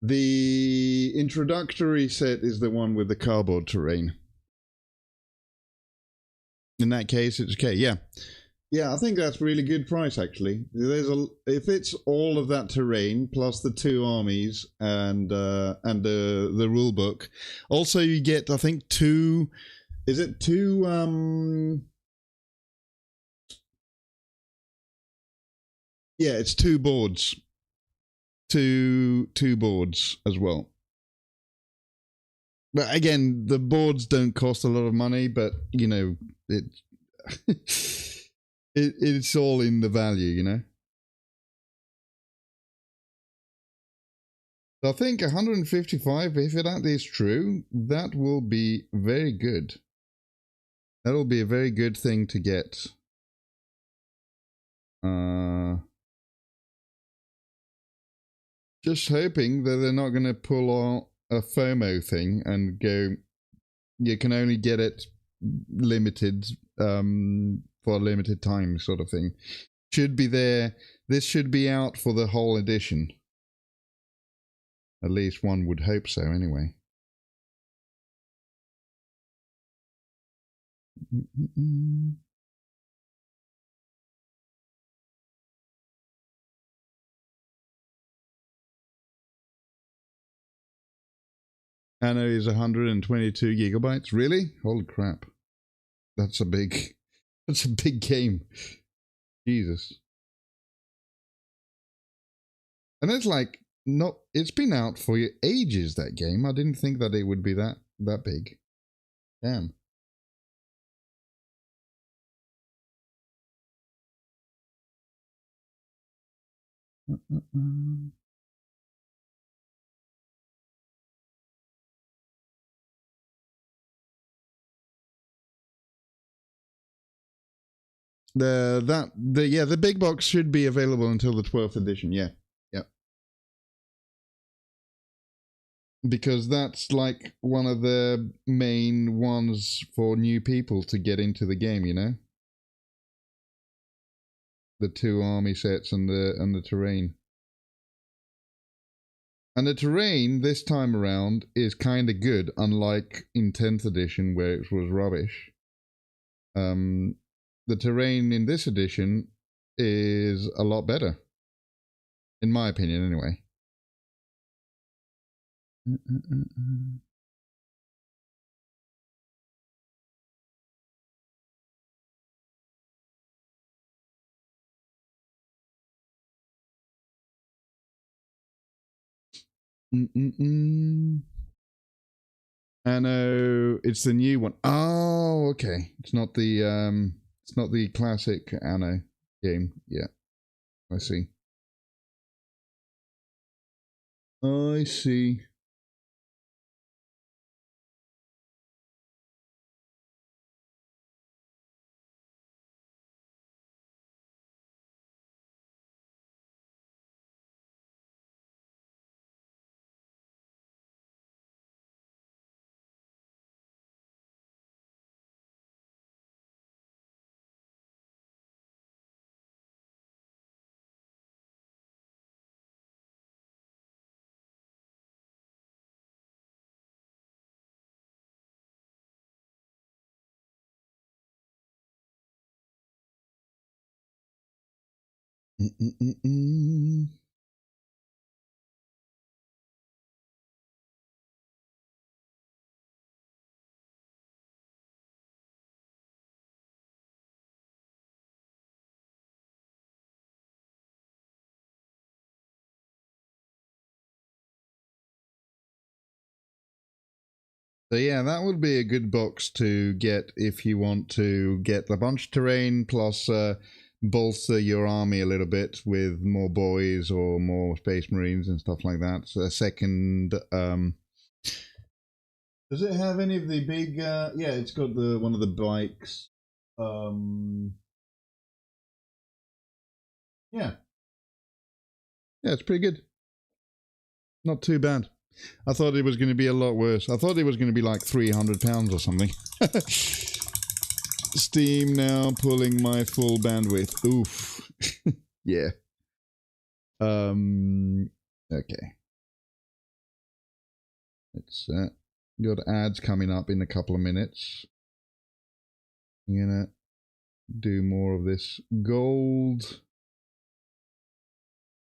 The introductory set is the one with the cardboard terrain. In that case, it's okay. Yeah, yeah. I think that's really good price actually. If it's all of that terrain plus the two armies and the rule book. Also, you get I think two. Is it two? Yeah, it's two boards. Two boards as well. But again, the boards don't cost a lot of money, but you know it's all in the value, you know. So I think 155, if that is true, that will be very good. That'll be a very good thing to get. Just hoping that they're not going to pull out a FOMO thing and go you can only get it limited for a limited time, sort of thing. Should be there. This should be out for the whole edition. At least one would hope so, anyway. Anno is 122 gigabytes. Really? Holy crap! That's a big game. Jesus. And it's like not. It's been out for ages. That game. I didn't think that it would be that big. Damn. The big box should be available until the 12th edition. Yeah. Because that's like one of the main ones for new people to get into the game, you know? The 2 army sets and the terrain. And the terrain this time around is kind of good, unlike in 10th edition where it was rubbish. The terrain in this edition is a lot better. In my opinion, anyway. Anno, it's the new one. Oh, okay. It's not the classic Anno game. Yeah, I see. I see. So yeah, that would be a good box to get if you want to get a bunch of terrain plus bolster your army a little bit with more boys or more space marines and stuff like that. So a second, does it have any of the big? Yeah, it's got the one of the bikes. Yeah, it's pretty good. Not too bad. I thought it was going to be a lot worse. I thought it was going to be like £300 or something. Steam now pulling my full bandwidth. Oof. Yeah. Okay. It's got ads coming up in a couple of minutes. I'm gonna do more of this gold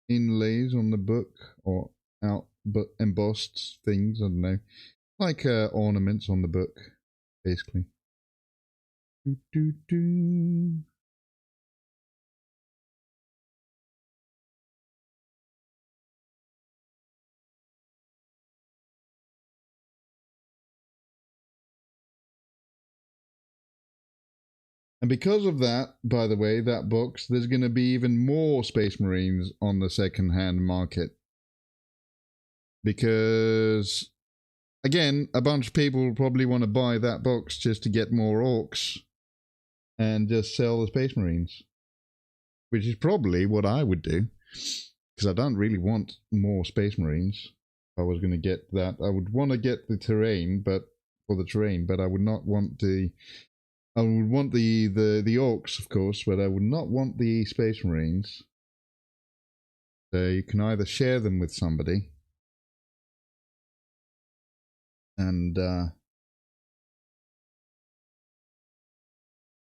inlays on the book or out. But embossed things, I don't know, like ornaments on the book, basically. And because of that, by the way, that box, there's going to be even more Space Marines on the second-hand market. Because, again, a bunch of people probably want to buy that box just to get more orcs and just sell the Space Marines. Which is probably what I would do. Because I don't really want more Space Marines. If I was going to get that, I would want to get the terrain, but for the terrain, but I would not want the. I would want the orcs, of course, but I would not want the Space Marines. So you can either share them with somebody, and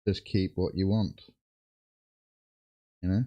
just keep what you want. You know.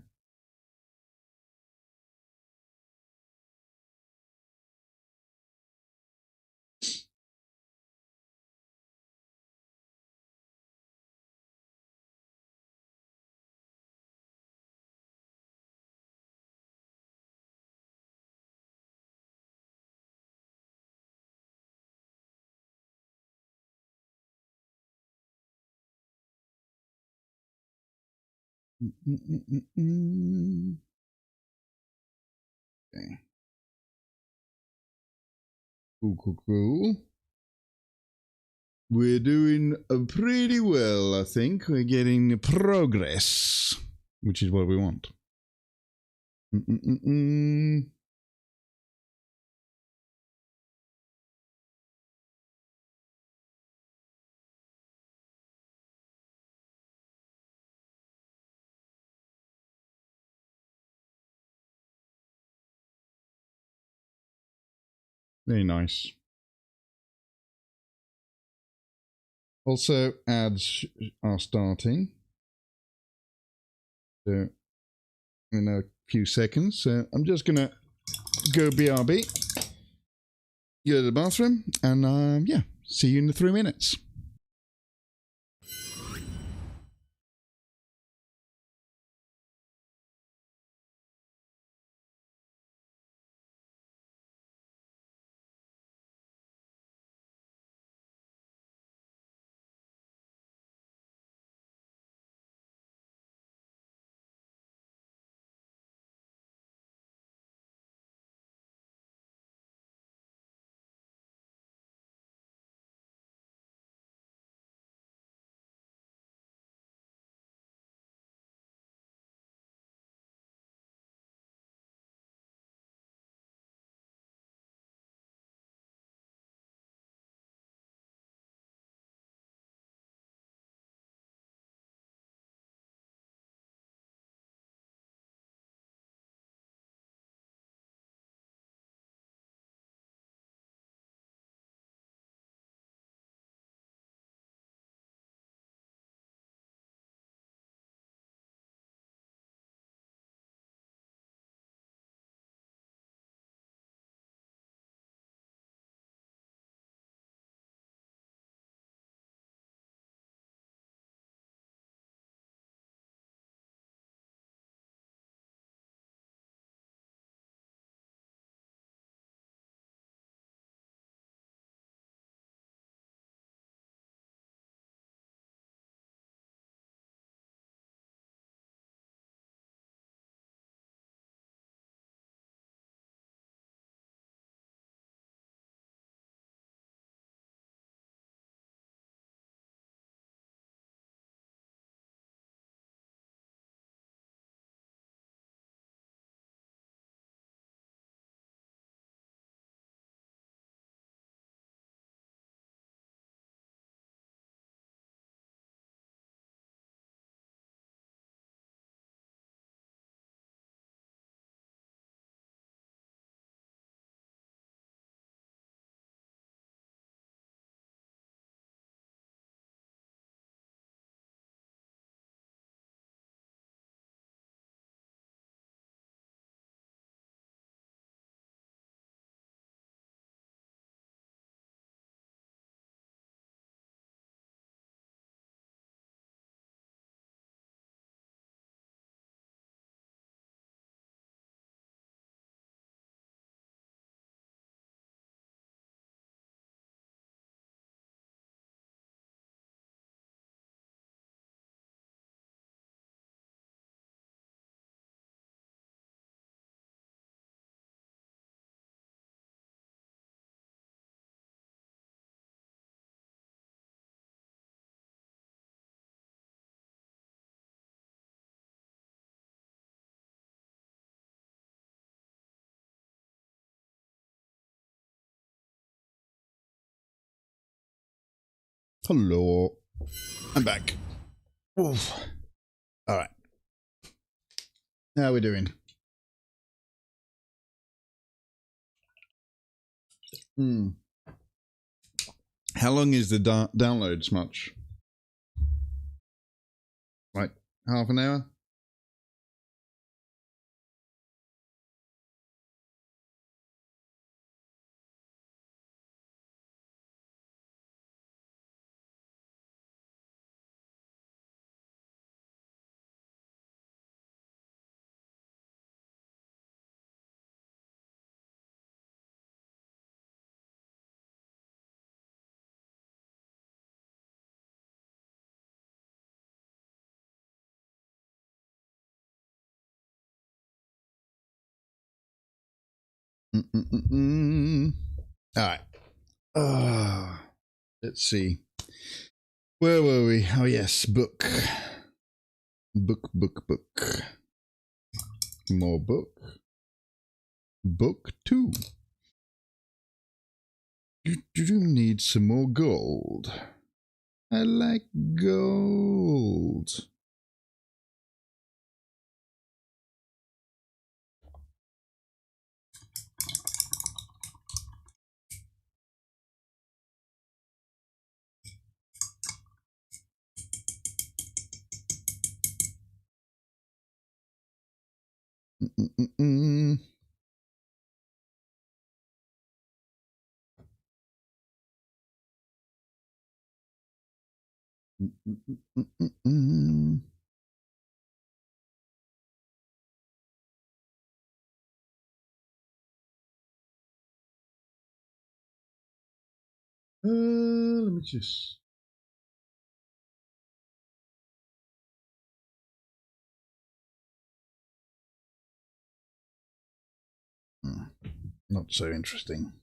Okay. Cool. We're doing pretty well, I think. We're getting progress, which is what we want. Very nice. Also, ads are starting. So, in a few seconds. So, I'm just going to go BRB, go to the bathroom, and yeah, see you in 3 minutes. Hello. I'm back. Oof. All right. How are we doing? How long is the downloads much? Like half an hour? All right. Let's see. Where were we? Oh, yes. Book. Book. More book. Book 2. Do need some more gold. I like gold. Let me just. Not so interesting.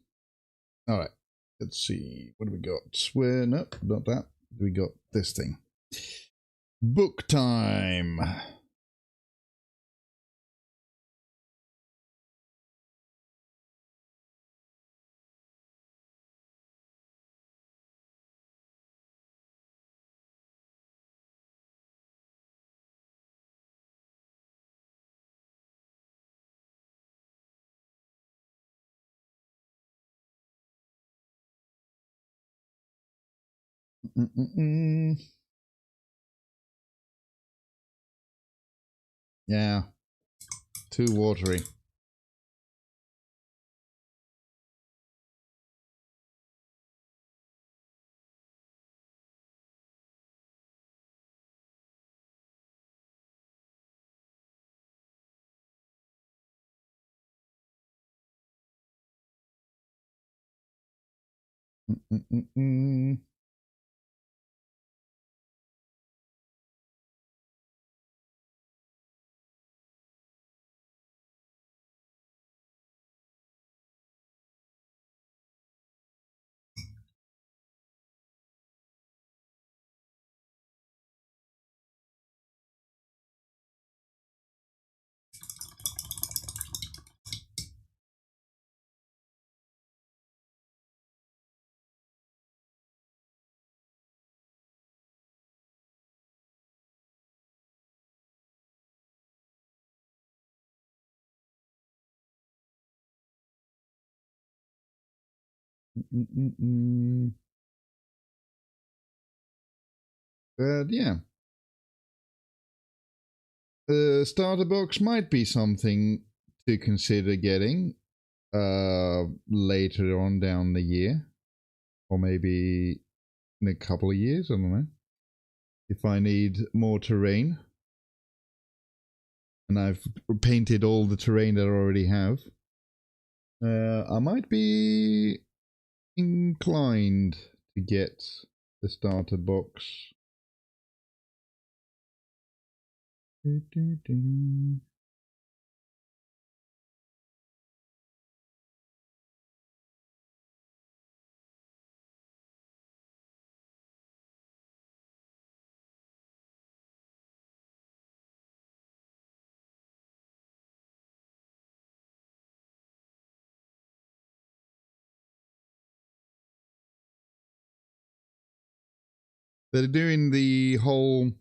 All right. Let's see. What do we got? Where? Nope, not that. We got this thing. Book time. Yeah. Too watery. But yeah. The starter box might be something to consider getting later on down the year, or maybe in a couple of years. I don't know. If I need more terrain, and I've painted all the terrain that I already have, I might be inclined to get the starter box. They're doing the whole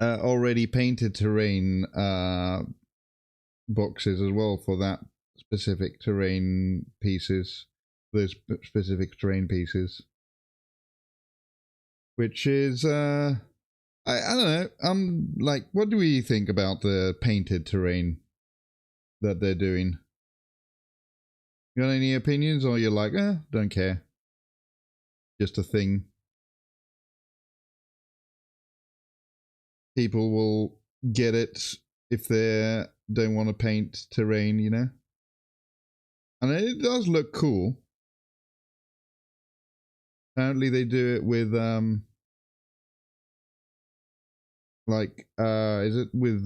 already painted terrain boxes as well for that specific terrain pieces. Those specific terrain pieces. Which is, I don't know. Like, what do we think about the painted terrain that they're doing? You got any opinions, or you're like, don't care, just a thing? People will get it if they don't want to paint terrain, you know? And it does look cool. Apparently they do it with, like, is it with,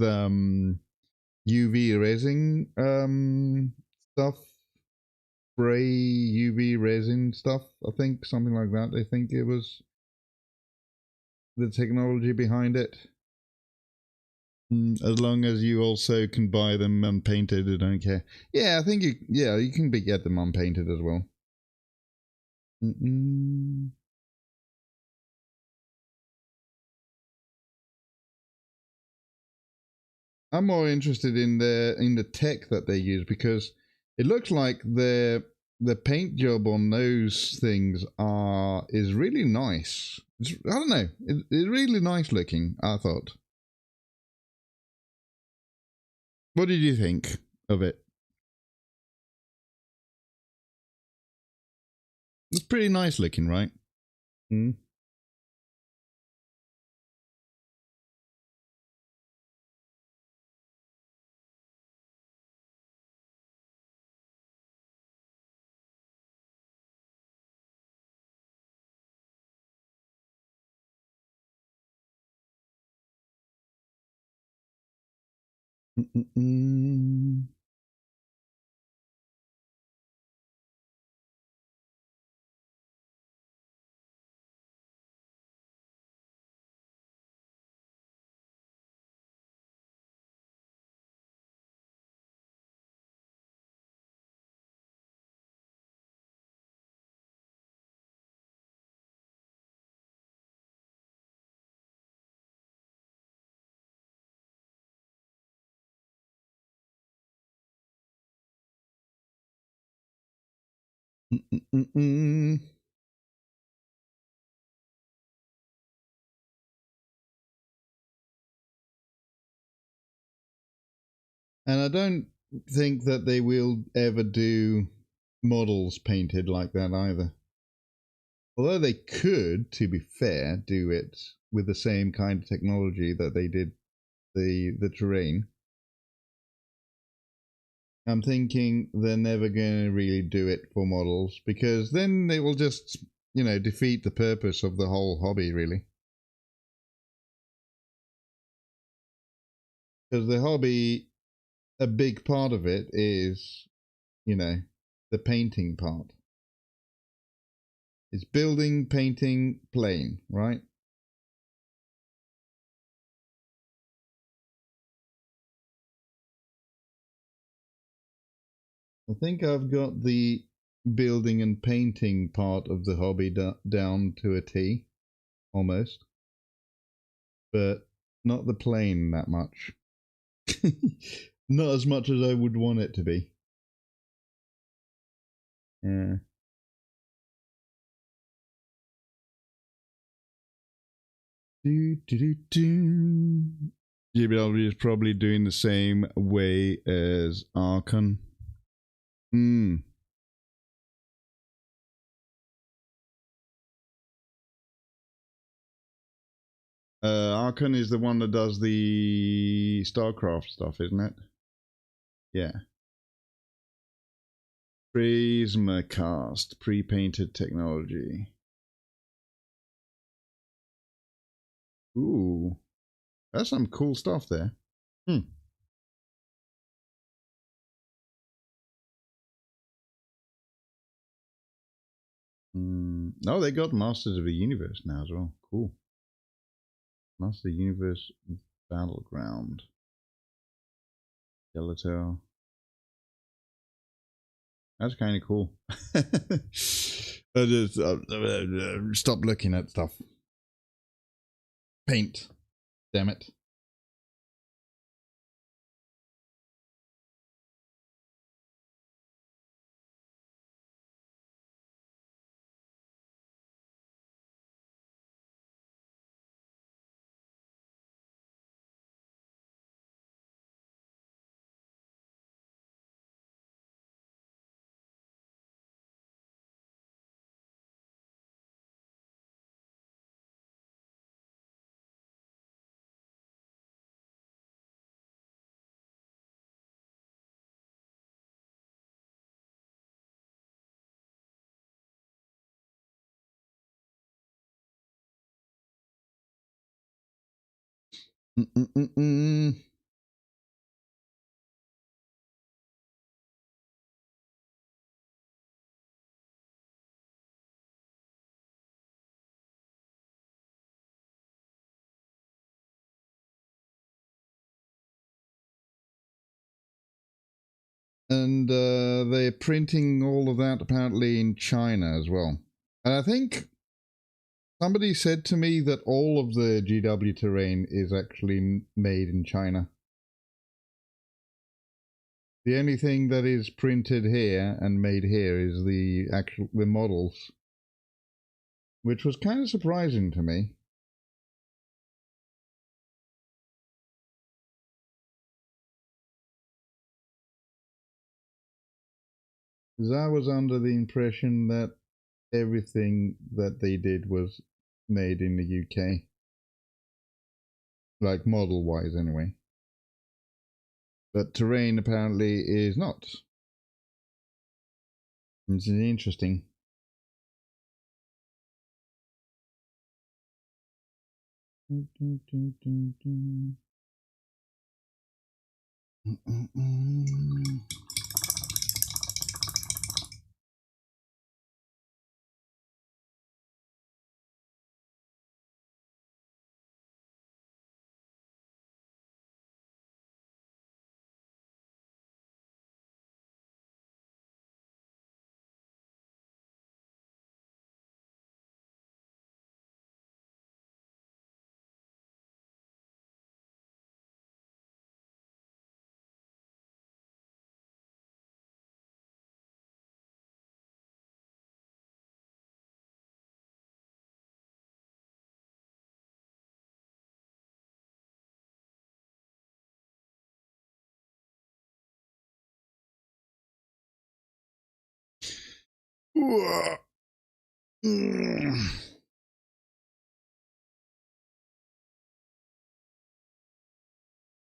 UV resin, stuff? Spray UV resin stuff, I think, something like that. I think it was the technology behind it. As long as you also can buy them unpainted, I don't care. Yeah, I think you can get them unpainted as well. I'm more interested in the tech that they use, because it looks like the paint job on those things is really nice. I don't know. It's really nice looking, I thought. What did you think of it? It's pretty nice looking, right? And I don't think that they will ever do models painted like that either. Although they could, to be fair, do it with the same kind of technology that they did the terrain. I'm thinking they're never going to really do it for models, because then they will just, defeat the purpose of the whole hobby, really. Because the hobby, a big part of it is, the painting part. It's building, painting, playing, right? I think I've got the building and painting part of the hobby down to a T, almost. But not the playing that much. Not as much as I would want it to be. Yeah. GBW is probably doing the same way as Archon. Archon is the one that does the StarCraft stuff, isn't it? Yeah. Prismacast, pre-painted technology. Ooh, that's some cool stuff there. Oh, they got Masters of the Universe now as well. Cool. Masters of the Universe Battleground. Skeletal. That's kind of cool. I just stop looking at stuff. paint. Damn it. And they're printing all of that apparently in China as well. And I think somebody said to me that all of the GW terrain is actually made in China. The only thing that is printed here and made here is the models, which was kind of surprising to me. Because I was under the impression that everything that they did was made in the UK. Like model-wise, anyway. But terrain apparently is not. This is interesting.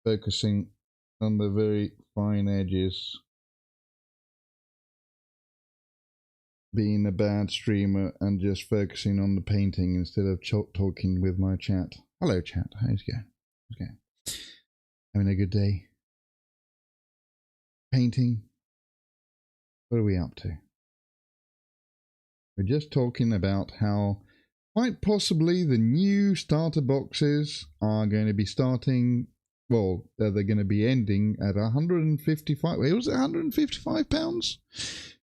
Focusing on the very fine edges. Being a bad streamer and just focusing on the painting instead of talking with my chat. Hello chat, how's it going? Okay. Having a good day? Painting? What are we up to? We're just talking about how quite possibly the new starter boxes are going to be starting, well, they're going to be ending at 155, wait, was it 155 pounds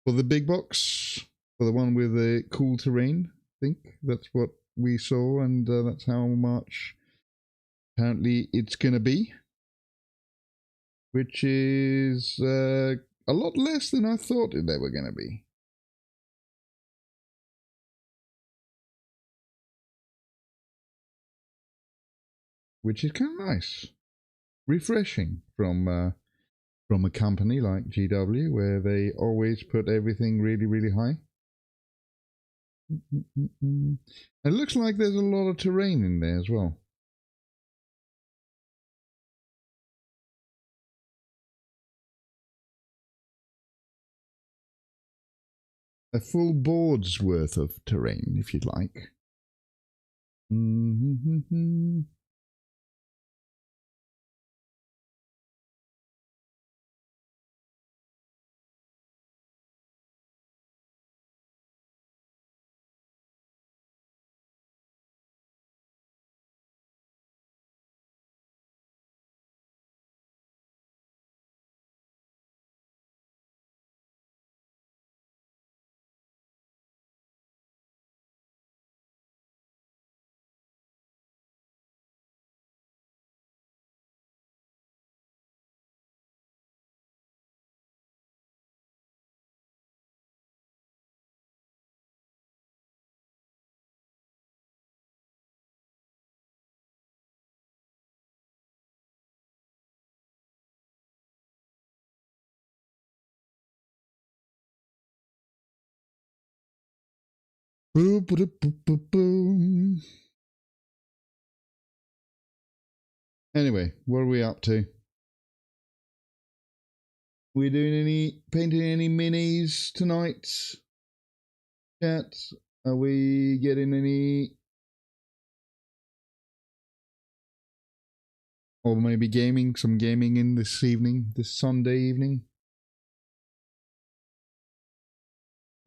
for the big box, for the one with the cool terrain? I think that's what we saw, and that's how much apparently it's going to be, which is a lot less than I thought they were going to be. Which is kind of nice, refreshing from a company like GW, where they always put everything really, really high. It looks like there's a lot of terrain in there as well. A full board's worth of terrain, if you'd like. Boom, boom, boom, boom, boom. Anyway, what are we up to? We doing painting any minis tonight? Chat? Are we getting any? Or maybe some gaming in this evening, this Sunday evening?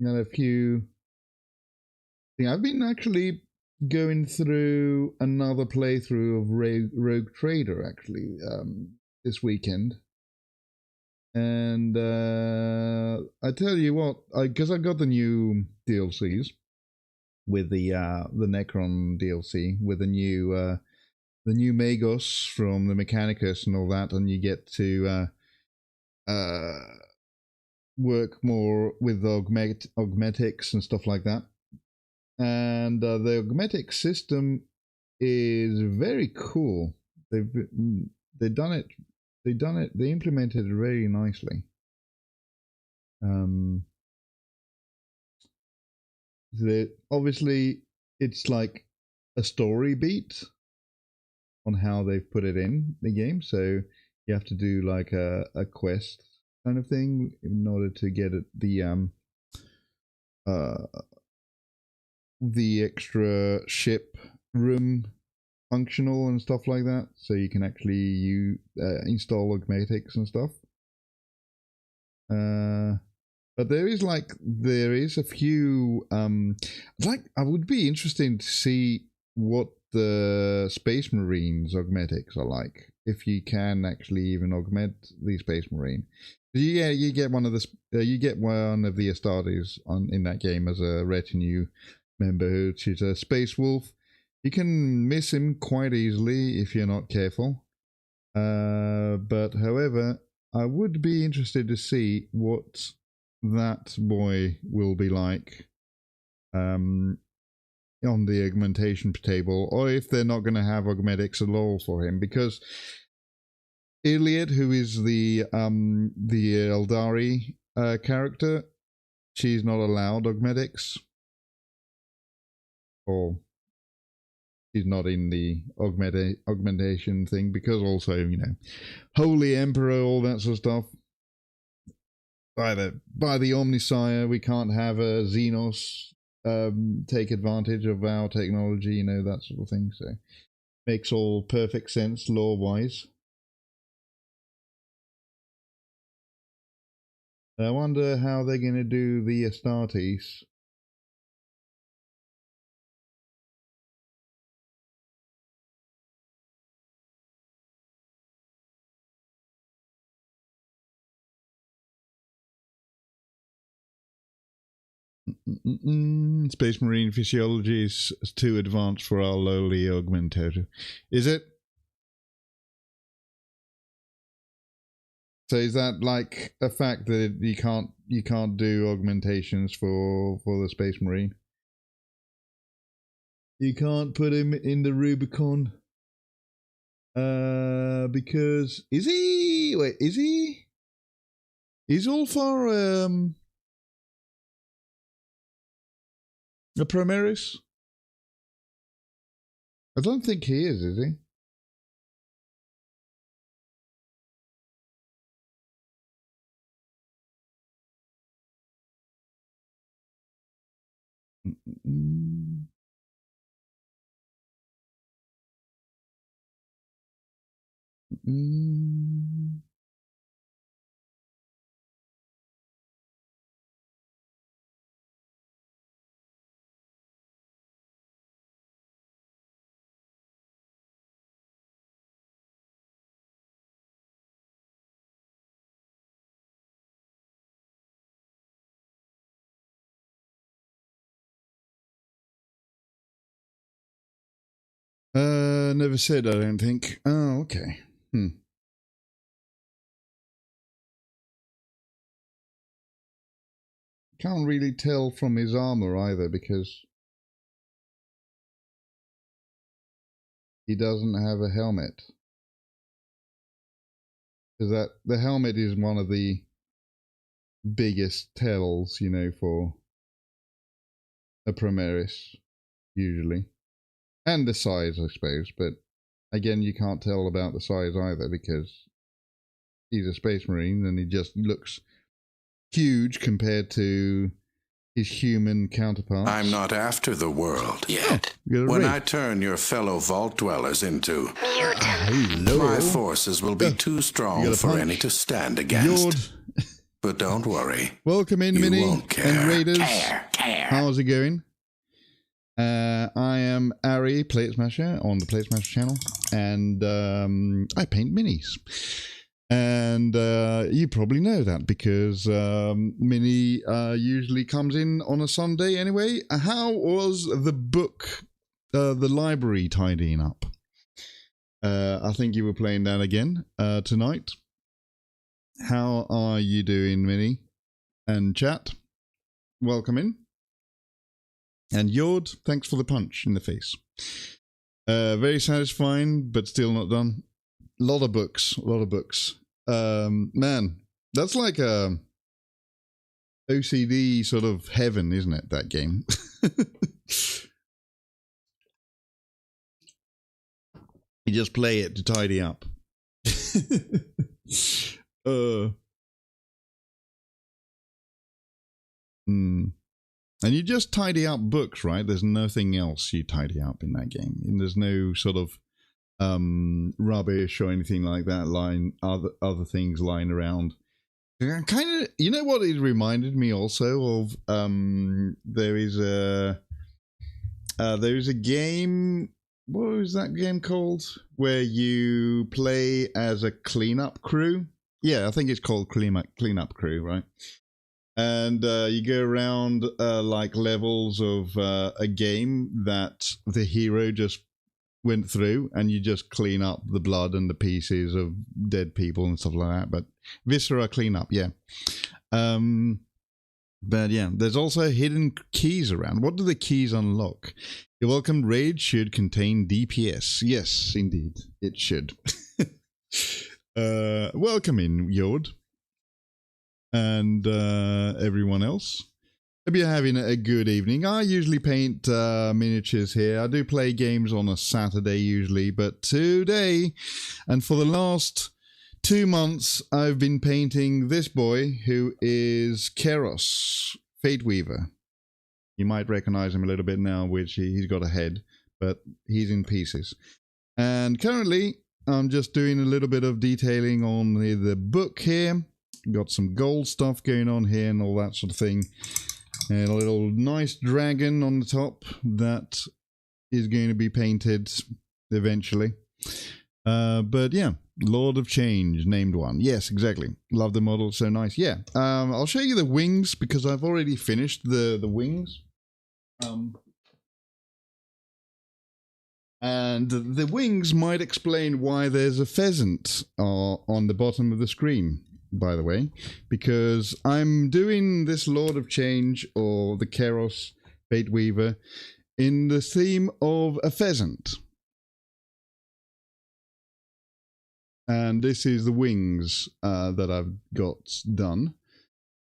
Got a few. I've been actually going through another playthrough of Rogue Trader actually this weekend, and I tell you what, because I got the new DLCs with the Necron DLC with the new Magos from the Mechanicus and all that, and you get to work more with augmetics and stuff like that. And the augmetic system is very cool. They implemented it very nicely. Obviously it's like a story beat on how they've put it in the game, so you have to do like a quest kind of thing in order to get it the extra ship room functional and stuff like that, so you can actually install augmetics and stuff. But there is a few I would be interested to see what the Space Marines augmetics are like, if you can actually even augment the Space Marine. You get one of the Astartes in that game as a retinue member, which is a Space Wolf. You can miss him quite easily if you're not careful. But however, I would be interested to see what that boy will be like on the augmentation table, or if they're not going to have augmetics at all for him, because Iliad, who is the Eldari character, she's not allowed augmetics, or she's not in the augmentation thing, because also, Holy Emperor, all that sort of stuff. By the Omnisire, we can't have a Xenos take advantage of our technology, that sort of thing. So makes all perfect sense lore-wise. I wonder how they're going to do the Astartes. Space Marine physiology is too advanced for our lowly augmentator. Is it? So is that like a fact that you can't do augmentations for the Space Marine? You can't put him in the Rubicon because is he? Wait, is he? He's all for a Primaris? I don't think he is he? Never said, I don't think. Oh, okay. Can't really tell from his armor either, because he doesn't have a helmet. Because the helmet is one of the biggest tells, for a Primaris, usually. And the size, I suppose. But again, you can't tell about the size either because he's a Space Marine and he just looks huge compared to his human counterparts. I'm not after the world yet. When I turn your fellow vault dwellers into mutant, my forces will be too strong for any to stand against. But don't worry. Welcome in, Mini and Raiders. How's it going? I am Ari, Plate Smasher, on the Plate Smasher channel, and I paint minis. And you probably know that because Mini usually comes in on a Sunday anyway. How was the book, the library tidying up? I think you were playing that again tonight. How are you doing, Mini? And chat, welcome in. And Yord, thanks for the punch in the face. Very satisfying, but still not done. A lot of books. Man, that's like a OCD sort of heaven, isn't it, that game? You just play it to tidy up. And you just tidy up books, right? There's nothing else you tidy up in that game. And there's no sort of rubbish or anything like that other things lying around. Kind of, you know what it reminded me also of? There is a game. What was that game called? Where you play as a cleanup crew. Yeah, I think it's called Cleanup Crew, right? And you go around like levels of a game that the hero just went through, and you just clean up the blood and the pieces of dead people and stuff like that. But Viscera cleanup, yeah. But yeah, there's also hidden keys around. What do the keys unlock? Your welcome raid should contain DPS. Yes, indeed, it should. Welcome in, Yord. And everyone else. Hope you're having a good evening. I usually paint miniatures here. I do play games on a Saturday usually, but today and for the last 2 months I've been painting this boy who is Kairos Fateweaver. You might recognize him a little bit now, which he's got a head, but he's in pieces. And currently I'm just doing a little bit of detailing on the book here. Got some gold stuff going on here and all that sort of thing. And a little nice dragon on the top that is going to be painted eventually. But yeah, Lord of Change, named one. Yes, exactly. Love the model, so nice. Yeah, I'll show you the wings because I've already finished the wings. And the wings might explain why there's a pheasant on the bottom of the screen, by the way, because I'm doing this Lord of Change, or the Kairos Fateweaver, in the theme of a pheasant. And this is the wings that I've got done.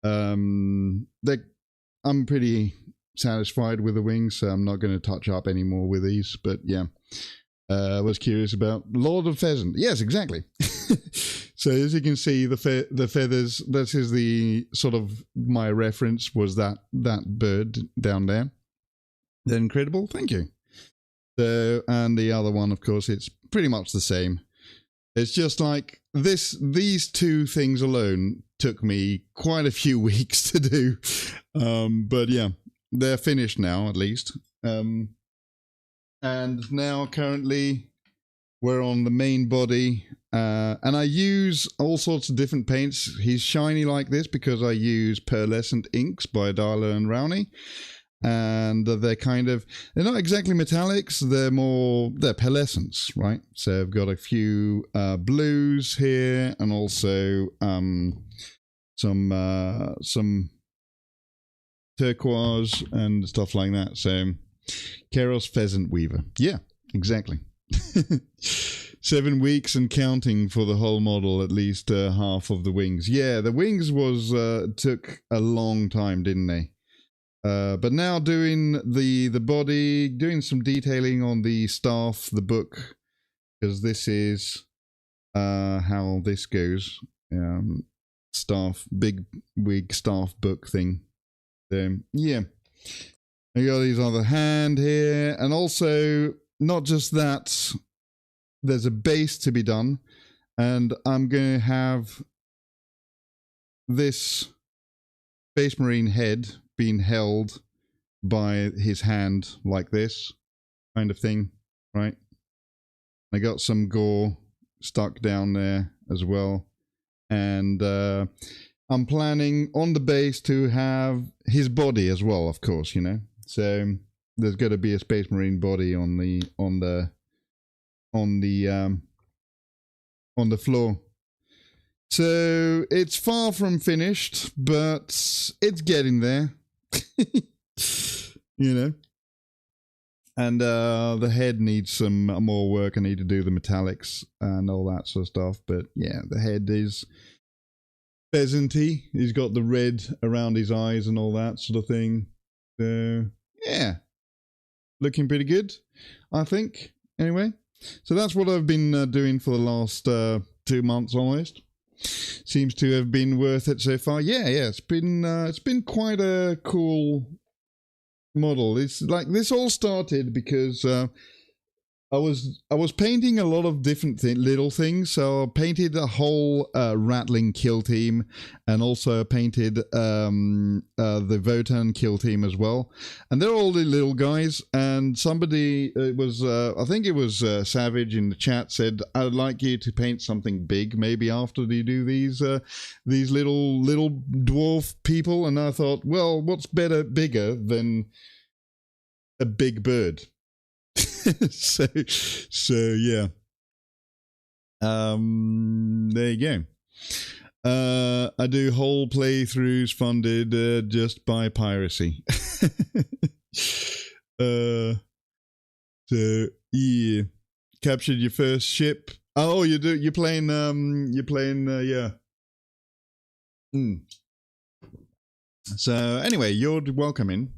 I'm pretty satisfied with the wings, so I'm not going to touch up any more with these, but yeah. I was curious about Lord of Pheasant. Yes, exactly. So as you can see, the feathers, this is the sort of my reference, was that bird down there. They're incredible. Thank you. So, and the other one, of course, it's pretty much the same. It's just like these two things alone took me quite a few weeks to do. But yeah, they're finished now, at least. And now currently we're on the main body. And I use all sorts of different paints. He's shiny like this because I use pearlescent inks by Darla and Rowney. And they're not exactly metallics, they're pearlescents, right? So I've got a few blues here, and also some turquoise and stuff like that. So Kairos Pheasant Weaver. Yeah, exactly. 7 weeks and counting for the whole model, at least half of the wings. Yeah, the wings took a long time, didn't they? But now doing the body, doing some detailing on the staff, the book, because this is how this goes. Staff, big wig staff book thing. Yeah. I got his other hand here, and also not just that, there's a base to be done, and I'm going to have this Space Marine head being held by his hand like this kind of thing, right? I got some gore stuck down there as well, and I'm planning on the base to have his body as well, of course, you know. So there's got to be a Space Marine body on the floor. So it's far from finished, but it's getting there. You know. And the head needs some more work. I need to do the metallics and all that sort of stuff. But yeah, the head is pheasanty. He's got the red around his eyes and all that sort of thing. So yeah, looking pretty good, I think. Anyway, so that's what I've been doing for the last 2 months almost. Seems to have been worth it so far. Yeah, it's been quite a cool model. It's like this all started because I was painting a lot of different little things. So I painted a whole rattling kill team, and also painted the Votan kill team as well. And they're all the little guys. And somebody, it was I think it was Savage in the chat, said, "I'd like you to paint something big, maybe after you do these little dwarf people." And I thought, well, what's bigger than a big bird? so yeah. There you go. I do whole playthroughs funded just by piracy. So yeah, captured your first ship. Oh, you're playing yeah. So anyway, you're welcome in.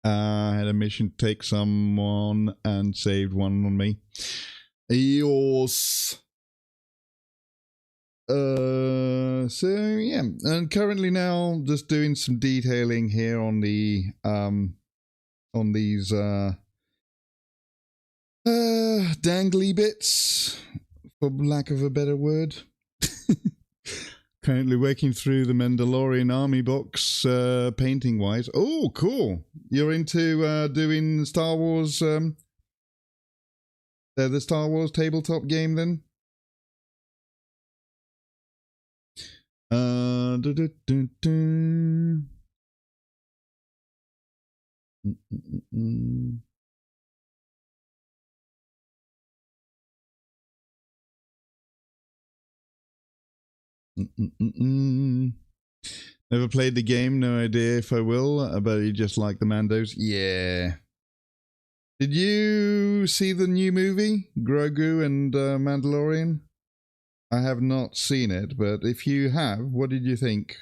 I had a mission to take someone and saved one on me. Yours. So yeah, and currently now just doing some detailing here on the on these dangly bits, for lack of a better word. Currently working through the Mandalorian army box, painting wise. Oh, cool! You're into doing Star Wars, the Star Wars tabletop game, then? Never played the game, no idea if I will, but you just like the Mandos. Yeah. Did you see the new movie, Grogu and Mandalorian? I have not seen it, but if you have, what did you think?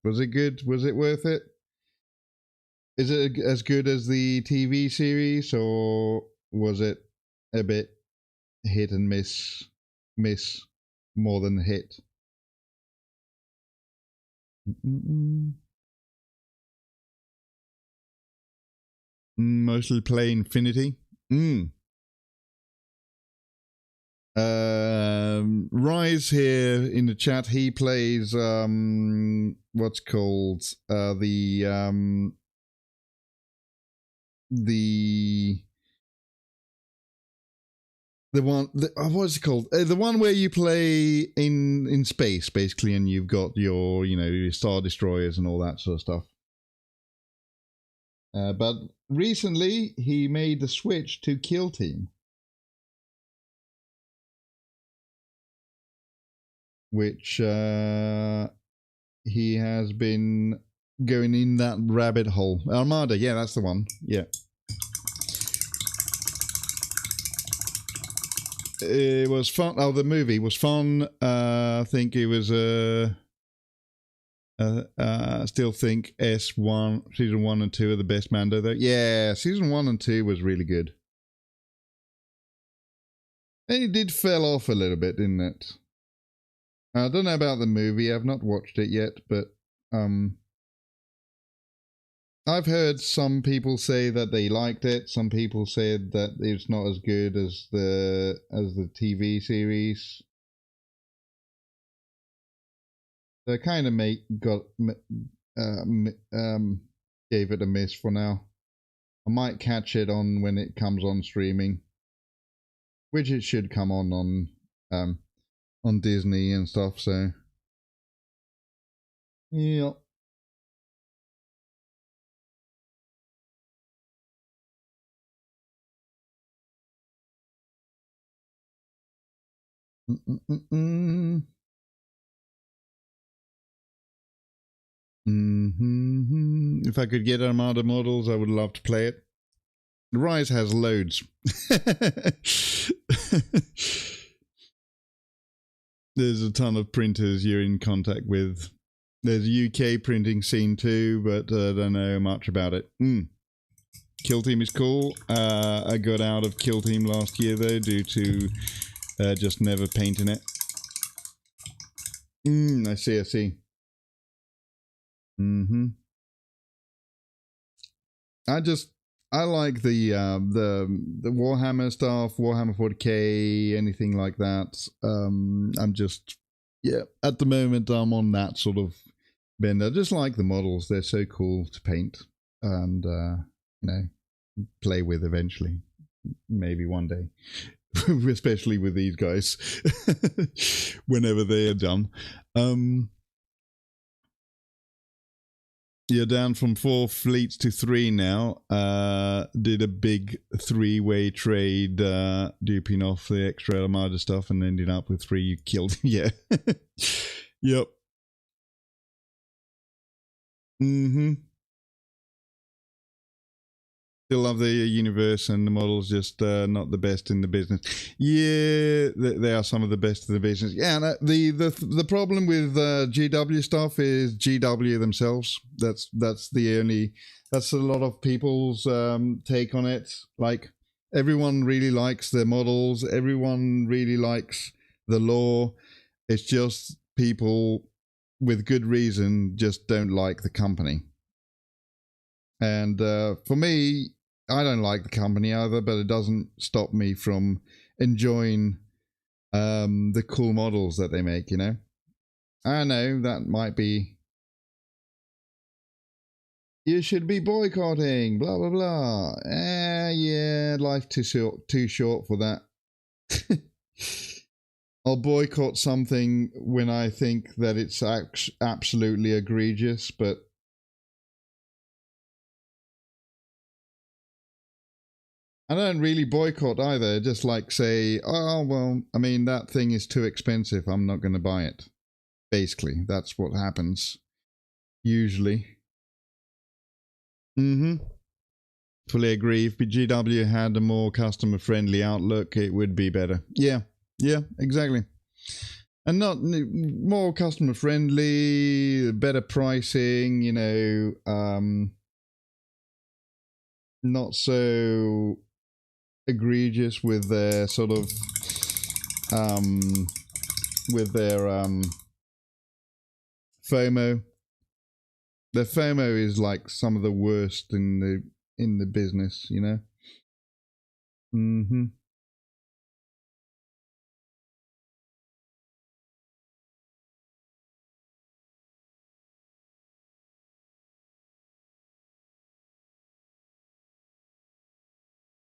Was it good? Was it worth it? Is it as good as the TV series, or was it a bit hit and miss more than hit? Mostly play Infinity. Rise here in the chat, he plays what's called the one, what's it called? The one where you play in space, basically, and you've got your, your Star Destroyers and all that sort of stuff. But recently, he made the switch to Kill Team, which he has been going in that rabbit hole. Armada, yeah, that's the one. Yeah. It was fun. Oh, the movie was fun. I think it was Still think S1 season 1 and 2 are the best Mando though. Yeah, season 1 and 2 was really good. And it did fell off a little bit, didn't it? I don't know about the movie. I've not watched it yet, but I've heard some people say that they liked it. Some people said that it's not as good as the TV series. They kind of gave it a miss for now. I might catch it on when it comes on streaming, which it should come on Disney and stuff. So yeah. If I could get Armada models, I would love to play it. Rise has loads. There's a ton of printers you're in contact with. There's a UK printing scene too, but I don't know much about it. Kill Team is cool. I got out of Kill Team last year though due to just never painting it. I see. I like the Warhammer stuff, Warhammer 40k, anything like that. I'm just, yeah, at the moment I'm on that sort of bend. I just like the models. They're so cool to paint and, you know, play with eventually. Maybe one day. Especially with these guys. Whenever they are done. You're down from 4 fleets to 3 now. Did a big 3-way trade, duping off the extra Armada stuff and ended up with 3 you killed. Yeah. Yep. Still love the universe and the models, just not the best in the business. Yeah, they are some of the best in the business. Yeah, and the problem with GW stuff is GW themselves. That's a lot of people's take on it. Like, everyone really likes their models. Everyone really likes the lore. It's just people with good reason just don't like the company. And for me, I don't like the company either, but it doesn't stop me from enjoying the cool models that they make, you know? I know that might be... You should be boycotting, blah, blah, blah. Yeah, life too short for that. I'll boycott something when I think that it's absolutely egregious, but I don't really boycott either. Just like say, oh, well, I mean, that thing is too expensive. I'm not going to buy it. Basically, that's what happens. Usually. Fully agree. If GW had a more customer-friendly outlook, it would be better. Yeah, exactly. And not more customer-friendly, better pricing, you know, not so egregious with their sort of with their FOMO. Their FOMO is like some of the worst in the business, you know.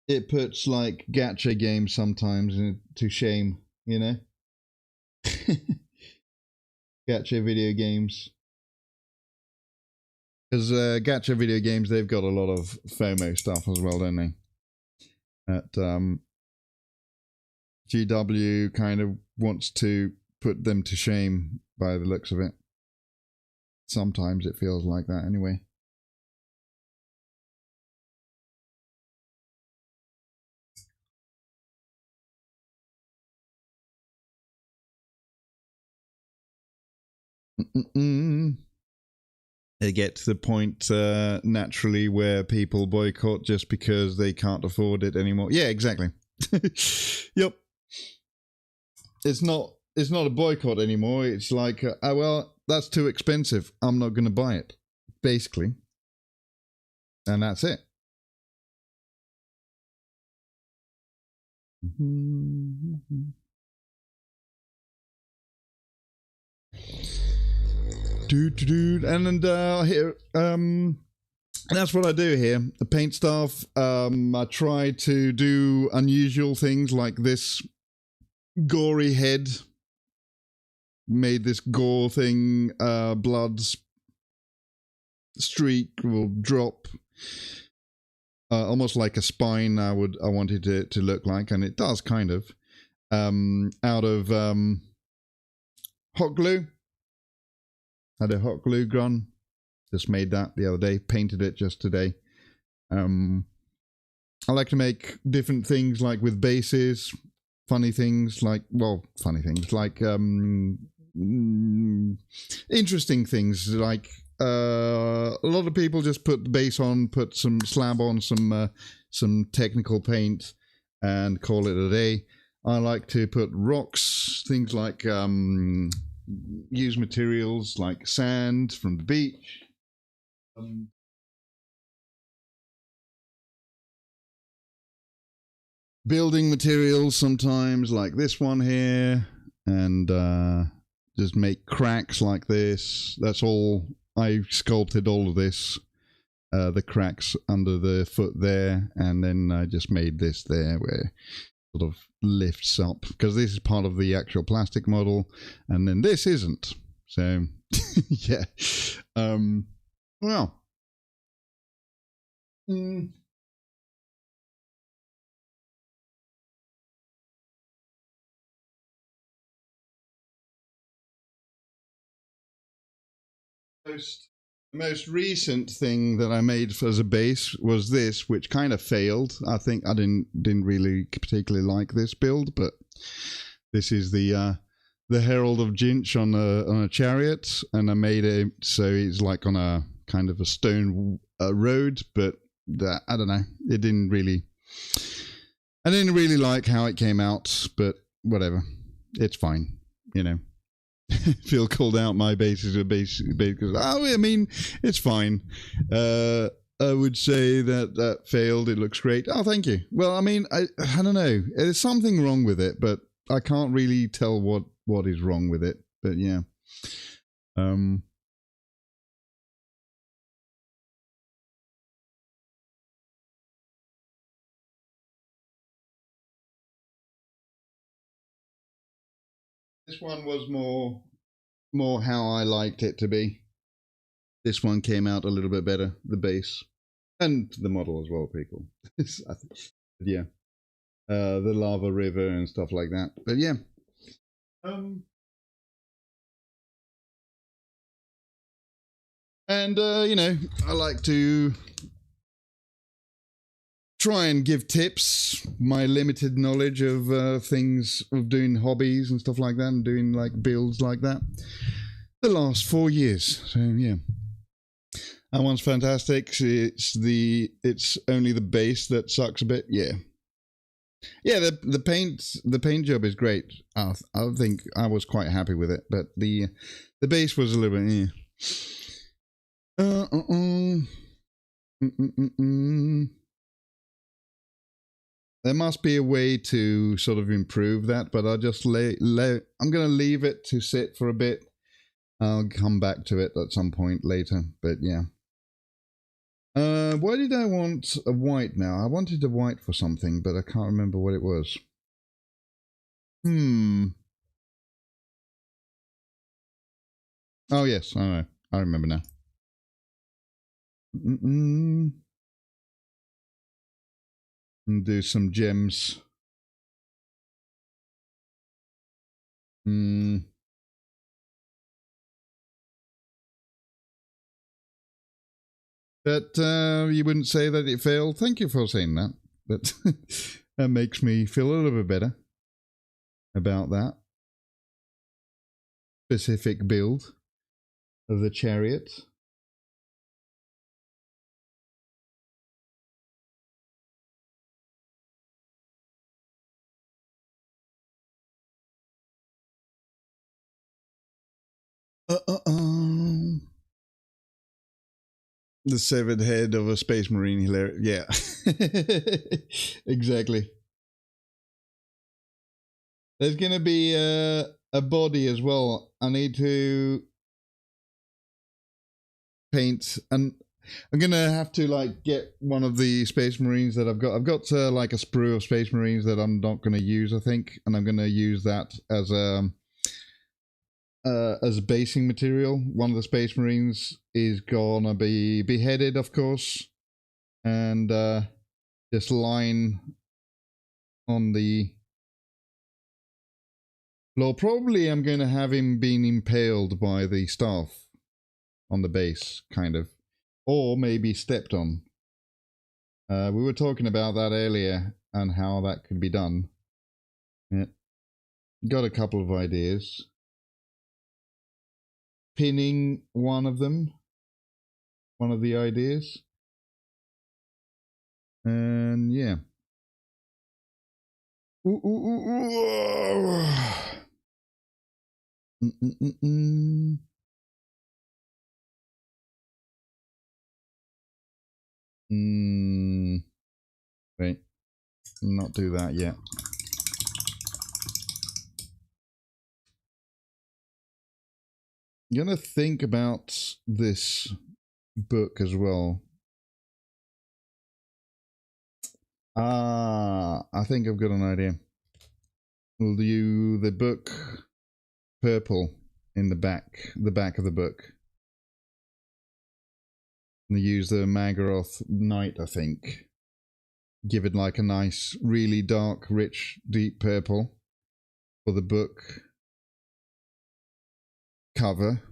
It puts like gacha games sometimes to shame, you know. Gacha video games, because gacha video games, they've got a lot of FOMO stuff as well, don't they? That GW kind of wants to put them to shame by the looks of it. Sometimes it feels like that anyway. They get to the point naturally where people boycott just because they can't afford it anymore. Yeah, exactly. Yep. It's not a boycott anymore. It's like, oh, well, that's too expensive. I'm not going to buy it, basically. And that's it. And here, that's what I do here. The paint stuff. I try to do unusual things like this gory head. Made this gore thing. Blood streak will drop. Almost like a spine. I wanted it to look like, and it does kind of. Out of hot glue. Had a hot glue gun. Just made that the other day. Painted it just today. I like to make different things, like with bases. Funny things like, well, funny things like interesting things like a lot of people just put the base on, put some slab on, some technical paint, and call it a day. I like to put rocks, things like use materials like sand from the beach. Building materials sometimes, like this one here, and just make cracks like this. That's all. I sculpted all of this, the cracks under the foot there, and then I just made this there where it sort of lifts up, because this is part of the actual plastic model, and then this isn't. So, yeah. Well. Most recent thing that I made as a base was this, which kind of failed. I think I didn't really particularly like this build, but this is the Herald of Tzeentch on a chariot, and I made it so it's like on a kind of a stone road, but I don't know. I didn't really like how it came out, but whatever. It's fine, you know. Phil called out my base as a base because, I mean, it's fine. I would say that failed. It looks great. Oh, thank you. Well, I mean, I don't know. There's something wrong with it, but I can't really tell what is wrong with it. But yeah. This one was more how I liked it to be. This one came out a little bit better, the base. And the model as well, people. Yeah. The lava river and stuff like that. But yeah. And, you know, I like to try and give tips, my limited knowledge of things, of doing hobbies and stuff like that, and doing like builds like that. The last 4 years. So yeah. That one's fantastic. It's only the base that sucks a bit. Yeah. Yeah, the paint job is great. I think I was quite happy with it, but the base was a little bit There must be a way to sort of improve that, but I'll just I'm going to leave it to sit for a bit. I'll come back to it at some point later, but yeah. Why did I want a white now? I wanted a white for something, but I can't remember what it was. Oh, yes, I know. I remember now. And do some gems. But you wouldn't say that it failed. Thank you for saying that. But that makes me feel a little bit better about that specific build of the chariot. The severed head of a space marine. Hilarious. Yeah. Exactly. There's going to be a body as well. I need to paint, and I'm going to have to like get one of the space marines that I've got. I've got like a sprue of space marines that I'm not going to use, I think, and I'm going to use that as a basing material. One of the space marines is gonna be beheaded, of course, and just line on the floor. Probably I'm going to have him being impaled by the staff on the base, kind of, or maybe stepped on. We were talking about that earlier and how that could be done. Yeah. Got a couple of ideas. Pinning one of them, one of the ideas, and yeah. Ooh, ooh, ooh, ooh. Wait, not do that yet. I'm gonna think about this book as well. I think I've got an idea. We'll do the book purple in the back of the book. And use the Magaroth Knight, I think. Give it like a nice, really dark, rich, deep purple for the book cover.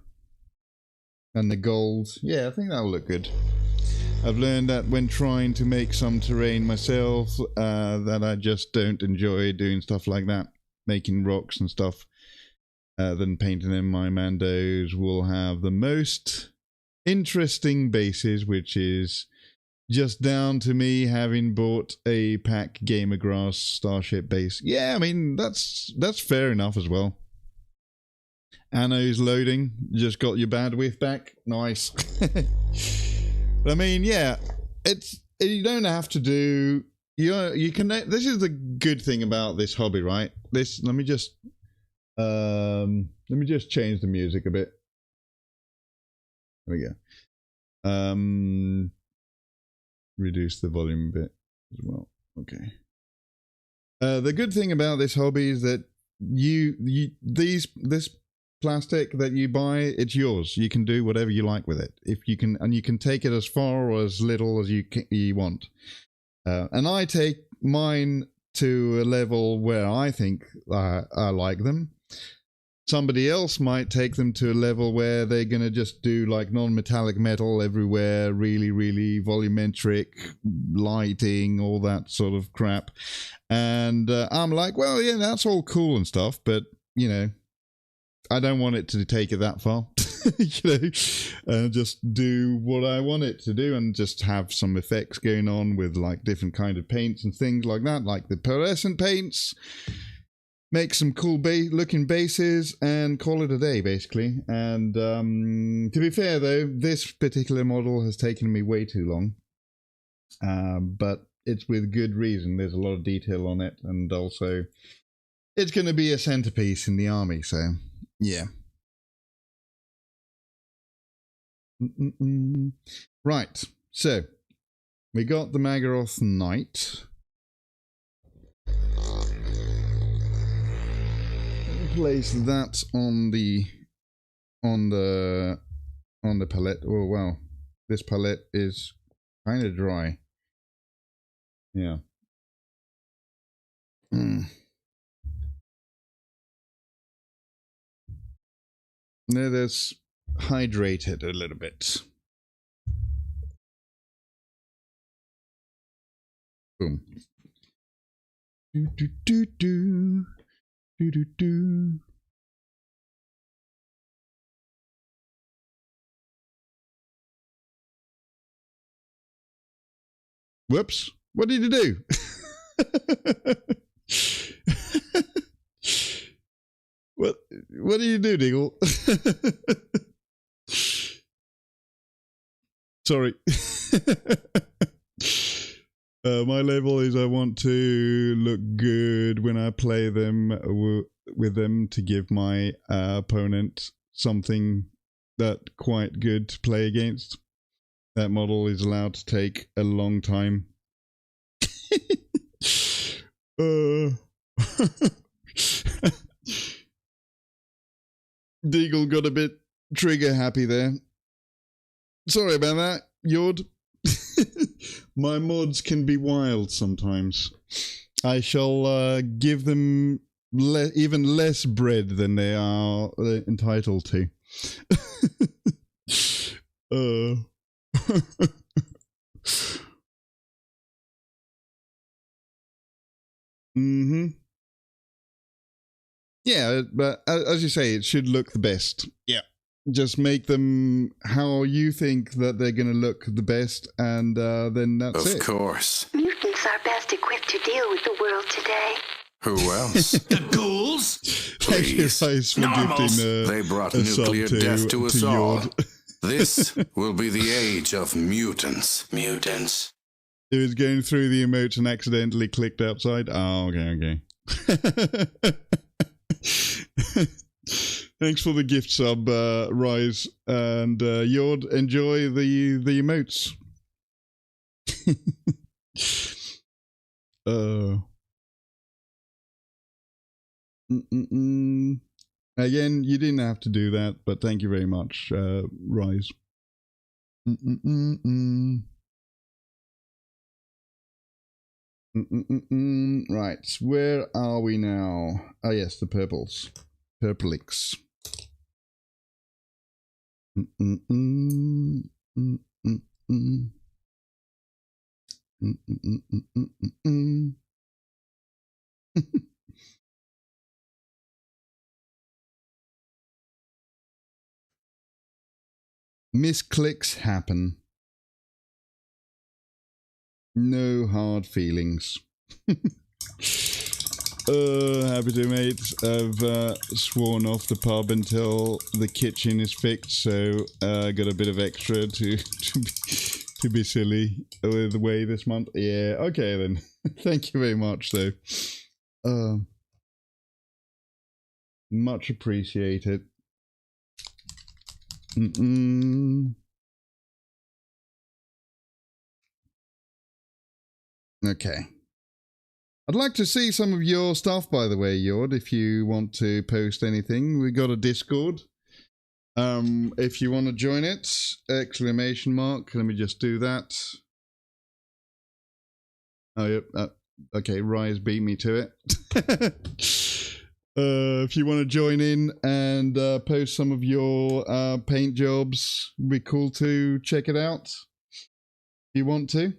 And the gold. Yeah, I think that'll look good. I've learned that when trying to make some terrain myself, that I just don't enjoy doing stuff like that. Making rocks and stuff. Then painting them. My Mandos will have the most interesting bases, which is just down to me having bought a pack Gamergrass Starship base. Yeah, I mean, that's fair enough as well. Anno's loading. Just got your bandwidth back. Nice. I mean, yeah, you don't have to do, you can, this is the good thing about this hobby, right? Let me just change the music a bit. There we go. Reduce the volume a bit as well. Okay. The good thing about this hobby is that this plastic that you buy, it's yours. You can do whatever you like with it. If you can, and you can take it as far or as little as you want. And I take mine to a level where I think I like them. Somebody else might take them to a level where they're going to just do like non-metallic metal everywhere, really, really volumetric lighting, all that sort of crap. And I'm like, well, yeah, that's all cool and stuff, but, you know, I don't want it to take it that far. Just do what I want it to do and just have some effects going on with like different kind of paints and things like that, like the pearlescent paints. Make some cool looking bases and call it a day, basically. And to be fair, though, this particular model has taken me way too long. But it's with good reason. There's a lot of detail on it. And also, it's going to be a centerpiece in the army. So, yeah. Right. So, we got the Magaroth Knight. Place that on the palette. Oh wow, this palette is kind of dry. Yeah. Let us hydrate it a little bit. Boom. Do do do do. Do, do, do. Whoops. What did you do? What do you do, Diggle? Sorry. My level is I want to look good when I play them with them to give my opponent something that quite good to play against. That model is allowed to take a long time. Deagle got a bit trigger happy there. Sorry about that, Yord. My mods can be wild sometimes. I shall give them even less bread than they are entitled to. Yeah, but as you say, it should look the best. Yeah. Just make them how you think that they're going to look the best, and then that's it. Of course. Mutants are best equipped to deal with the world today. Who else? The ghouls? Thank you guys for gifting they brought nuclear death to us all. Yord. This will be the age of mutants. Mutants. It was going through the emotes and accidentally clicked outside. Oh, okay. Thanks for the gift sub, Rise, and Yord. Enjoy the emotes. Again, you didn't have to do that, but thank you very much, Rise. Right, where are we now? Oh yes, the purples. Purplix. Misclicks happen. No hard feelings. Happy to mates. I've sworn off the pub until the kitchen is fixed, so I got a bit of extra to be silly with the way this month. Yeah, okay then. Thank you very much, though. Much appreciated. Okay. I'd like to see some of your stuff, by the way, Yord, if you want to post anything. We got a Discord. If you want to join it, exclamation mark. Let me just do that. Oh, yep. Okay, Rise beat me to it. If you want to join in and post some of your paint jobs, it'd be cool to check it out. If you want to.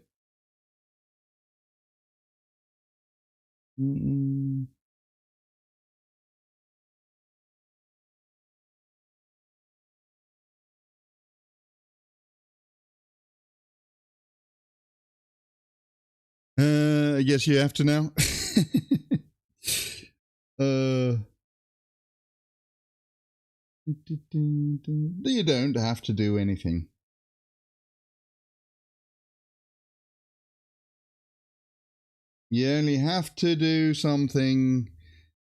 I guess you have to now. You don't have to do anything. You only have to do something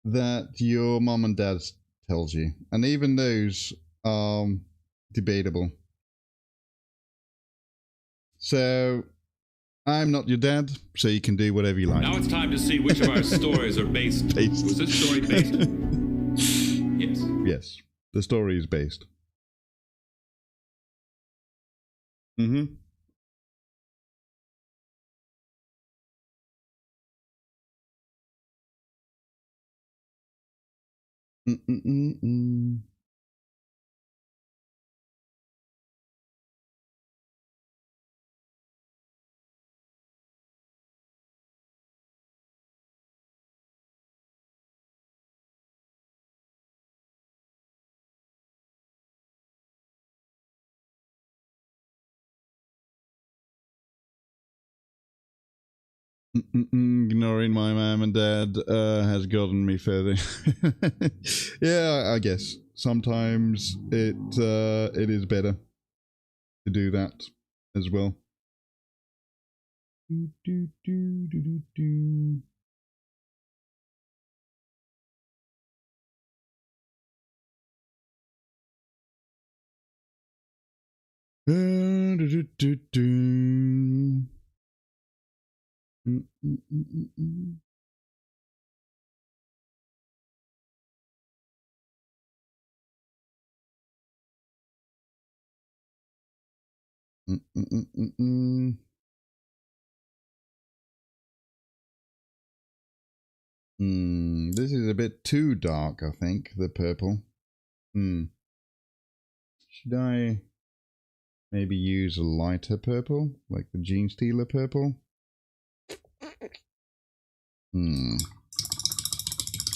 that your mom and dad tells you. And even those are debatable. So, I'm not your dad, so you can do whatever you like. Now it's time to see which of our stories are based. Was this story based? Yes. Yes, the story is based. Mm-hmm. Ignoring my mom and dad has gotten me further. Yeah, I guess sometimes it is better to do that as well. This is a bit too dark, I think, the purple. Should I maybe use a lighter purple, like the Gene Stealer purple?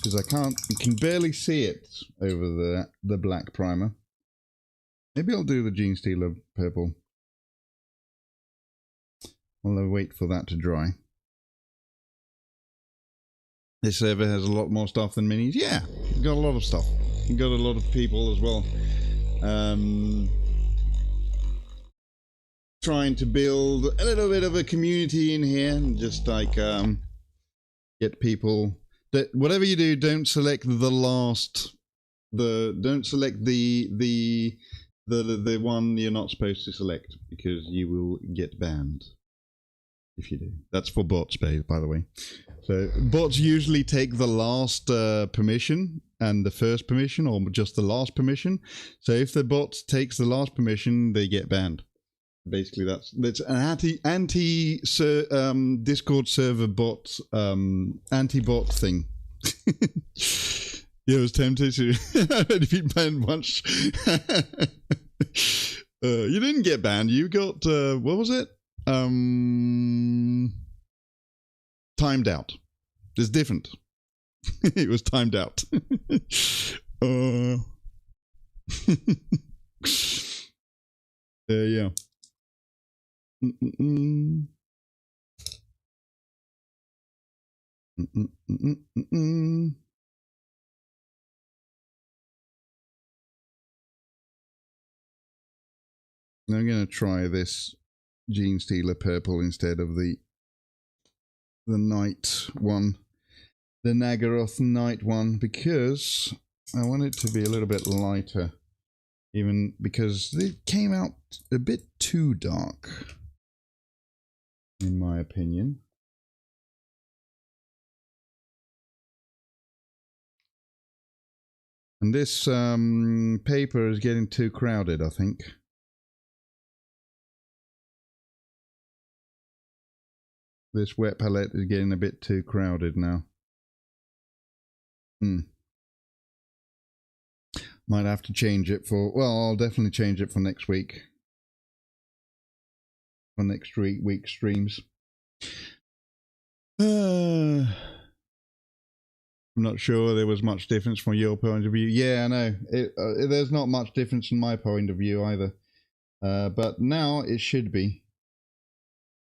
Because you can barely see it over the black primer. Maybe I'll do the Gene Stealer purple. I'll wait for that to dry. This server has a lot more stuff than minis. Yeah, you've got a lot of stuff. You've got a lot of people as well. Trying to build a little bit of a community in here and just like get people that whatever you do, don't select the one you're not supposed to select, because you will get banned if you do. That's for bots, by the way. So bots usually take the last permission and the first permission, or just the last permission. So if the bot takes the last permission, they get banned. Basically, that's an anti Discord server bot anti-bot thing. Yeah, I was tempted to. I've only been banned once. You didn't get banned. You got what was it? Timed out. It's different. It was timed out. Yeah. I'm going to try this Gene Stealer purple instead of the night one, the Nagaroth night one, because I want it to be a little bit lighter, even because it came out a bit too dark, in my opinion. And this paper is getting too crowded, I think. This wet palette is getting a bit too crowded now. Might have to change it for, well, I'll definitely change it for next week. For next week streams. I'm not sure there was much difference from your point of view. Yeah, I know. There's not much difference from my point of view either. But now it should be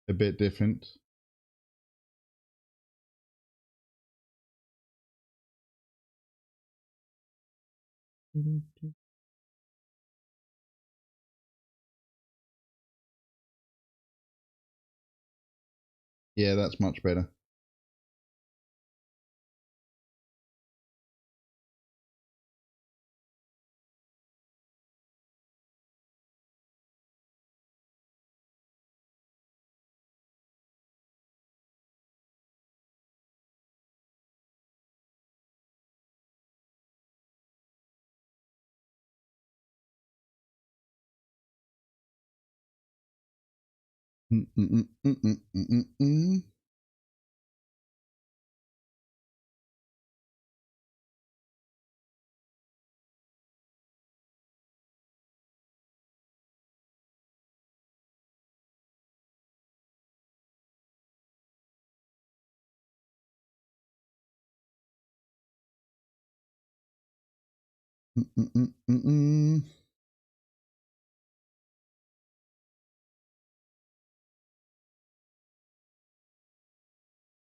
a bit different. Yeah, that's much better.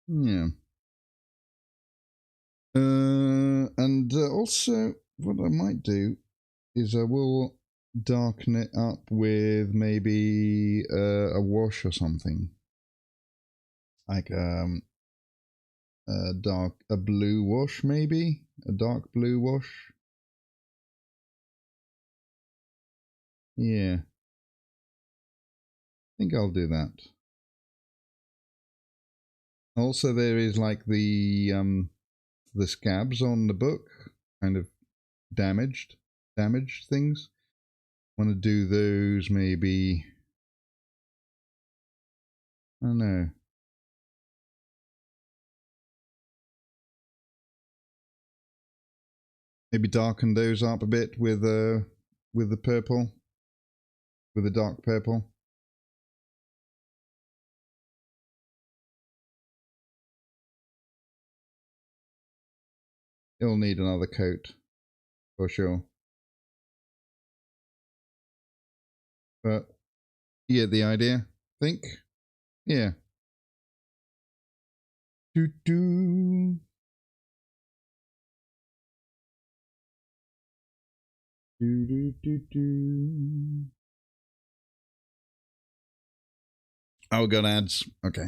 Yeah. And also, what I might do is I will darken it up with maybe a wash or something, like a blue wash, maybe a dark blue wash. Yeah, I think I'll do that. Also, there is like the scabs on the book, kind of damaged things. Want to do those maybe, I don't know. Maybe darken those up a bit with the purple, with the dark purple. It'll need another coat for sure. But you get the idea, I think. Yeah. Do. Oh, got ads. Okay.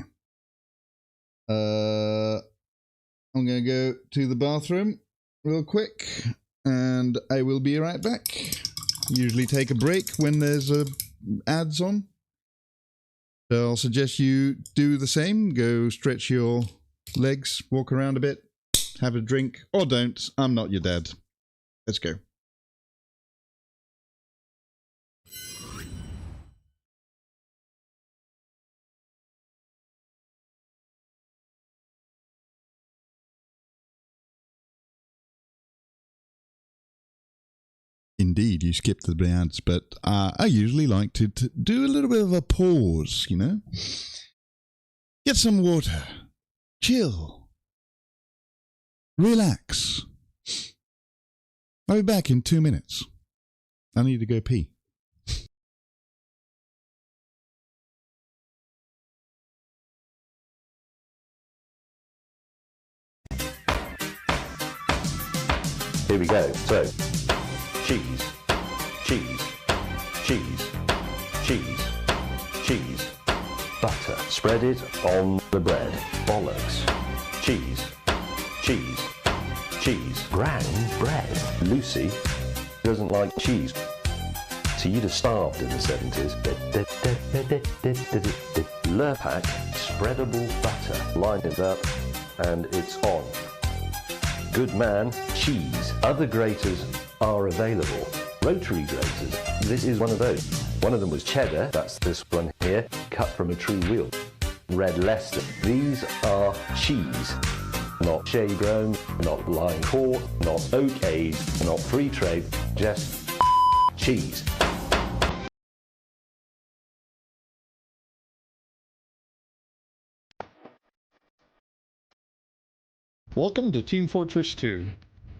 I'm gonna go to the bathroom real quick, and I will be right back. Usually take a break when there's ads on. So I'll suggest you do the same. Go stretch your legs, walk around a bit, have a drink, or don't. I'm not your dad. Let's go. Indeed, you skipped the ads, but I usually like to do a little bit of a pause, you know? Get some water. Chill. Relax. I'll be back in 2 minutes. I need to go pee. Here we go. So, cheese, cheese, cheese, cheese, cheese, butter. Spread it on the bread. Bollocks. Cheese, cheese, cheese. Brown bread. Lucy doesn't like cheese. So you'd have starved in the 70s. Lurpak, spreadable butter. Line it up, and it's on. Good man, cheese. Other graters are available. Rotary graters. This is one of those. One of them was cheddar. That's this one here, cut from a true wheel. Red Leicester. These are cheese. Not shea grown, not line caught, not oak aged, not free trade, just cheese. Welcome to Team Fortress 2.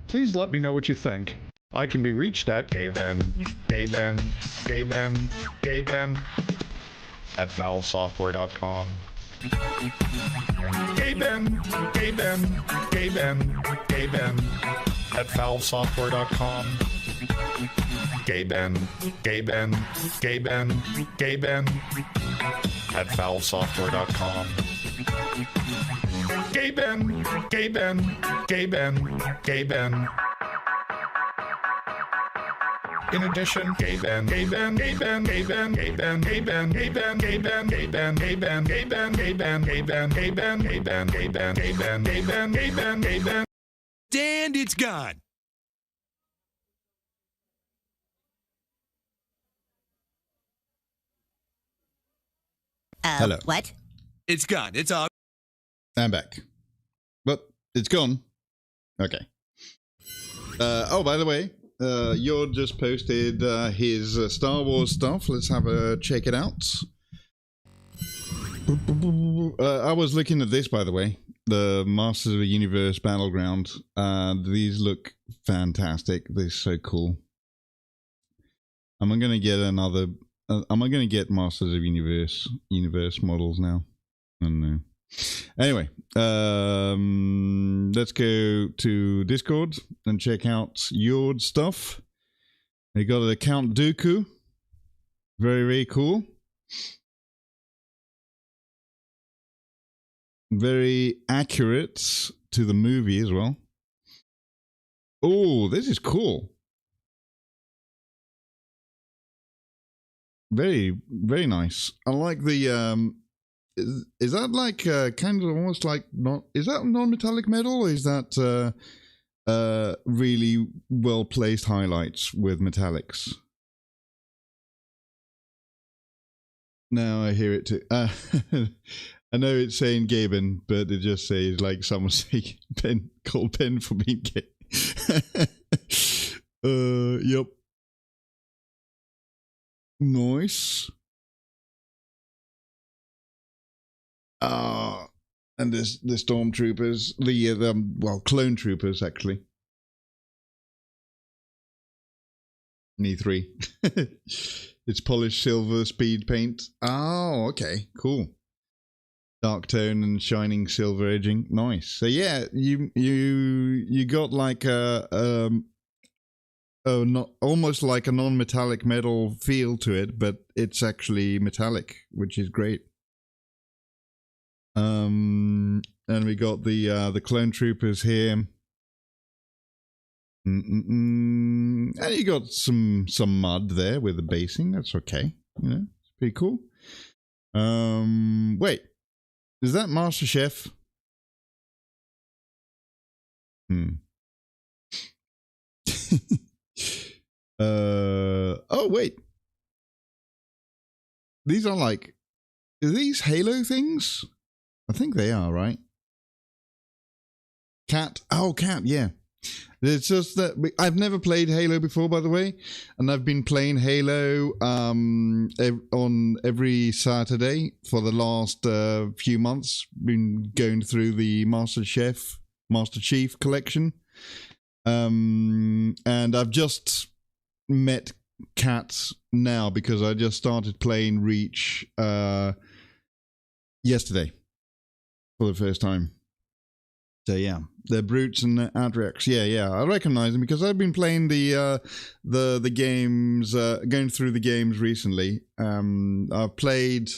Please let me know what you think. I can be reached at gayben at valvesoftware.com. Gayben at valvesoftware.com. Gayben at valvesoftware.com. Gayben. In addition, Gayben. And it's gone. Hello. What? It's gone. It's all. I'm back. But it's gone. Okay. Oh, by the way, Yor just posted his Star Wars stuff. Let's have a check it out. I was looking at this, by the way. The Masters of the Universe Battleground. These look fantastic. They're so cool. I'm going to get another... I'm going to get Masters of Universe models now. I don't know. Anyway, let's go to Discord and check out your stuff. We got the Count Dooku. Very, very cool. Very accurate to the movie as well. Oh, this is cool. Very, very nice. I like the is that like kind of almost like not, is that non-metallic metal, or is that really well placed highlights with metallics? Now I hear it too. I know it's saying Gaben, but it just says like someone saying Ben, called Ben for being gay. Yep. Nice. And there's the stormtroopers, the clone troopers actually. E3. It's polished silver speed paint. Oh, okay, cool. Dark tone and shining silver edging. Nice. So yeah, you got like not almost like a non-metallic metal feel to it, but it's actually metallic, which is great. And we got the clone troopers here. And you got some mud there with the basing. That's okay. You know, it's pretty cool. Wait, is that Master Chef? Oh wait, these are like, are these Halo things? I think they are, right? Cat. Oh, Cat. Yeah. It's just that I've never played Halo before, by the way, and I've been playing Halo on every Saturday for the last few months. Been going through the Master Chief collection, and I've just met Cat now because I just started playing Reach yesterday for the first time. So yeah, the Brutes and the Adrex. Yeah, I recognize them because I've been playing the games, going through the games recently. I've played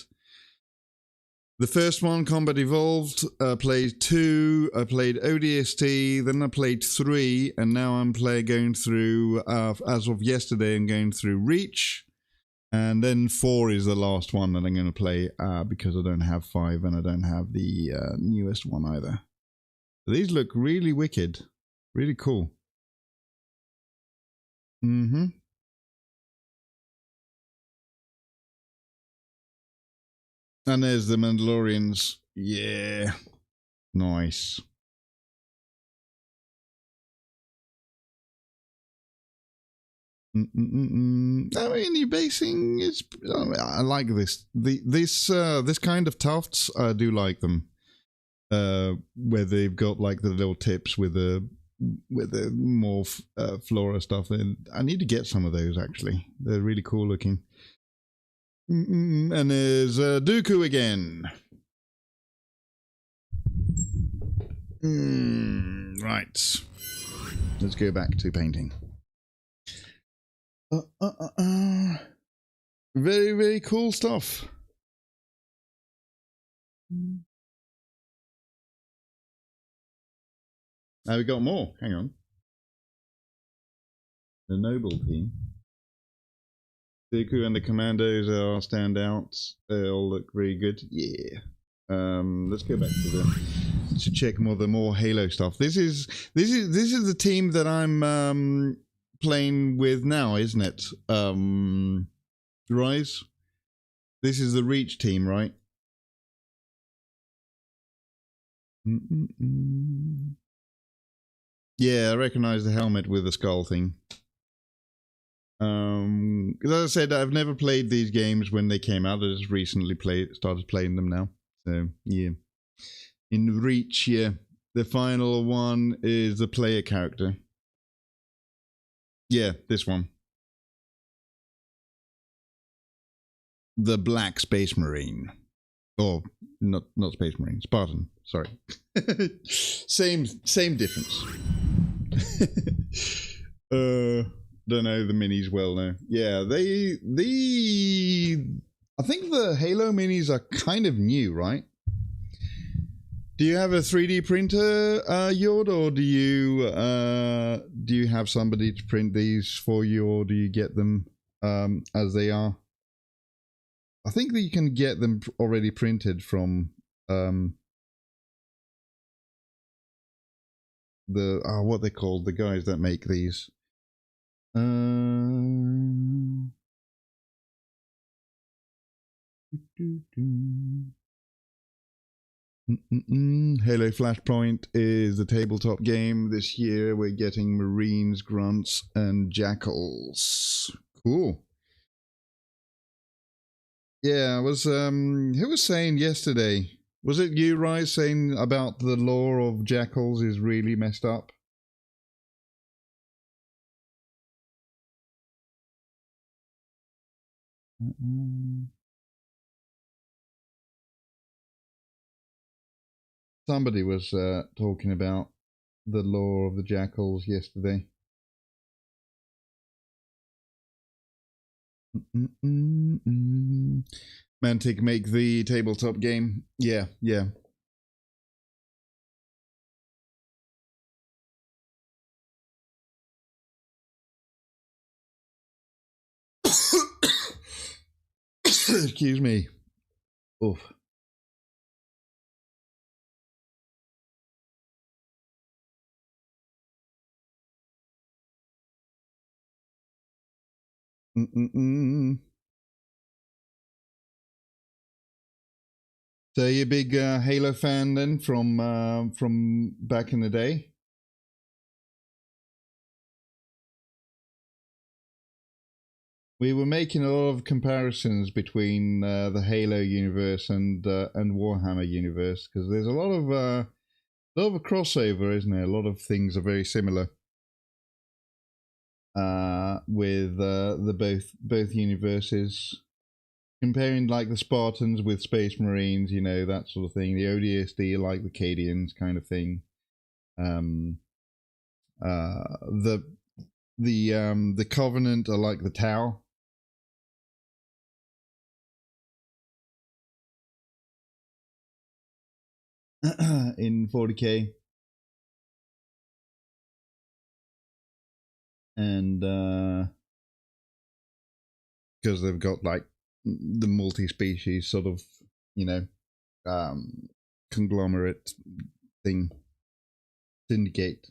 the first one, Combat Evolved. I played 2. I played ODST. Then I played 3, and now I'm going through. As of yesterday, I'm going through Reach, and then 4 is the last one that I'm going to play because I don't have 5 and I don't have the newest one either. These look really wicked. Really cool. And there's the Mandalorians. Yeah. Nice. I mean, the basing is. I like this. This kind of tufts. I do like them. Where they've got like the little tips with the more flora stuff. And I need to get some of those actually. They're really cool looking. And there's Dooku again. Right. Let's go back to painting. Very, very cool stuff. Now we got more. Hang on. The Noble team. Dooku and the Commandos are standouts. They all look very good. Yeah. Let's go back to check the more Halo stuff. This is the team that I'm playing with now, isn't it? Rise. This is the Reach team, right? Yeah, I recognize the helmet with the skull thing. Because as I said, I've never played these games when they came out. I just recently started playing them now. So yeah, in Reach, yeah, the final one is the player character. Yeah, this one, the Black Space Marine. Or not Space Marine, Spartan. Sorry. same difference. Don't know the minis well now. Yeah, I think the Halo minis are kind of new, right? Do you have a 3D printer, Yord, or do you have somebody to print these for you, or do you get them as they are? I think that you can get them already printed from what they called, the guys that make these. Halo Flashpoint is the tabletop game this year. We're getting Marines, Grunts, and Jackals. Cool. Yeah, who was saying yesterday? Was it you, Rai, saying about the lore of Jackals is really messed up? Somebody was talking about the lore of the Jackals yesterday. Mantic make the tabletop game. Yeah. Excuse me. Oof. So you a big Halo fan then from back in the day? We were making a lot of comparisons between the Halo universe and Warhammer universe, because there's a lot of a crossover, isn't there? A lot of things are very similar with the both universes. Comparing like the Spartans with Space Marines, you know, that sort of thing. The ODSD like the Cadians kind of thing. The Covenant are like the Tau. In 40k. And because they've got like the multi-species sort of, you know, conglomerate thing. Syndicate.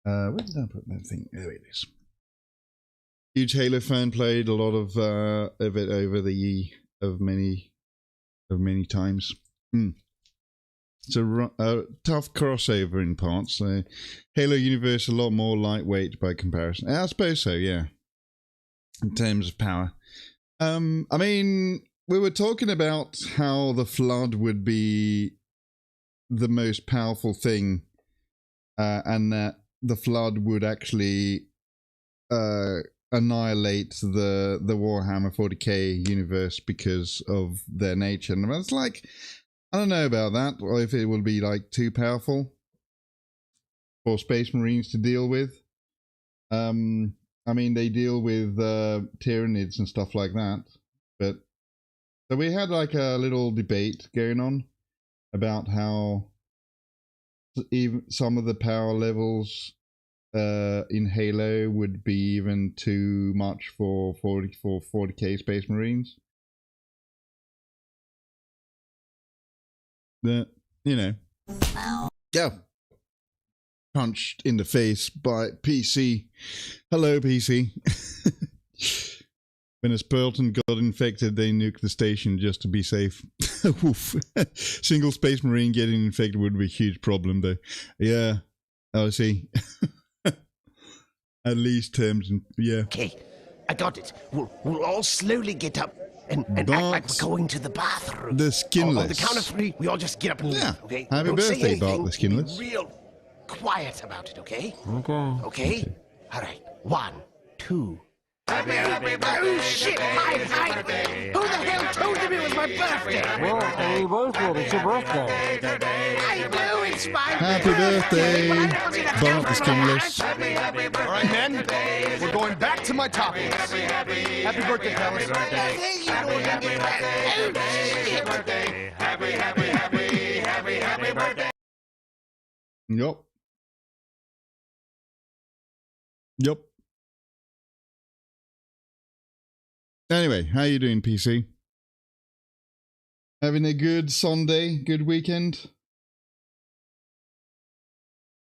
Where did I put that thing? There it is. Huge Halo fan, played a lot of it over the many times. It's a tough crossover in parts. Halo universe a lot more lightweight by comparison. I suppose so, yeah. In terms of power. I mean, we were talking about how the Flood would be the most powerful thing, and that the Flood would actually annihilate the Warhammer 40k universe because of their nature. And it's like, I don't know about that, or if it will be like too powerful for Space Marines to deal with. I mean, they deal with Tyranids and stuff like that. But so we had like a little debate going on about how even some of the power levels in Halo would be even too much for 40k Space Marines. But, you know. Yeah. Punched in the face by PC. Hello, PC. When a Spartan got infected, they nuked the station just to be safe. Oof. Single Space Marine getting infected would be a huge problem, though. Yeah. I see. At least terms and yeah. Okay, I got it. We'll all slowly get up and act like we're going to the bathroom. The Skinless. On the count of 3, we all just get up and leave, okay? Happy Don't birthday, say anything. Bart the Skinless. Be real quiet about it, okay? Okay. Okay? All right. 1, 2, Oh shit! Hi! Who the hell told him it was my birthday? Well, happy birthday. It's your birthday. I know it's my Happy birthday, Bart the Skinless. All right, men, we're going back to my toppings. Happy birthday, fellas. Yup. Yup. Anyway, how you doing, PC? Having a good Sunday, good weekend?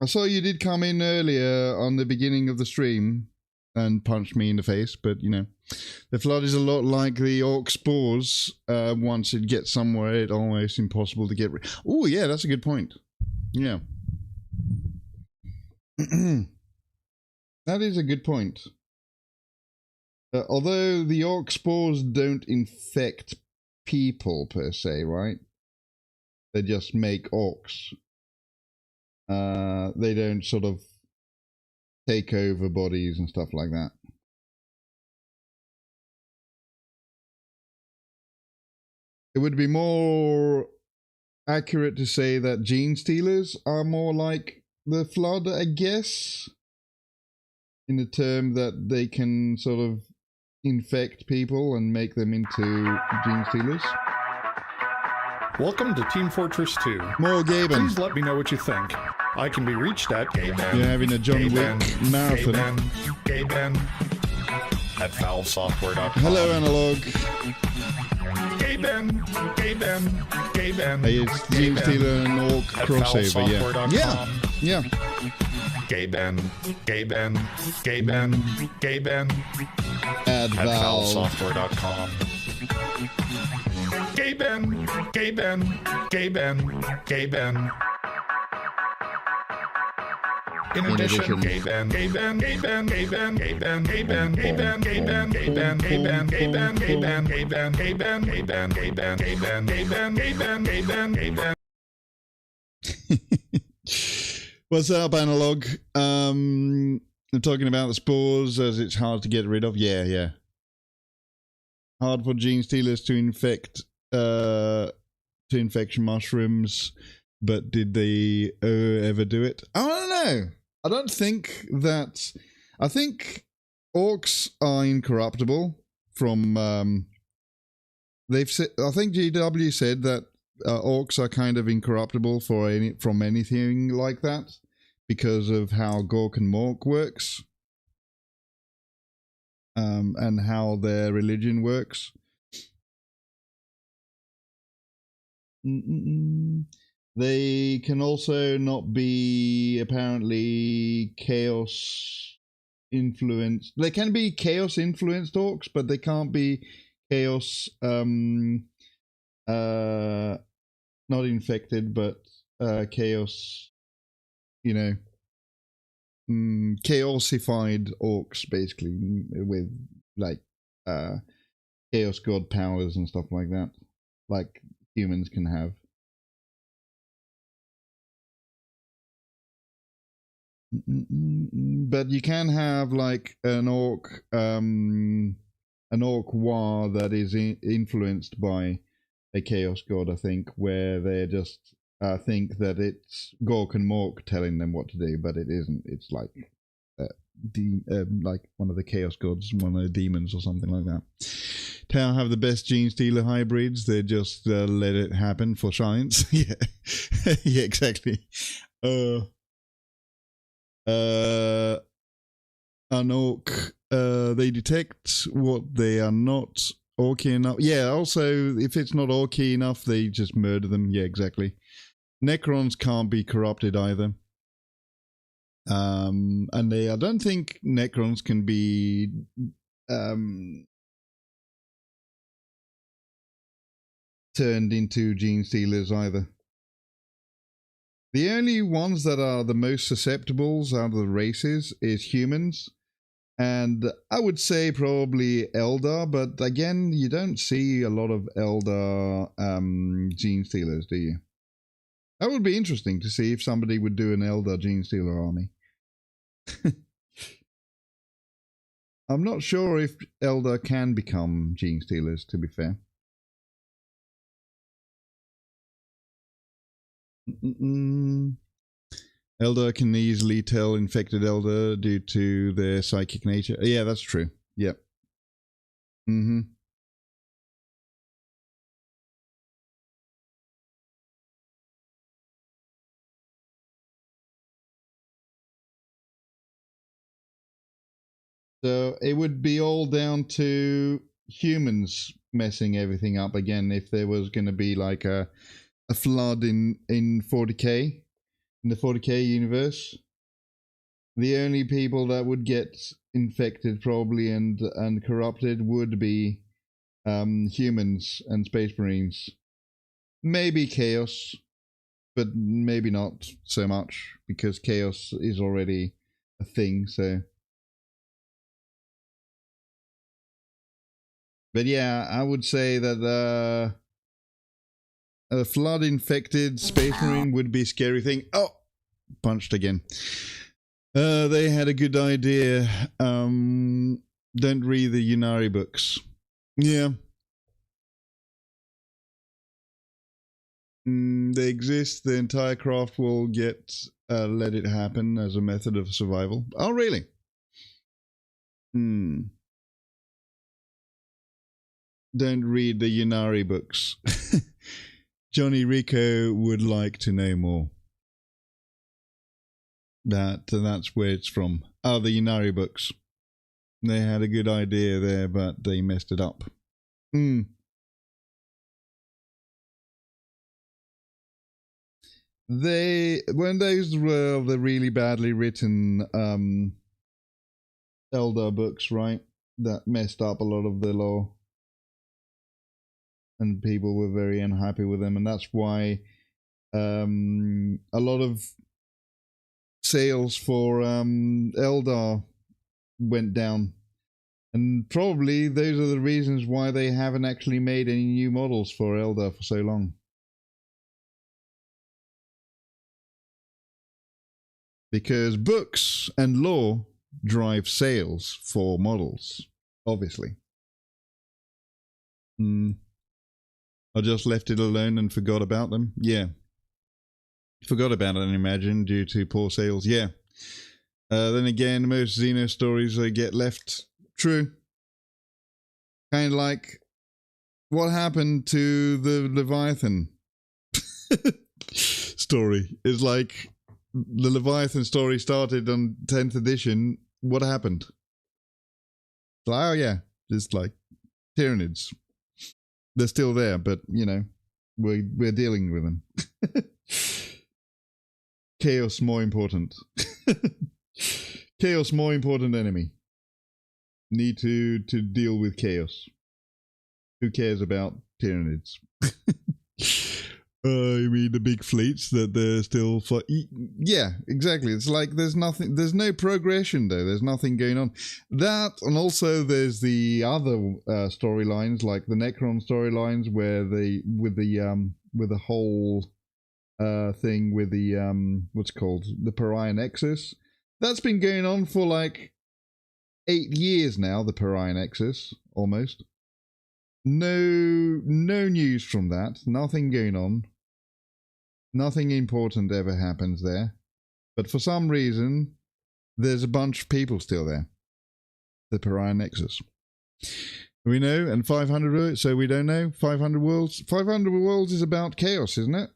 I saw you did come in earlier on the beginning of the stream and punch me in the face, but you know, the flood is a lot like the orc spores. Once it gets somewhere, it's almost impossible to get rid. Oh yeah, that's a good point. Yeah. That is a good point. Although the orc spores don't infect people per se, right? They just make orcs. They don't sort of take over bodies and stuff like that. It would be more accurate to say that gene stealers are more like the flood, I guess, in the term that they can sort of infect people and make them into gene stealers. Welcome to Team Fortress 2. More Gaben. Please let me know what you think. I can be reached at Gaben. You're having a John Wick marathon. Gaben at foulsoftware.com. Hello, Analog. Gaben. Hey, it's Gene Stealer and Orc crossover, yeah. Yeah. Gaben. At Valve. foulsoftware.com. Gaben. In addition, What's up, Analog? I'm talking about the spores as it's hard to get rid of. Yeah. Hard for gene stealers to infect infection mushrooms, but did they ever do it? I don't know. I don't think that. I think orcs are incorruptible from. They've said. I think GW said that orcs are kind of incorruptible from anything like that because of how Gork and Mork works, and how their religion works. They can also not be apparently chaos influenced. They can be chaos influenced orcs, but they can't be chaos not infected, but chaos, you know, chaosified orcs, basically, with like chaos god powers and stuff like that, like humans can have. But you can have like an orc war that is influenced by a chaos god, I think, where they just think that it's Gork and Mork telling them what to do, but it isn't. It's like like one of the chaos gods, one of the demons or something like that. Tau have the best gene stealer hybrids. They just let it happen for science. Yeah, yeah, exactly. An orc, they detect what they are not orky enough. Yeah, also, if it's not orky enough, they just murder them. Yeah, exactly. Necrons can't be corrupted either. And I don't think Necrons can be turned into gene stealers either. The only ones that are the most susceptible out of the races is humans, and I would say probably Eldar, but again, you don't see a lot of Eldar gene stealers, do you? That would be interesting to see if somebody would do an Eldar gene stealer army. I'm not sure if Eldar can become gene stealers, to be fair. Eldar can easily tell infected Eldar due to their psychic nature. Yeah, that's true. Yep. So it would be all down to humans messing everything up again if there was going to be like a flood in 40k, in the 40k universe. The only people that would get infected probably and corrupted would be humans and space marines. Maybe chaos, but maybe not so much because chaos is already a thing, so... But yeah, I would say that a flood-infected space marine would be a scary thing. Oh, punched again. They had a good idea. Don't read the Yunari books. Yeah. They exist. The entire craft will get let it happen as a method of survival. Oh, really? Don't read the Yunari books. Johnny Rico would like to know more. That's where it's from. Oh, the Yunari books. They had a good idea there, but they messed it up. When those were the really badly written Eldar books, right? That messed up a lot of the lore. And people were very unhappy with them, and that's why a lot of sales for Eldar went down. And probably those are the reasons why they haven't actually made any new models for Eldar for so long. Because books and lore drive sales for models, obviously. I just left it alone and forgot about them. Yeah. Forgot about it, I imagine, due to poor sales. Yeah. Then again, most Xeno stories get left. True. Kind of like what happened to the Leviathan story. It's like the Leviathan story started on 10th edition. What happened? Like, oh yeah, just like Tyranids. They're still there, but you know, we're dealing with them. Chaos more important. Chaos more important enemy. Need to deal with chaos. Who cares about Tyranids? You mean the big fleets that they're still for? Yeah, exactly. It's like there's no progression though. There's nothing going on. That, and also there's the other storylines, like the Necron storylines, where with the whole thing with the what's it called, the Pariah Nexus. That's been going on for like 8 years now. The Pariah Nexus, almost. No news from that. Nothing going on. Nothing important ever happens there. But for some reason, there's a bunch of people still there. The Pariah Nexus. We know, and 500, so we don't know. 500 worlds. 500 worlds is about chaos, isn't it?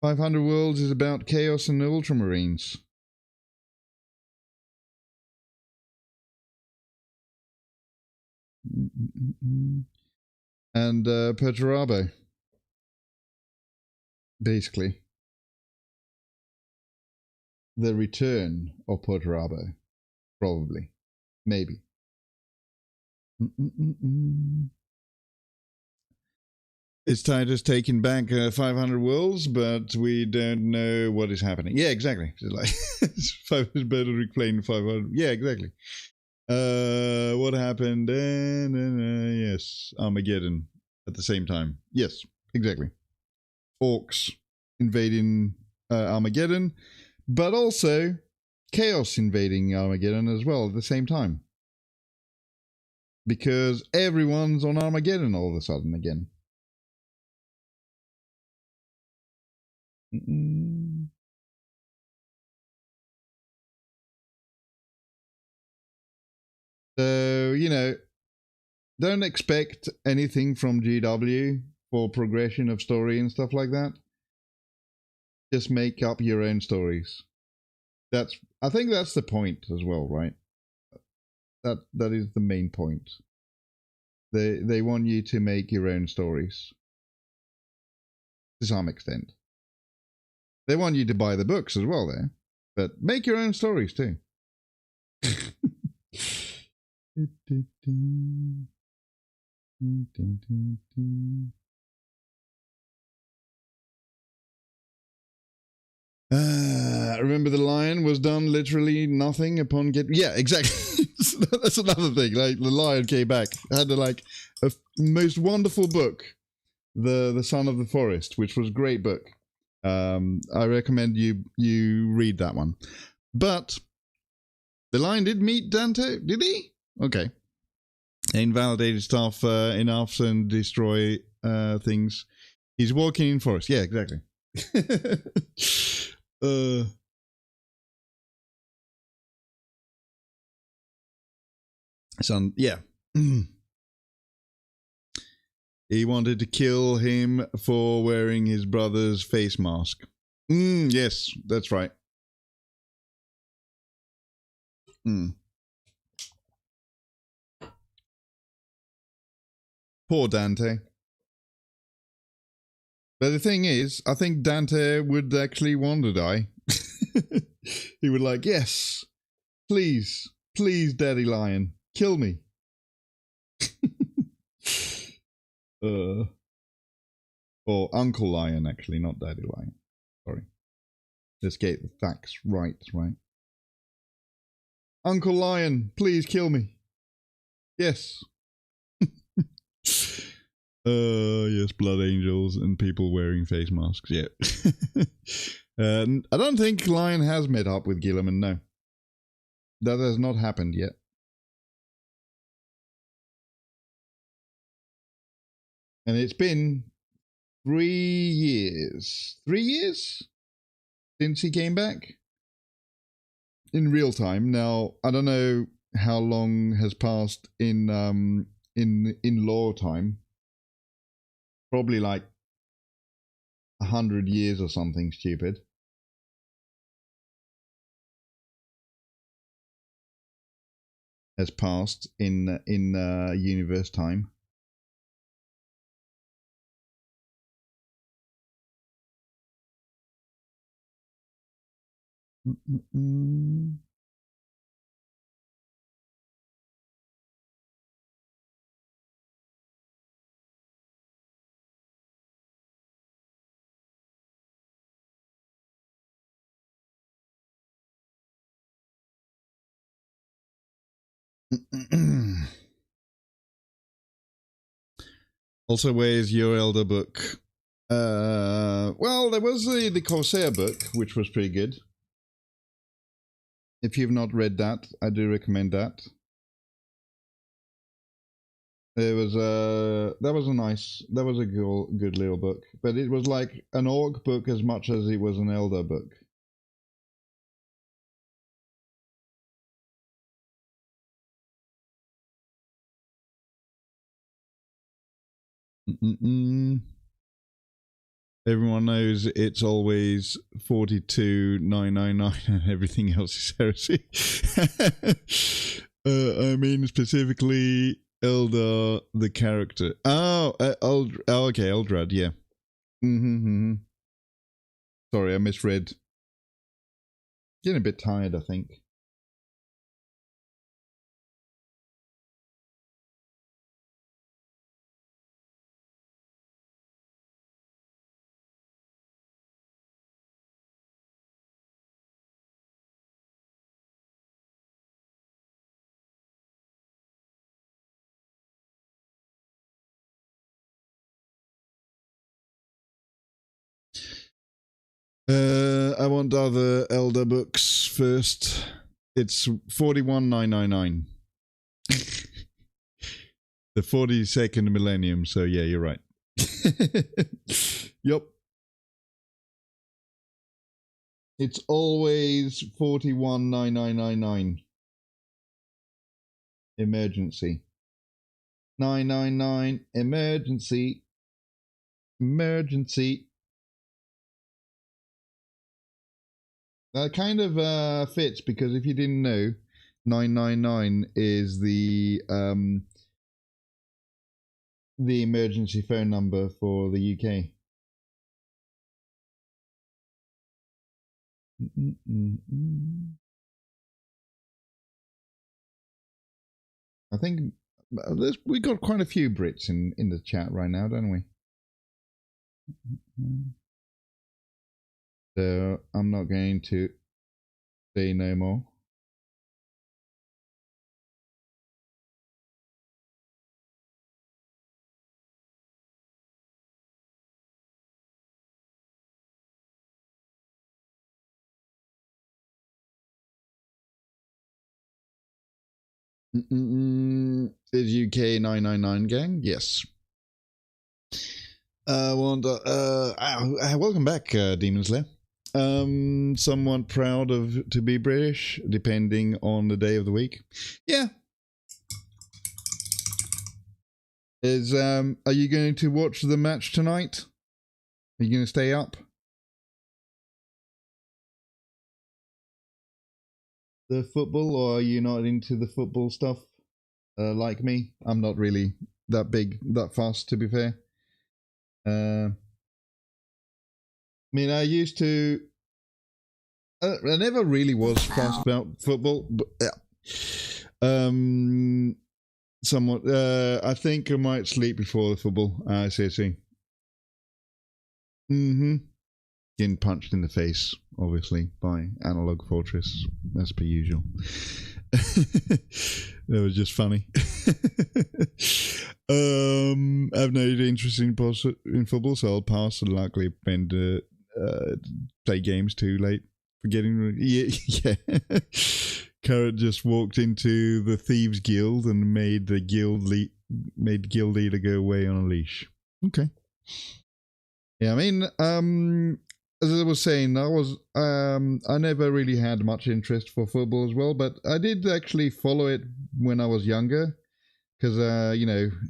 500 worlds is about chaos and ultramarines. And Perturabo. Basically. The return of Perturabo. Probably. Maybe. It's Titus taking back 500 worlds, but we don't know what is happening. Yeah, exactly. It's like, it's better reclaim 500. Yeah, exactly. What happened? Yes, Armageddon at the same time. Yes, exactly. Orcs invading Armageddon, but also Chaos invading Armageddon as well at the same time. Because everyone's on Armageddon all of a sudden again. So, you know, don't expect anything from GW for progression of story and stuff like that. Just make up your own stories. I think that's the point as well, right? That is the main point. They want you to make your own stories to some extent. They want you to buy the books as well there, but make your own stories too. Remember the lion was done literally nothing upon get. Yeah, exactly. That's another thing. Like the lion came back, had a most wonderful book, the Son of the Forest, which was a great book. I recommend you read that one. But the lion did meet Dante, did he? Okay. Invalidated stuff enough and destroy things. He's walking in forest. Yeah, exactly. Son, yeah. He wanted to kill him for wearing his brother's face mask. Yes, that's right. Poor Dante. But the thing is, I think Dante would actually want to die. He would like, yes, please, please, Daddy Lion, kill me. Or Uncle Lion, actually, not Daddy Lion. Sorry. Let's get the facts right? Uncle Lion, please kill me. Yes. Yes, blood angels and people wearing face masks. Yeah. I don't think Lion has met up with Gilliman, no. That has not happened yet. And it's been 3 years. 3 years? Since he came back? In real time. Now, I don't know how long has passed in lore time. Probably like 100 years or something stupid. Has passed in universe time. Also, where's your Elder book? Well, there was the Corsair book, which was pretty good. If you've not read that, I do recommend that. It was that was a good little book, but it was like an orc book as much as it was an Elder book. Everyone knows it's always 42,999 and everything else is heresy. I mean specifically Eldar, the character. Oh, okay, Eldrad, yeah. Sorry, I misread. Getting a bit tired, I think. want other Elder books first. It's 41,999. The 42nd millennium, so yeah, you're right. Yup. It's always 41,999. Emergency. 999 emergency. Emergency. That kind of fits because if you didn't know, 999 is the emergency phone number for the UK. I think we got quite a few Brits in the chat right now, don't we? So I'm not going to say no more. Is UK 999 gang? Yes. Welcome back, Demon Slayer. Somewhat proud to be British, depending on the day of the week. Yeah. Are you going to watch the match tonight? Are you going to stay up? The football, or are you not into the football stuff like me? I'm not really that fast, to be fair. I mean, I used to. I never really was fast about football, but yeah. Somewhat. I think I might sleep before the football. I see. Getting punched in the face, obviously, by Analog Fortress, as per usual. That was just funny. I have no interest in football, so I'll pass and likely spend play games too late. Forgetting, yeah. Carrot just walked into the Thieves Guild and made the guild leader go away on a leash. Okay. Yeah, I mean, as I was saying, I never really had much interest for football as well, but I did actually follow it when I was younger, because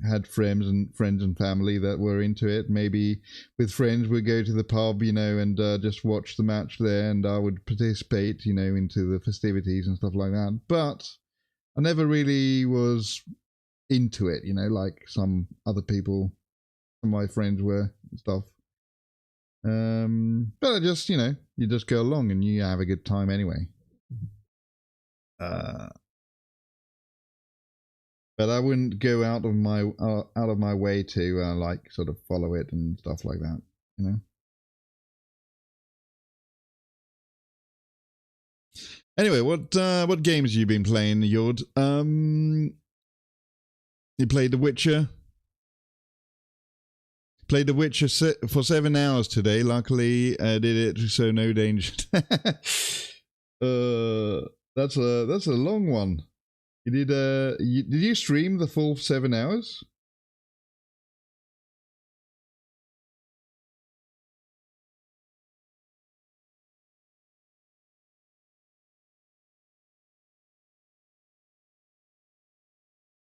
had friends and family that were into it. Maybe with friends we'd go to the pub, and just watch the match there, and I would participate, into the festivities and stuff like that. But I never really was into it, like some other people, some of my friends were and stuff. But I just, you just go along and you have a good time anyway. But I wouldn't go out of my way to sort of follow it and stuff like that, Anyway, what games have you been playing, Yord? You played The Witcher. Played The Witcher for 7 hours today. Luckily, I did it, so no danger. That's a long one. You did did you stream the full 7 hours?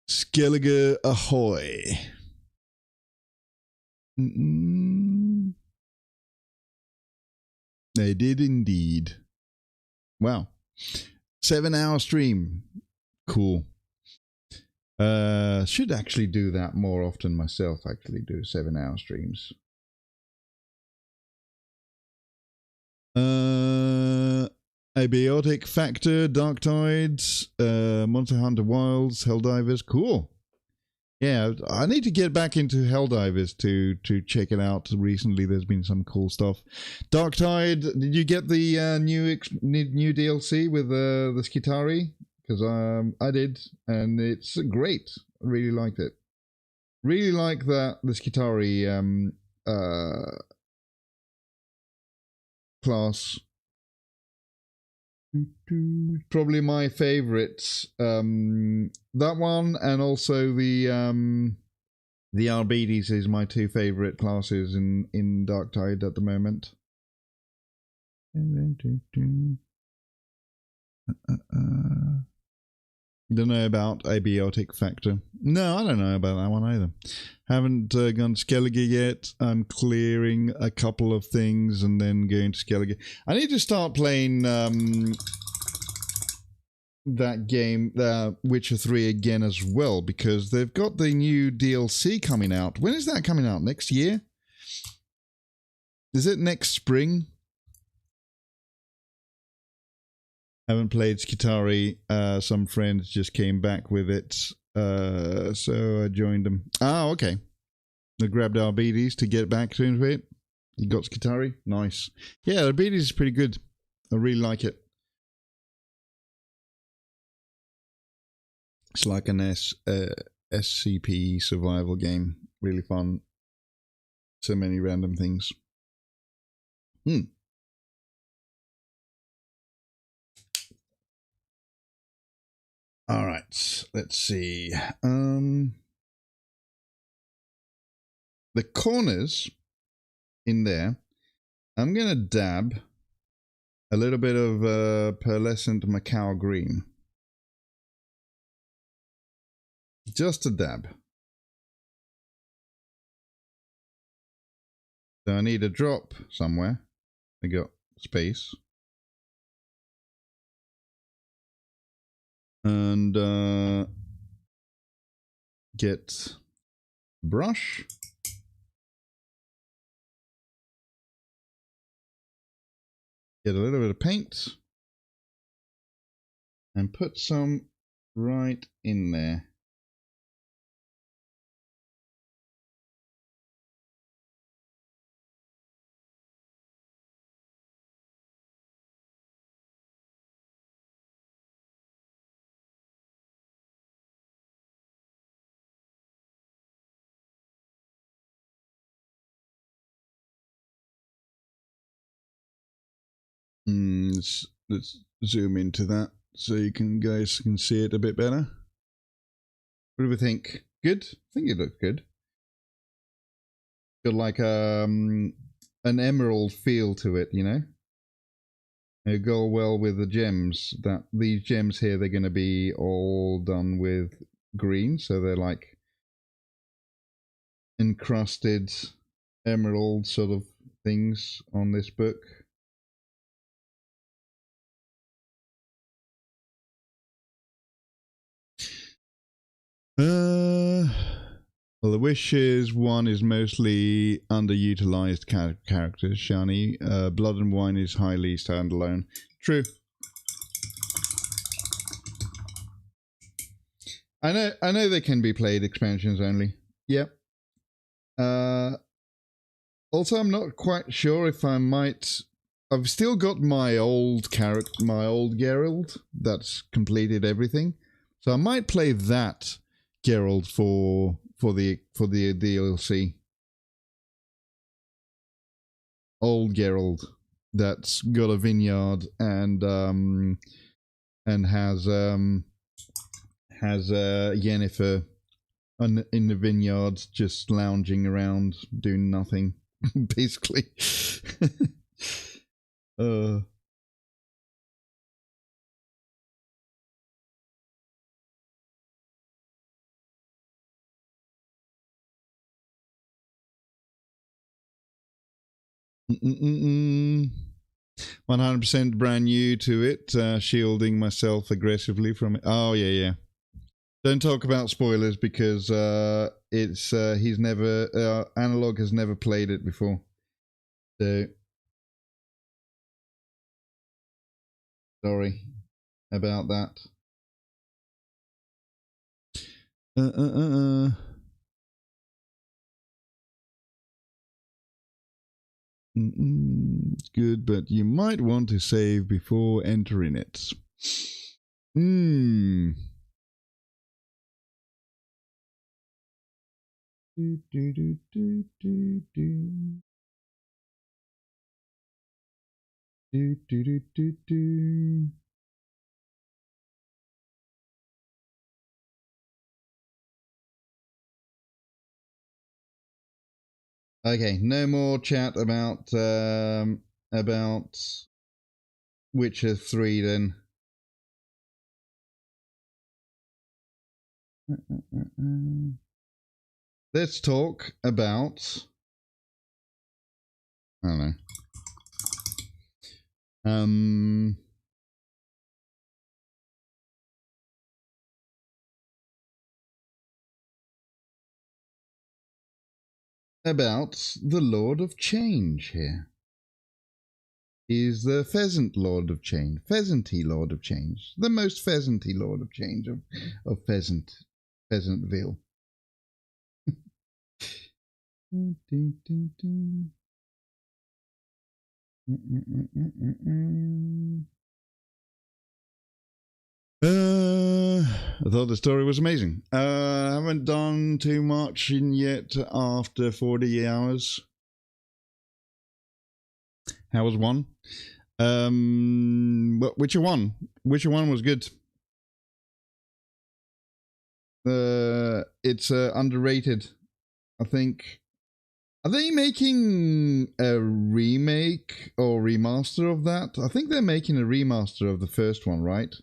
Skellige ahoy. They did indeed. Wow. 7 hour stream. Cool. Should actually do that more often myself, actually do 7 hour streams. Abiotic Factor, Dark Tides, Monster Hunter Wilds, Helldivers. Cool. Yeah, I need to get back into Helldivers to check it out. Recently, there's been some cool stuff. Dark Tide, did you get the new DLC with the Skitari? Because I did, and it's great. I really liked it. Really like the Skitari class. Probably my favorites. That one and also the Arbides is my two favorite classes in Darktide at the moment. Don't know about abiotic factor. No, I don't know about that one either. Haven't gone to Skellige yet. I'm clearing a couple of things and then going to Skellige. I need to start playing that game, Witcher 3 again as well, because they've got the new DLC coming out. When is that coming out? Next year? Is it next spring? Haven't played Skitari. Some friends just came back with it, so I joined them. Ah, okay. I grabbed Arbides to get back into it. You got Skitari? Nice. Yeah, Arbides is pretty good. I really like it. It's like an SCP survival game. Really fun. So many random things. All right, let's see. The corners in there, I'm going to dab a little bit of pearlescent Macau green. Just a dab. So I need a drop somewhere. I got space. And get brush. Get a little bit of paint. And put some right in there. Let's zoom into that so you guys can see it a bit better. What do we think? Good? I think it looks good. Got like an emerald feel to it, you know? It'll go well with the gems. These gems here, they're going to be all done with green, so they're like encrusted emerald sort of things on this book. Well, the Wishes one is mostly underutilized characters. Shani, Blood and Wine is highly standalone. True. I know they can be played expansions only. Yep. Also, I'm not quite sure if I might. I've still got my old Geralt that's completed everything, so I might play that Geralt for the DLC. Old Geralt that's got a vineyard and has Yennefer in the vineyard just lounging around doing nothing, basically. Mm-mm-mm. 100% brand new to it, shielding myself aggressively from it. Oh yeah. Don't talk about spoilers because it's he's never Analog has never played it before, so sorry about that. It's good, but you might want to save before entering it. Okay, no more chat about Witcher 3 then. Let's talk about, I don't know. About the Lord of Change here. He's the Pheasant Lord of Change. Pheasanty Lord of Change. The most pheasanty Lord of Change of Pheasantville. I thought the story was amazing. I haven't done too much in yet after 40 hours. How was one? But Witcher 1. Witcher 1 was good. It's underrated, I think. Are they making a remake or remaster of that? I think they're making a remaster of the first one, right?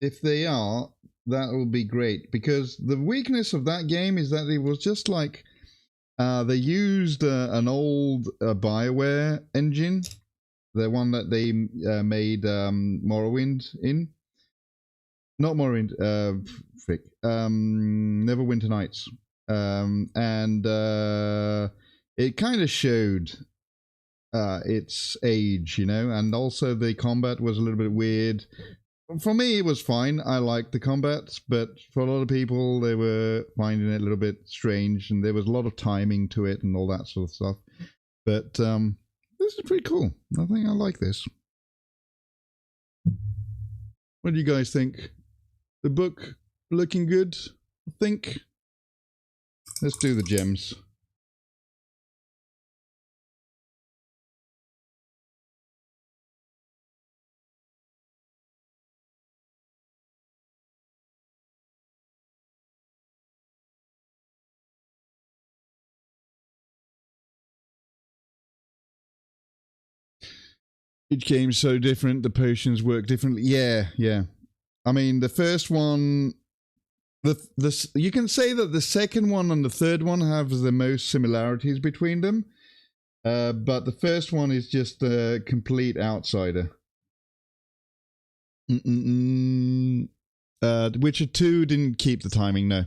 If they are, that will be great, because the weakness of that game is that it was just like they used an old BioWare engine, the one that they made Morrowind in. Not Morrowind, Neverwinter Nights. And it kind of showed its age, you know, and also the combat was a little bit weird. For me, it was fine. I liked the combat, but for a lot of people, they were finding it a little bit strange, and there was a lot of timing to it and all that sort of stuff. But this is pretty cool. I think I like this. What do you guys think? The book looking good, I think. Let's do the gems. Each game's so different. The potions work differently. Yeah, yeah. I mean, the first one, you can say that the second one and the third one have the most similarities between them. But the first one is just a complete outsider. Witcher 2 didn't keep the timing, no.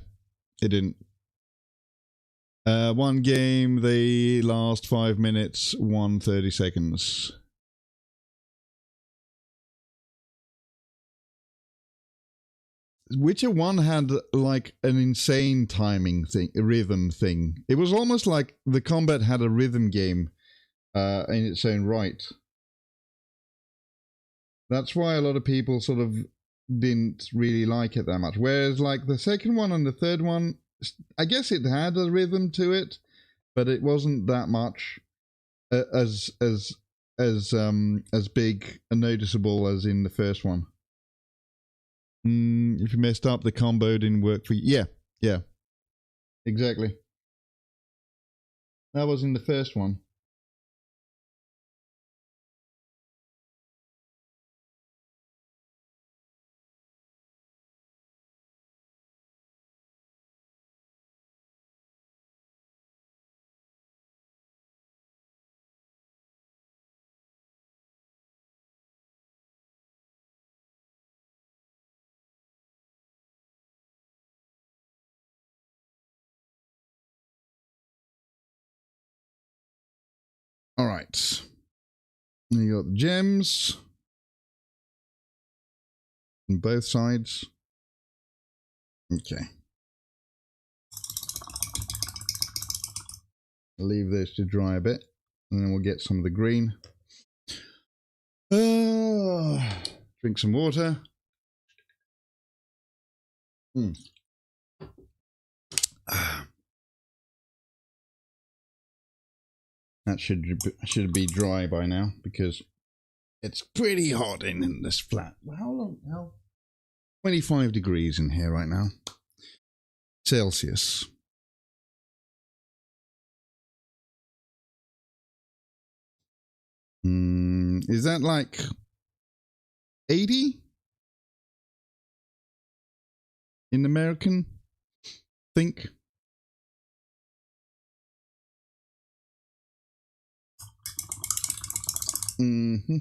It didn't. One game, they last 5 minutes, 30 seconds. Witcher 1 had like an insane timing thing, a rhythm thing. It was almost like the combat had a rhythm game in its own right. That's why a lot of people sort of didn't really like it that much. Whereas like the second one and the third one, I guess it had a rhythm to it, but it wasn't that much as big and noticeable as in the first one. If you messed up, the combo didn't work for you. Yeah, yeah. Exactly. That was in the first one. All right. You got the gems on both sides. Okay. I'll leave this to dry a bit, and then we'll get some of the green. Drink some water. That should be dry by now, because It's pretty hot in this flat. Well, how long now? 25 degrees in here right now. Celsius. Is that like 80 in American? Think. Mm-hmm.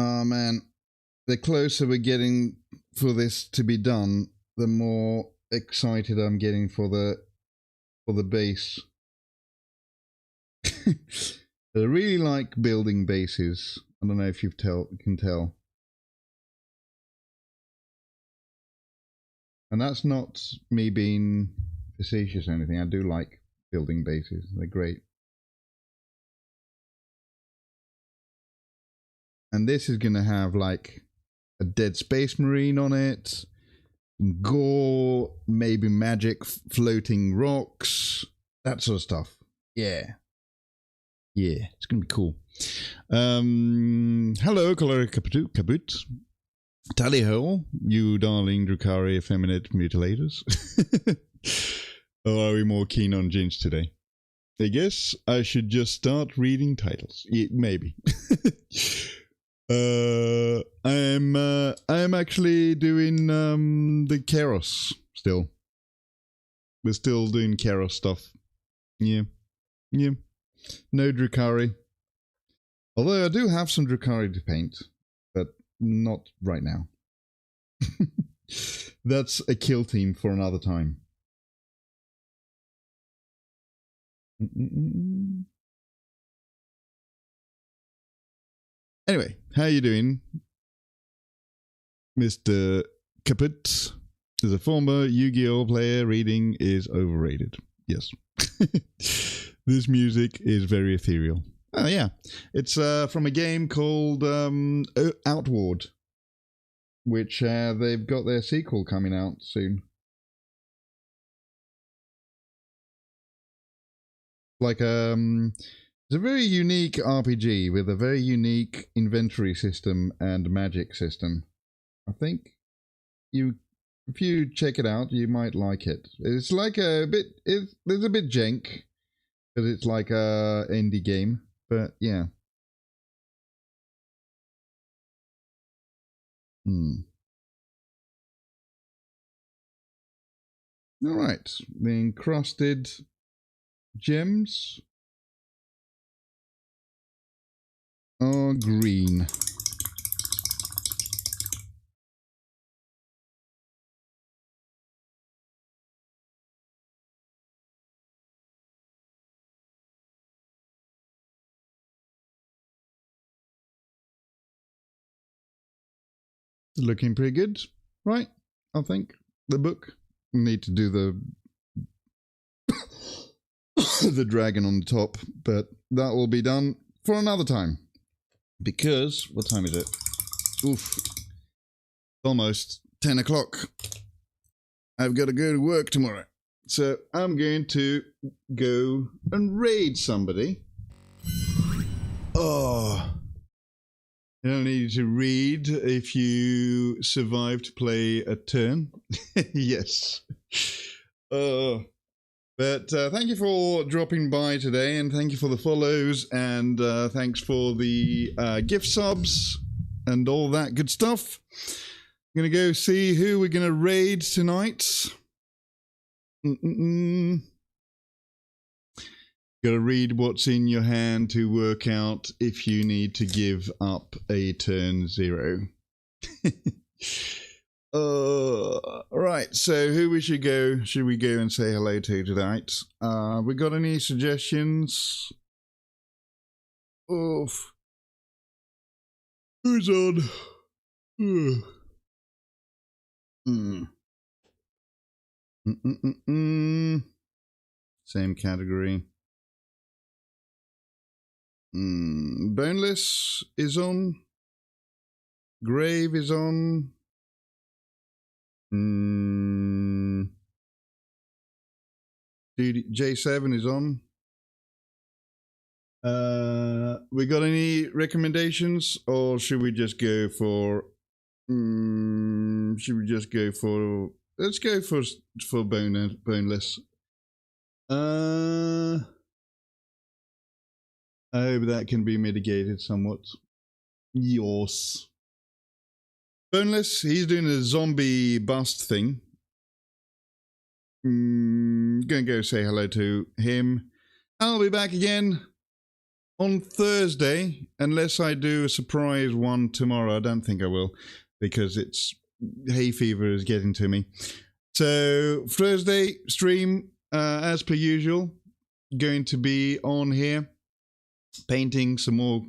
Oh man, the closer we're getting for this to be done, the more excited I'm getting for the base. I really like building bases. I don't know if you can tell. And that's not me being facetious or anything. I do like building bases. They're great. And this is going to have like a Dead Space Marine on it, gore, maybe magic floating rocks, that sort of stuff. Yeah. Yeah, it's going to be cool. Hello, Color Kabut. Tally ho, you darling Drukhari effeminate mutilators. Or are we more keen on Tzeentch today? I guess I should just start reading titles. Yeah, maybe. I'm actually doing the Kairos still. We're still doing Kairos stuff. Yeah. Yeah. No Drukhari. Although I do have some Drukhari to paint, but not right now. That's a kill team for another time. Anyway, how you doing, Mr. Kaput? As a former Yu-Gi-Oh player, reading is overrated. Yes. This music is very ethereal. Oh yeah, it's from a game called Outward, which they've got their sequel coming out soon. Like it's a very unique RPG with a very unique inventory system and magic system. I think if you check it out, you might like it. It's like a bit, there's a bit jank because it's like a indie game, but yeah. All right, the encrusted gems are green. Looking pretty good, right? I think the book. Need to do the the dragon on the top, but that will be done for another time. Because what time is it? Oof, almost 10 o'clock. I've got to go to work tomorrow, so I'm going to go and raid somebody. Oh. You don't need to read if you survive to play a turn. Yes. But thank you for dropping by today, and thank you for the follows, and thanks for the gift subs and all that good stuff. I'm going to go see who we're going to raid tonight. Gotta read what's in your hand to work out if you need to give up a turn 0. Right, so who we should go? Should we go and say hello to tonight? We got any suggestions? Oof. Who's on? Same category. Boneless is on. Grave is on. J7 is on. We got any recommendations, or should we just go for? Should we just go for? Let's go for boneless. I hope that can be mitigated somewhat. Yes. Boneless, he's doing a zombie bust thing. Gonna go say hello to him. I'll be back again on Thursday, unless I do a surprise one tomorrow. I don't think I will, because it's hay fever is getting to me. So Thursday stream, as per usual, going to be on here, painting some more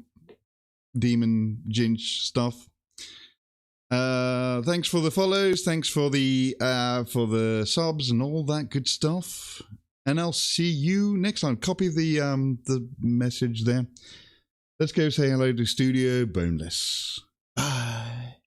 Demon Tzeentch stuff. Thanks for the follows, thanks for the subs and all that good stuff. And I'll see you next time. Copy the message there. Let's go say hello to Studio Boneless. Bye.